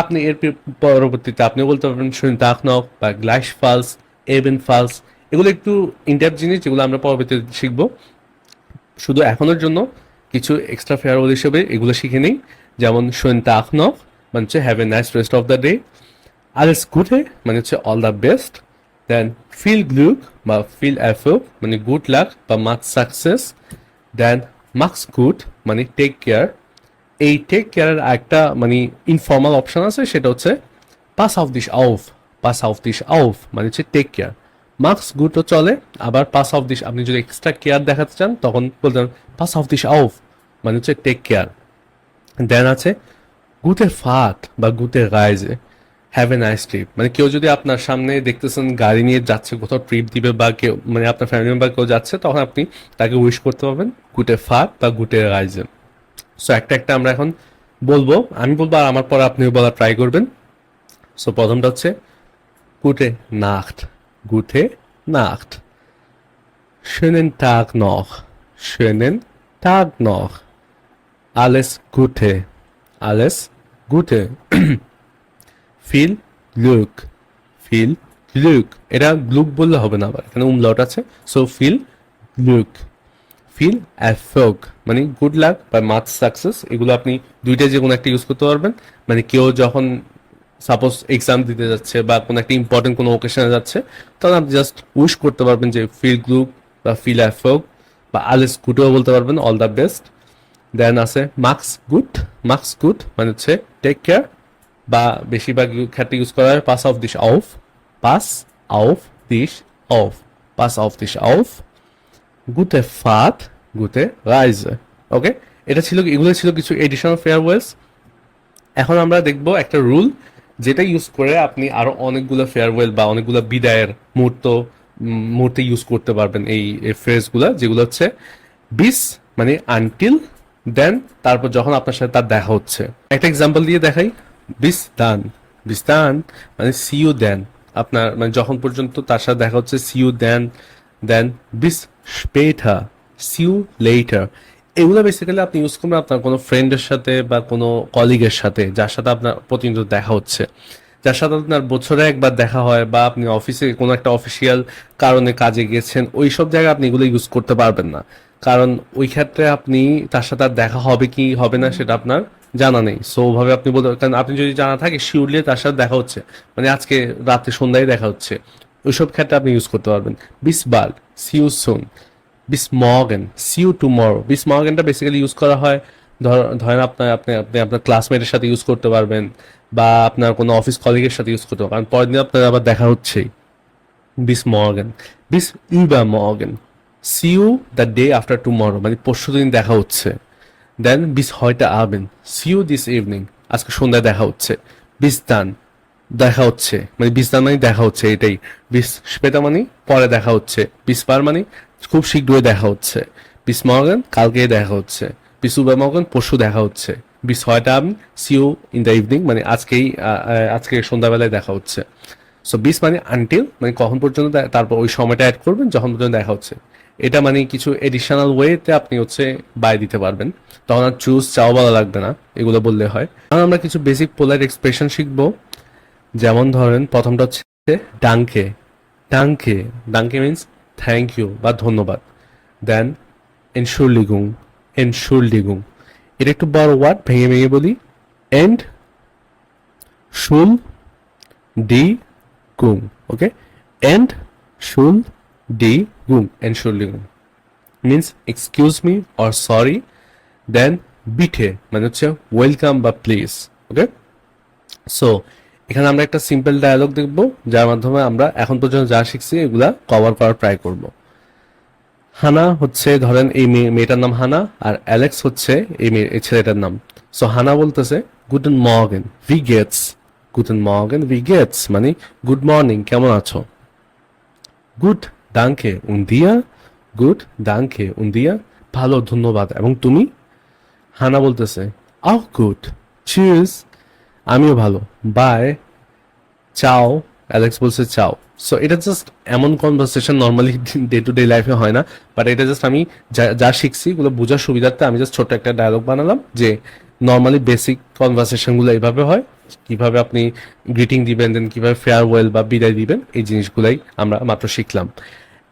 আপনি এর পরবর্তীতে আপনিও বলতে পারবেন schönen Tag noch বা gleichfalls, ebenfalls। এগুলো একটু ইনডেপথ জিনিস যেগুলো আমরা পরবর্তীতে শিখবো। শুধু এখনের জন্য কিছু এক্সট্রা ফেয়ারওয়েল হিসেবে এগুলো শিখে নেই, যেমন schönen Tag noch মানে হচ্ছে have a nice rest of the day, alles Gute মানে হচ্ছে all the best, then viel Glück বা viel Erfolg মানে গুড লাক বা much success, then mach's gut মানে টেক কেয়ার। এই টেক কেয়ারের একটা মানে ইনফর্মাল অপশন আছে, সেটা হচ্ছে pass auf dich auf, pass auf dich auf মানে হচ্ছে টেক কেয়ার। মার্কস গুডও চলে, আবার পাস অফ দিস আপনি যদি এক্সট্রা কেয়ার দেখাতে চান তখন বলতেন পাস অফ দিস অফ মানে হচ্ছে টেক কেয়ার। দেন আছে গুতে ফাট বা গুতে রাইজে, হ্যাভ এ নাইস ট্রিপ মানে কেউ যদি আপনার সামনে দেখতেছেন গাড়ি নিয়ে যাচ্ছে কোথাও ট্রিপ দিবে, বা কেউ মানে আপনার ফ্যামিলি মেম্বার কেউ যাচ্ছে, তখন আপনি তাকে উইশ করতে পারবেন গুটে ফাট বা গুটে রাইজে। সো একটা একটা আমরা এখন বলবো, আমি বলবো আর আমার পর আপনিও বলা ট্রাই করবেন। সো প্রথমটা হচ্ছে গুটে নাক্ট, গুটে নাক্ট, schönen Tag noch, schönen Tag noch, alles Gute, alles Gute, viel Glück, viel Glück। এটা গ্লুক বললে হবে না, আবার এখানে umlaut আছে, so viel Glück, viel Erfolg মানে গুড লাক বা মাচ সাকসেস। এগুলো আপনি দুইটাই যে কোনো একটা ইউজ করতে পারবেন, মানে কেউ যখন সাপোজ এক্সাম দিতে যাচ্ছে বা কোনো একটা ইম্পর্টেন্ট কোনো ওকেশনে যাচ্ছে, তখন আপনি জাস্ট উইশ করতে পারবেন যে ফিল গ্লুক বা ফিল অ্যাফোক বা আলেস গুডও বলতে পারবেন, অল দ্য বেস্ট। দেন আছে মার্কস গুড, মার্কস গুড মানে হচ্ছে টেক কেয়ার, বা বেশিরভাগ ক্ষেত্রে ইউজ করা হয় পাস অফ দিস অফ, পাস অফ দিস অফ, পাস অফ দিস অফ, গুতে ফাট, গুতে রাইজে। ওকে, এটা ছিল, এগুলো ছিল কিছু এডিশনাল ফেয়ারওয়েলস। এখন আমরা দেখব একটা রুল যেটা ইউজ করে আপনি আরো অনেকগুলো ফেয়ারওয়েল বা অনেকগুলো বিদায়ের মুহূর্তে ইউজ করতে পারবেন এই ফ্রেজগুলো, যেগুলো হচ্ছে বিস মানে আনটিল, দেন তারপর যখন আপনার সাথে তার দেখা হচ্ছে। একটা এক্সাম্পল দিয়ে দেখাই, বিস দান, বিস দান মানে সি ইউ দেন, আপনার মানে যখন পর্যন্ত তার সাথে দেখা হচ্ছে সি ইউ দেন, দেন বিস স্পেটার, সি ইউ লেটার। এগুলো বেসিক্যালি আপনি ইউজ করবেন আপনার কোনো ফ্রেন্ডের সাথে বা কোনো কলিগের সাথে যার সাথে আপনার প্রতিনিয়ত দেখা হচ্ছে। যার সাথে আপনার বছরে একবার দেখা হয় বা আপনি অফিসে কোনো একটা অফিসিয়াল কারণে কাজে গেছেন, ওই সব জায়গায় আপনি এগুলো ইউজ করতে পারবেন না। কারণ ওই ক্ষেত্রে আপনি তার সাথে আর দেখা হবে কি হবে না সেটা আপনার জানা নেই। সো ওভাবে আপনি বলতে, কারণ আপনি যদি জানা থাকে শিওরলি তার সাথে দেখা হচ্ছে, মানে আজকে রাতে সন্ধ্যায় দেখা হচ্ছে, ওইসব ক্ষেত্রে আপনি ইউজ করতে পারবেন। বিস বাল, সি ইউ সুন। বিস মর্গেন, সি ইউ টুমরো। বিস মর্গেনটা বেসিক্যালি ইউজ করা হয় ধরেন আপনি আপনার ক্লাসমেটের সাথে ইউজ করতে পারবেন, বা আপনার কোনো অফিস কলিগের সাথে ইউজ করতে পারবেন, কারণ পরের দিন আপনার আবার দেখা হচ্ছেই। বিস মর্গেন, বিস ইউবার মর্গেন, see you the day after tomorrow, মানে পরশু দিন দেখা হচ্ছে। দেন বিস হয়টা আবেন, সি ইউ দিস ইভিনিং, আজকে সন্ধ্যায় দেখা হচ্ছে। বিস দান, দেখা হচ্ছে, মানে বিস দান মানে দেখা হচ্ছে এটাই। বিস স্পেতা মানে পরে দেখা হচ্ছে। বিস পার মানে খুব শীঘ্রই দেখা হচ্ছে। বিস মর্গেন কালকে দেখা হচ্ছে। বিস উবার মর্গেন পরশু দেখা হচ্ছে। বিস হয়টা আবেন, see you in the evening, মানে আজকে সন্ধ্যাবেলায় দেখা হচ্ছে। সো বিস মানে আনটিল, মানে কখন পর্যন্ত তারপর ওই সময়টা অ্যাড করবেন যখন পর্যন্ত দেখা হচ্ছে। এটা মানে কিছু এডিশনাল ওয়েতে আপনি হচ্ছে বাই দিতে পারবেন, তখন আর চুজ চাও বলা লাগবে না, এগুলো বললে হয়। এখন আমরা কিছু বেসিক পোলার এক্সপ্রেশন শিখবো। যেমন ধরেন প্রথমটা হচ্ছে ডাঙ্কে। ডাঙ্কে, ডাঙ্কে মিনস থ্যাংক ইউ বা ধন্যবাদ। দেন এনশুরলিগুং, এনশুরলিগুং, এটা একটু বড় ওয়ার্ড, ভেঙে ভেঙে বলি। এন্ড শুল ডি গুং, ওকে, এন্ড শুল ডি গুং, এনশুরলিগুং means excuse me or sorry. Then বিঠে মানে হচ্ছে ওয়েলকাম বা প্লিজ, ওকে। সো এখানে আমরা একটা সিম্পল ডায়ালগ দেখব, যার মাধ্যমে আমরা এখন পর্যন্ত যা শিখছি এগুলা কভার করার ট্রাই করব। হানা হচ্ছে, ধরেন এই মেয়েটার নাম হানা, আর অ্যালেক্স হচ্ছে এই ছেলেটার নাম। সো হানা বলতেছে গুডেন মর্গেন ভি গেটস, গুডেন মর্গেন ভি গেটস মানে গুড মর্নিং, কেমন আছো। গুড দাঙ্কে উন দিয়া, গুড দাঙ্কে উন দিয়া, ভালো ধন্যবাদ, এবং তুমি। হানা বলতেছে আহ গুড, চিয়ার্স, আমিও ভালো, বাই, চাও। অ্যালেক্স বলছে চাও। সো এটা জাস্ট এমন conversation normally day to day লাইফে হয় না, বাট এটা জাস্ট আমি যা শিখছি এগুলো বোঝার সুবিধার্থে আমি জাস্ট ছোট্ট একটা ডায়লগ বানালাম, যে নর্মালি বেসিক কনভারসেশনগুলো এইভাবে হয়, কিভাবে আপনি গ্রিটিং দিবেন, দেন কিভাবে ফেয়ারওয়েল বা বিদায় দিবেন, এই জিনিসগুলাই আমরা মাত্র শিখলাম।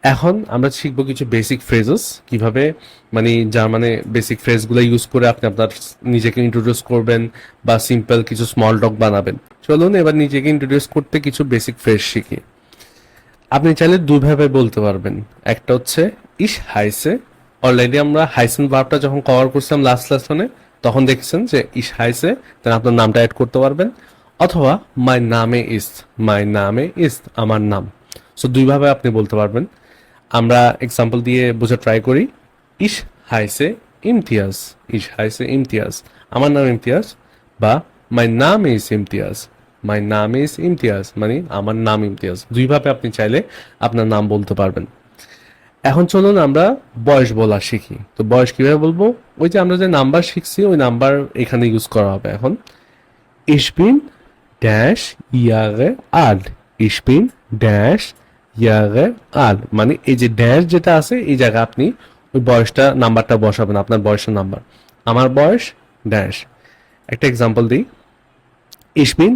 এখন আমরা শিখবো কিছু বেসিক ফ্রেজেস, কিভাবে মানে জার্মানে বেসিক ফ্রেজগুলো ইউজ করে আপনি আপনার নিজেকে ইন্ট্রোডিউস করবেন বা সিম্পল কিছু স্মল টক বানাবেন। চলুন এবার নিজেকে ইন্ট্রোডিউস করতে কিছু বেসিক ফ্রেজ শিখি। আপনি চাইলে দুইভাবে বলতে পারবেন। একটা হচ্ছে ইস হাইসে, অলরেডি আমরা হাইসেন ভার্বটা যখন কভার করছিলাম লাস্ট লেসনে, তখন দেখছেন যে ইস হাইসে, তাহলে আপনার নামটা অ্যাড করতে পারবেন। অথবা মাই নামে ইস, মাই নামে ইস, আমার নাম। সো দুইভাবে আপনি বলতে পারবেন। আমরা এক্সাম্পল দিয়ে বোঝা ট্রাই করি। ইস হাইসে ইমতিয়াজ, ইস হাইসে ইমতিয়াজ, আমার নাম ইমতিয়াজ, বা মাই নাম ইজ ইমতিয়াজ, মাই নাম ইজ ইমতিয়াজ মানে আমার নাম ইমতিয়াজ। দুইভাবে আপনি চাইলে আপনার নাম বলতে পারবেন। এখন চলুন আমরা বয়স বলা শিখি। তো বয়স কিভাবে বলবো, ওই যে আমরা যে নাম্বার শিখছি ওই নাম্বার এখানে ইউজ করা হবে এখন। Ich bin dash Jahre alt, ich bin dash Jahre alt, মানে এই যে ড্যাশ যেটা আছে এই জায়গায় আপনি ওই বয়সটা নাম্বারটা বসাবেন, আপনার বয়সের নাম্বার। আমার বয়স ড্যাশ। একটা এক্সাম্পল দিই, Ich bin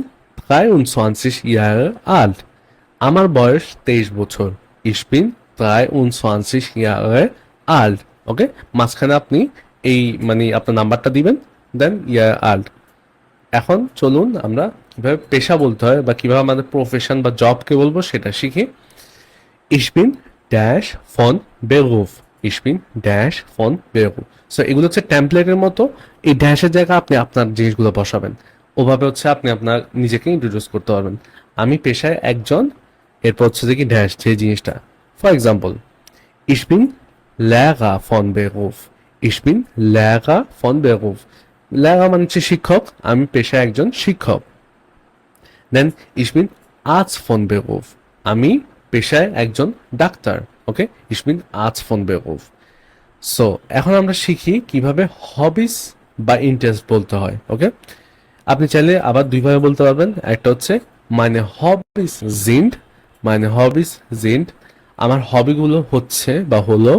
23 Jahre alt, আমার বয়স 23 বছর। Ich bin 23 Jahre alt, ওকে। মাঝখানে আপনি এই মানে আপনার নাম্বারটা দিবেন, দেন Jahre alt। এখন চলুন আমরা কিভাবে পেশা বলতে হয় বা কিভাবে আমাদের প্রফেশন বা জবকে বলবো সেটা শিখি। Ich bin dash von Beruf, ich bin dash von Beruf। So এগুলো হচ্ছে টেমপ্লেটের মতো, এই ড্যাশের জায়গায় আপনি আপনার জিনিসগুলো বসাবেন। ওভাবে হচ্ছে আপনি আপনার নিজেকে ইন্ট্রোডিউস করতে পারবেন। আমি পেশায় একজন, এরপর হচ্ছে যে কি ড্যাশ যে জিনিসটা। For example, ich bin Lehrer von Beruf, ich bin Lehrer von Beruf। লেখা মানে হচ্ছে শিক্ষক, আমি পেশায় একজন শিক্ষক। দেন ich bin Arzt von Beruf, আমি পেশায় একজন ডাক্তার, ওকে। ich bin Arzt von Beruf। So এখন আমরা শিখি কিভাবে হবিস বা ইন্টারেস্ট বলতে হয়, ওকে। আপনি চাইলে আবার দুইভাবে বলতে পারবেন। একটা হচ্ছে meine Hobbys sind, meine Hobbys sind, আমার হবিগুলো হচ্ছে বা হলো।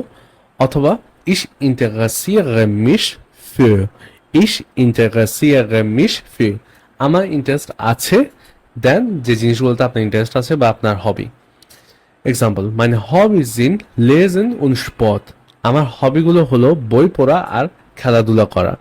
অথবা ich interessiere mich für, ich interessiere mich für, আমার ইন্টারেস্ট আছে দেন যে জিনিসগুলোতে আপনার ইন্টারেস্ট আছে বা আপনার hobby. Example, meine Hobbys sind Lesen und Sport. আমার হবিগুলো হলো বই পড়া আর খেলাধুলা করা।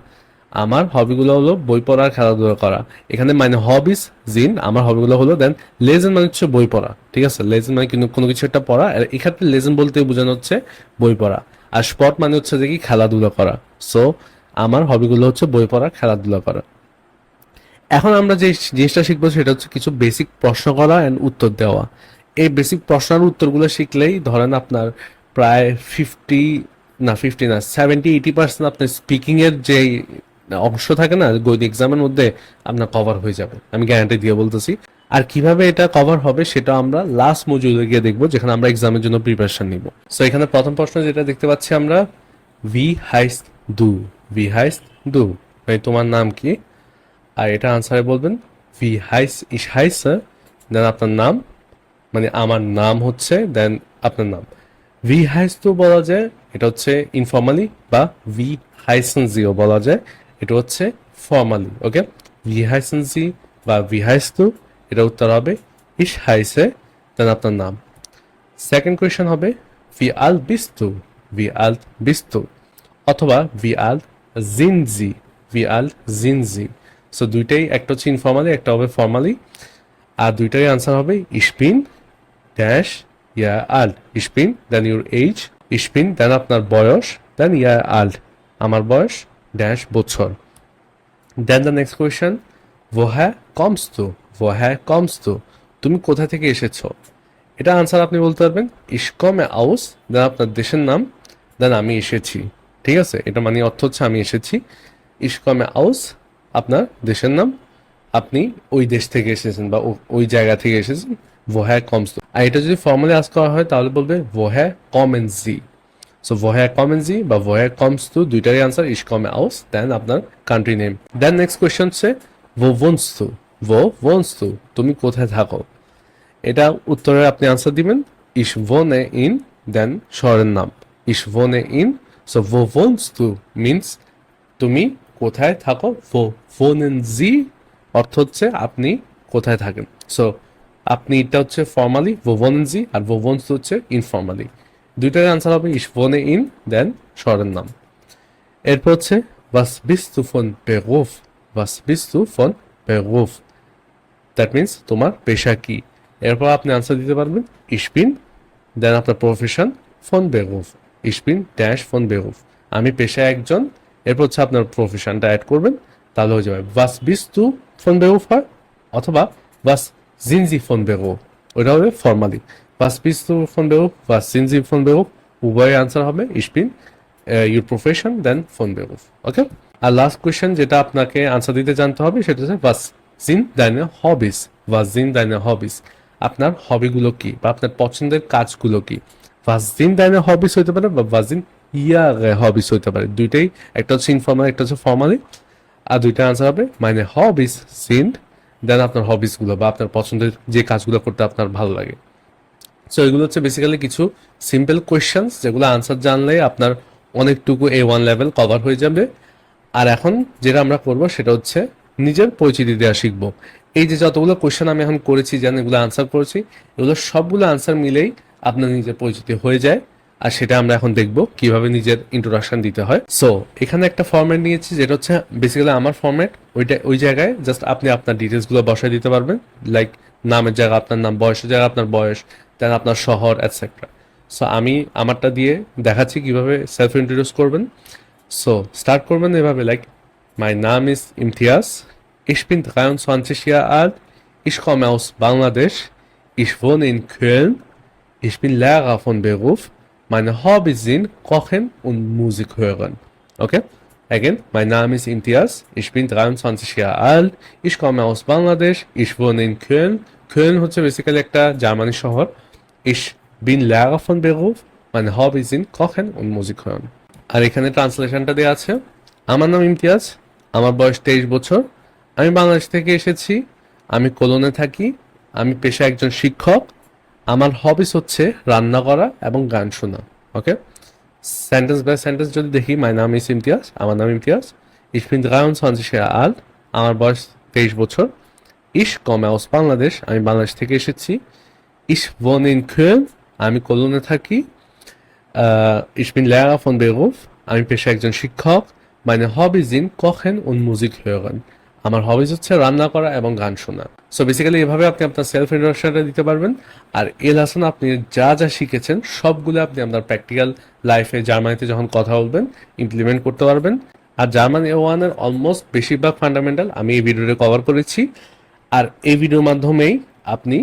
আমার হবিগুলো হলো বই পড়া আর খেলাধুলা করা। এখানে meine Hobbys sind আমার হবিগুলো হলো, দেন লেজেন মানে হচ্ছে বই পড়া, ঠিক আছে? লেজেন মানে কিন্তু কোনো কিছু একটা পড়া, আর এক্ষেত্রে লেজেন বলতে বোঝানো হচ্ছে বই পড়া। আর স্পট মানে হচ্ছে যে কি খেলাধুলা করা। সো আমার হবিগুলো হচ্ছে বই পড়া, খেলাধুলা করা। এখন আমরা যে জিনিসটা শিখবো সেটা হচ্ছে কিছু বেসিক প্রশ্ন করা এন্ড উত্তর দেওয়া। এই বেসিক প্রশ্নের উত্তরগুলো শিখলেই ধরেন আপনার প্রায় 70-80% আপনার স্পিকিং এর যে অংশ থাকে না গণিত এক্সামের মধ্যে, আপনার কভার হয়ে যাবে, আমি গ্যারান্টি দিয়ে বলতেছি। আর কিভাবে এটা কভার হবে সেটা আমরা লাস্ট মডিউলে গিয়ে দেখবো, যেখানে আমরা এক্সামের জন্য প্রিপারেশন নিব। সো এখানে প্রথম প্রশ্ন যেটা দেখতে পাচ্ছি আমরা, ভি হাইস্ট দু, ভি হাইস্ট দু, ভাই তোমার নাম কি? আর এটা আনসারে বলবেন ভি হাইস ইস হাইসে, দেন আপনার নাম, মানে আমার নাম হচ্ছে, দেন আপনার নাম। ভি হাইস তো বলা যায়, এটা হচ্ছে ইনফর্মালি, বা ভি হাইসেন জিও বলা যায়, এটা হচ্ছে ফর্মালি। ওকে, ভি হাইসেন জি বা ভি হাইস তো, এটা উত্তর হবে ইস হাইসে, দেন আপনার নাম। সেকেন্ড কোয়েশ্চেন হবে ভি আল বিস্তু, ভি আল বিস্তু, অথবা ভি আল জিনজি, ভি আল জিনজি। সো দুইটাই, একটা হচ্ছে ইনফর্মালি, একটা হবে ফর্মালি, আর দুইটারই আনসার হবে ইশপিন ড্যাশ ইয়া আল্ট, ইশপিন দেন ইউর এইজ, ইশপিন দেন আপনার বয়স, দেন ইয়া আল্ট আমার বয়স ড্যাশ বছর। Then the next question, woher kommst du, woher kommst du, তুমি কোথা থেকে এসেছো? এটা আনসার আপনি বলতে পারবেন ich komme aus, দেন আপনার দেশের নাম, দেন আমি এসেছি। ঠিক আছে, এটা মানে অর্থ হচ্ছে আমি এসেছি। ich komme aus আপনার দেশের নাম, আপনি ওই দেশ থেকে এসেছেন বা ওই জায়গা থেকে এসেছেন। woher kommst du, আর এটা যদি ফর্মালি আস্ক করা হয় তাহলে বলবে woher kommen Sie। So woher kommen Sie বা woher kommst du দুইটারই answer ich komme aus, then আপনার country name. Then next question হচ্ছে wo wohnst du, wo wohnst du, তুমি কোথায় থাকো? এটা উত্তরে আপনি আনসার দিবেন ich wohne in, দেন শহরের নাম ich wohne in। So wo wohnst du means তুমি কোথায় থাকো, wo wohnen Sie অর্থ হচ্ছে আপনি কোথায় থাকেন। সো আপনি এটা হচ্ছে ফর্মালি wo wohnen Sie, আর wo wohnst du হচ্ছে ইনফর্মালি। দুইটার আনসার হবে ich wohne in, দেন শহরের নাম। এরপর হচ্ছে was bist du von Beruf, was bist du von Beruf, that means তোমার পেশা কি। এরপর আপনি আনসার দিতে পারবেন ich bin, দেন আপনার profession von Beruf, ich bin dash von Beruf, আমি পেশায় একজন। এরপর হচ্ছে আপনার প্রফেশনটা অ্যাড করবেন, তাহলে হয়ে যাবে was bist du von Beruf হয়, অথবা was sind Sie von Beruf, ওইটা হবে formally was bist du von Beruf, was sind Sie von Beruf, উভয় আনসার হবে ich bin your profession then von Beruf। Okay, আর লাস্ট কোয়েশ্চেন যেটা আপনাকে answer দিতে জানতে হবে সেটা হচ্ছে was sind deine Hobbys, was sind deine Hobbys, আপনার হবিগুলো কি বা আপনার পছন্দের কাজগুলো কি। was sind deine Hobbys হইতে পারে বা was sind ihre Hobbys হইতে পারে, দুইটাই, একটা হচ্ছে ইনফর্মাল একটা হচ্ছে ফর্মালি। আর দুইটা আনসার হবে meine Hobbys sind, দেন আপনার হবিস গুলো বা আপনার পছন্দের যে কাজগুলো করতে আপনার ভালো লাগে। সো এগুলো হচ্ছে বেসিক্যালি কিছু সিম্পল কোয়েশ্চেন্স যেগুলো আনসার জানলে আপনার অনেকটুকু A1 লেভেল কভার হয়ে যাবে। আর এখন যেটা আমরা করব সেটা হচ্ছে নিজের পরিচিতি দেওয়া শিখবো। এই যে যতগুলো কোয়েশ্চেন আমি এখন করেছি, যেন এগুলো আনসার করেছি, এগুলো সবগুলো আনসার মিলেই আপনার নিজের পরিচিতি হয়ে যায়। আর সেটা আমরা এখন দেখব কিভাবে নিজের ইন্ট্রোডাকশন দিতে হয়। সো এখানে একটা ফরম্যাট নিয়েছি যেটা হচ্ছে বেসিক্যালি আমার ফরম্যাট, ওই জায়গায় জাস্ট আপনি আপনার ডিটেলস গুলো বসাই দিতে পারবেন, লাইক নামের জায়গা আপনার নাম, বয়সের জায়গা আপনার বয়স, দেন আপনার শহর এটসেট্রা। সো আমি আমারটা দিয়ে দেখাচ্ছি কিভাবে সেলফ ইন্ট্রোডিউস করবেন। সো স্টার্ট করবেন এভাবে, লাইক মাই নাম is Imtiaz, ich bin 23 Jahre alt, ich komme aus Bangladesh, ich wohne in Köln, ich bin Lehrer von Beruf, meine Hobbys sind Kochen und Musik hören. Okay? Again, mein Name ist Imtiaz, ich bin 23 Jahre alt, ich komme aus Bangladesh, ich wohne in Köln. Köln হচ্ছে basically একটা Germany শহর। Ich bin Lehrer von Beruf, meine Hobbys sind Kochen und Musik hören. আর এখানে ট্রান্সলেশনটা দেওয়া আছে, আমার নাম ইমতিয়াজ, আমার বয়স 23 বছর, আমি বাংলাদেশ থেকে এসেছি, আমি কোলনে থাকি, আমি পেশায় একজন শিক্ষক, আমার হবিস হচ্ছে রান্না করা এবং গান শোনা। ওকে, সেন্টেন্স বাই সেন্টেন্স যদি দেখি, মাই নাম ইজ ইমতিয়াজ, আমার নাম Imtiaz, ich bin 23 Jahre alt, আমার বয়স 23 বছর, ইশ komme aus বাংলাদেশ, আমি বাংলাদেশ থেকে এসেছি। Ich wohne in Köln, আমি কোলনে থাকি। Ich bin Lehrer von Beruf, আমি পেশায় একজন শিক্ষক। Meine Hobbys sind Kochen und Musik hören, আমার হবিজ হচ্ছে রান্না করা এবং গান শোনা। সো বেসিক্যালি এভাবে আপনি আপনার সেলফ ইন্ট্রোডাকশনটা দিতে পারবেন। আর এই লেসন আপনি যা যা শিখেছেন সবগুলো আপনি আপনার প্র্যাকটিক্যাল লাইফে জার্মানিতে যখন কথা বলবেন ইমপ্লিমেন্ট করতে পারবেন। আর জার্মান A1 এর অলমোস্ট বেশিরভাগ ফান্ডামেন্টাল আমি এই ভিডিওতে কভার করেছি। আর এই ভিডিওর মাধ্যমেই আপনি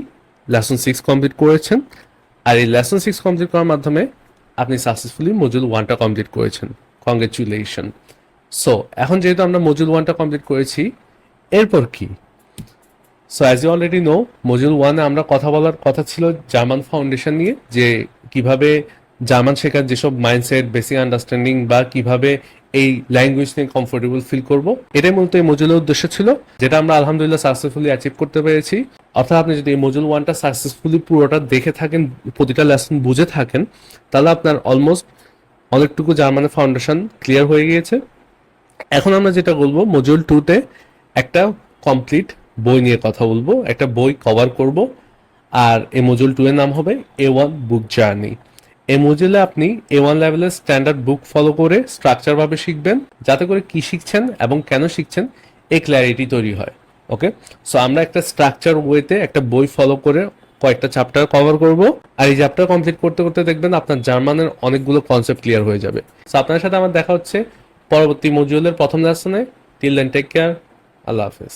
লেসন 6 কমপ্লিট করেছেন। আর এই লেসন 6 কমপ্লিট করার মাধ্যমে আপনি সাকসেসফুলি মডিউল 1টা কমপ্লিট করেছেন। কংগ্রেচুলেশন। সো এখন যেহেতু আমরা মডিউল 1টা কমপ্লিট করেছি, এরপর কি? So as you already know, module 1-এ আমরা কথা বলার কথা ছিল জার্মান ফাউন্ডেশন নিয়ে, যে কিভাবে জার্মান শেখার যেসব মাইন্ডসেট, বেসিক আন্ডারস্ট্যান্ডিং বা কিভাবে এই ল্যাঙ্গুয়েজ নিয়ে কমফোর্টেবল ফিল করব, এটাই মূলত এই মডিউলের উদ্দেশ্য ছিল, যেটা আমরা আলহামদুলিল্লাহ সাকসেসফুলি অ্যাচিভ করতে পেরেছি। অর্থাৎ আপনি যদি এই মডিউল 1টা সাকসেসফুলি পুরোটা দেখে থাকেন, প্রতিটা লেসন বুঝে থাকেন, তাহলে আপনার অলমোস্ট অনেকটুকু জার্মানের ফাউন্ডেশন ক্লিয়ার হয়ে গিয়েছে। এখন আমরা যেটা বলবো, মডিউল 2-তে একটা কমপ্লিট বই নিয়ে কথা বলবো, একটা বই কভার করব। আর এই মডিউল 2 এর নাম হবে A1 বুক জার্নি। এই মডিউলে আপনি A1 লেভেলের স্ট্যান্ডার্ড বুক ফলো করে স্ট্রাকচার ভাবে শিখবেন, যাতে করে কি শিখছেন এবং কেন শিখছেন এই ক্ল্যারিটি তৈরি হয়। ওকে, সো আমরা একটা স্ট্রাকচার ওয়েতে একটা বই ফলো করে কয়েকটা চ্যাপ্টার কভার করব। আর এই চ্যাপ্টার কমপ্লিট করতে করতে দেখবেন আপনার জার্মানের অনেকগুলো কনসেপ্ট ক্লিয়ার হয়ে যাবে। সো আপনার সাথে আমার দেখা হচ্ছে পরবর্তী মডিউলের প্রথম লেসনে। টিল দেন টেক কেয়ার, আল্লাহ হাফেজ।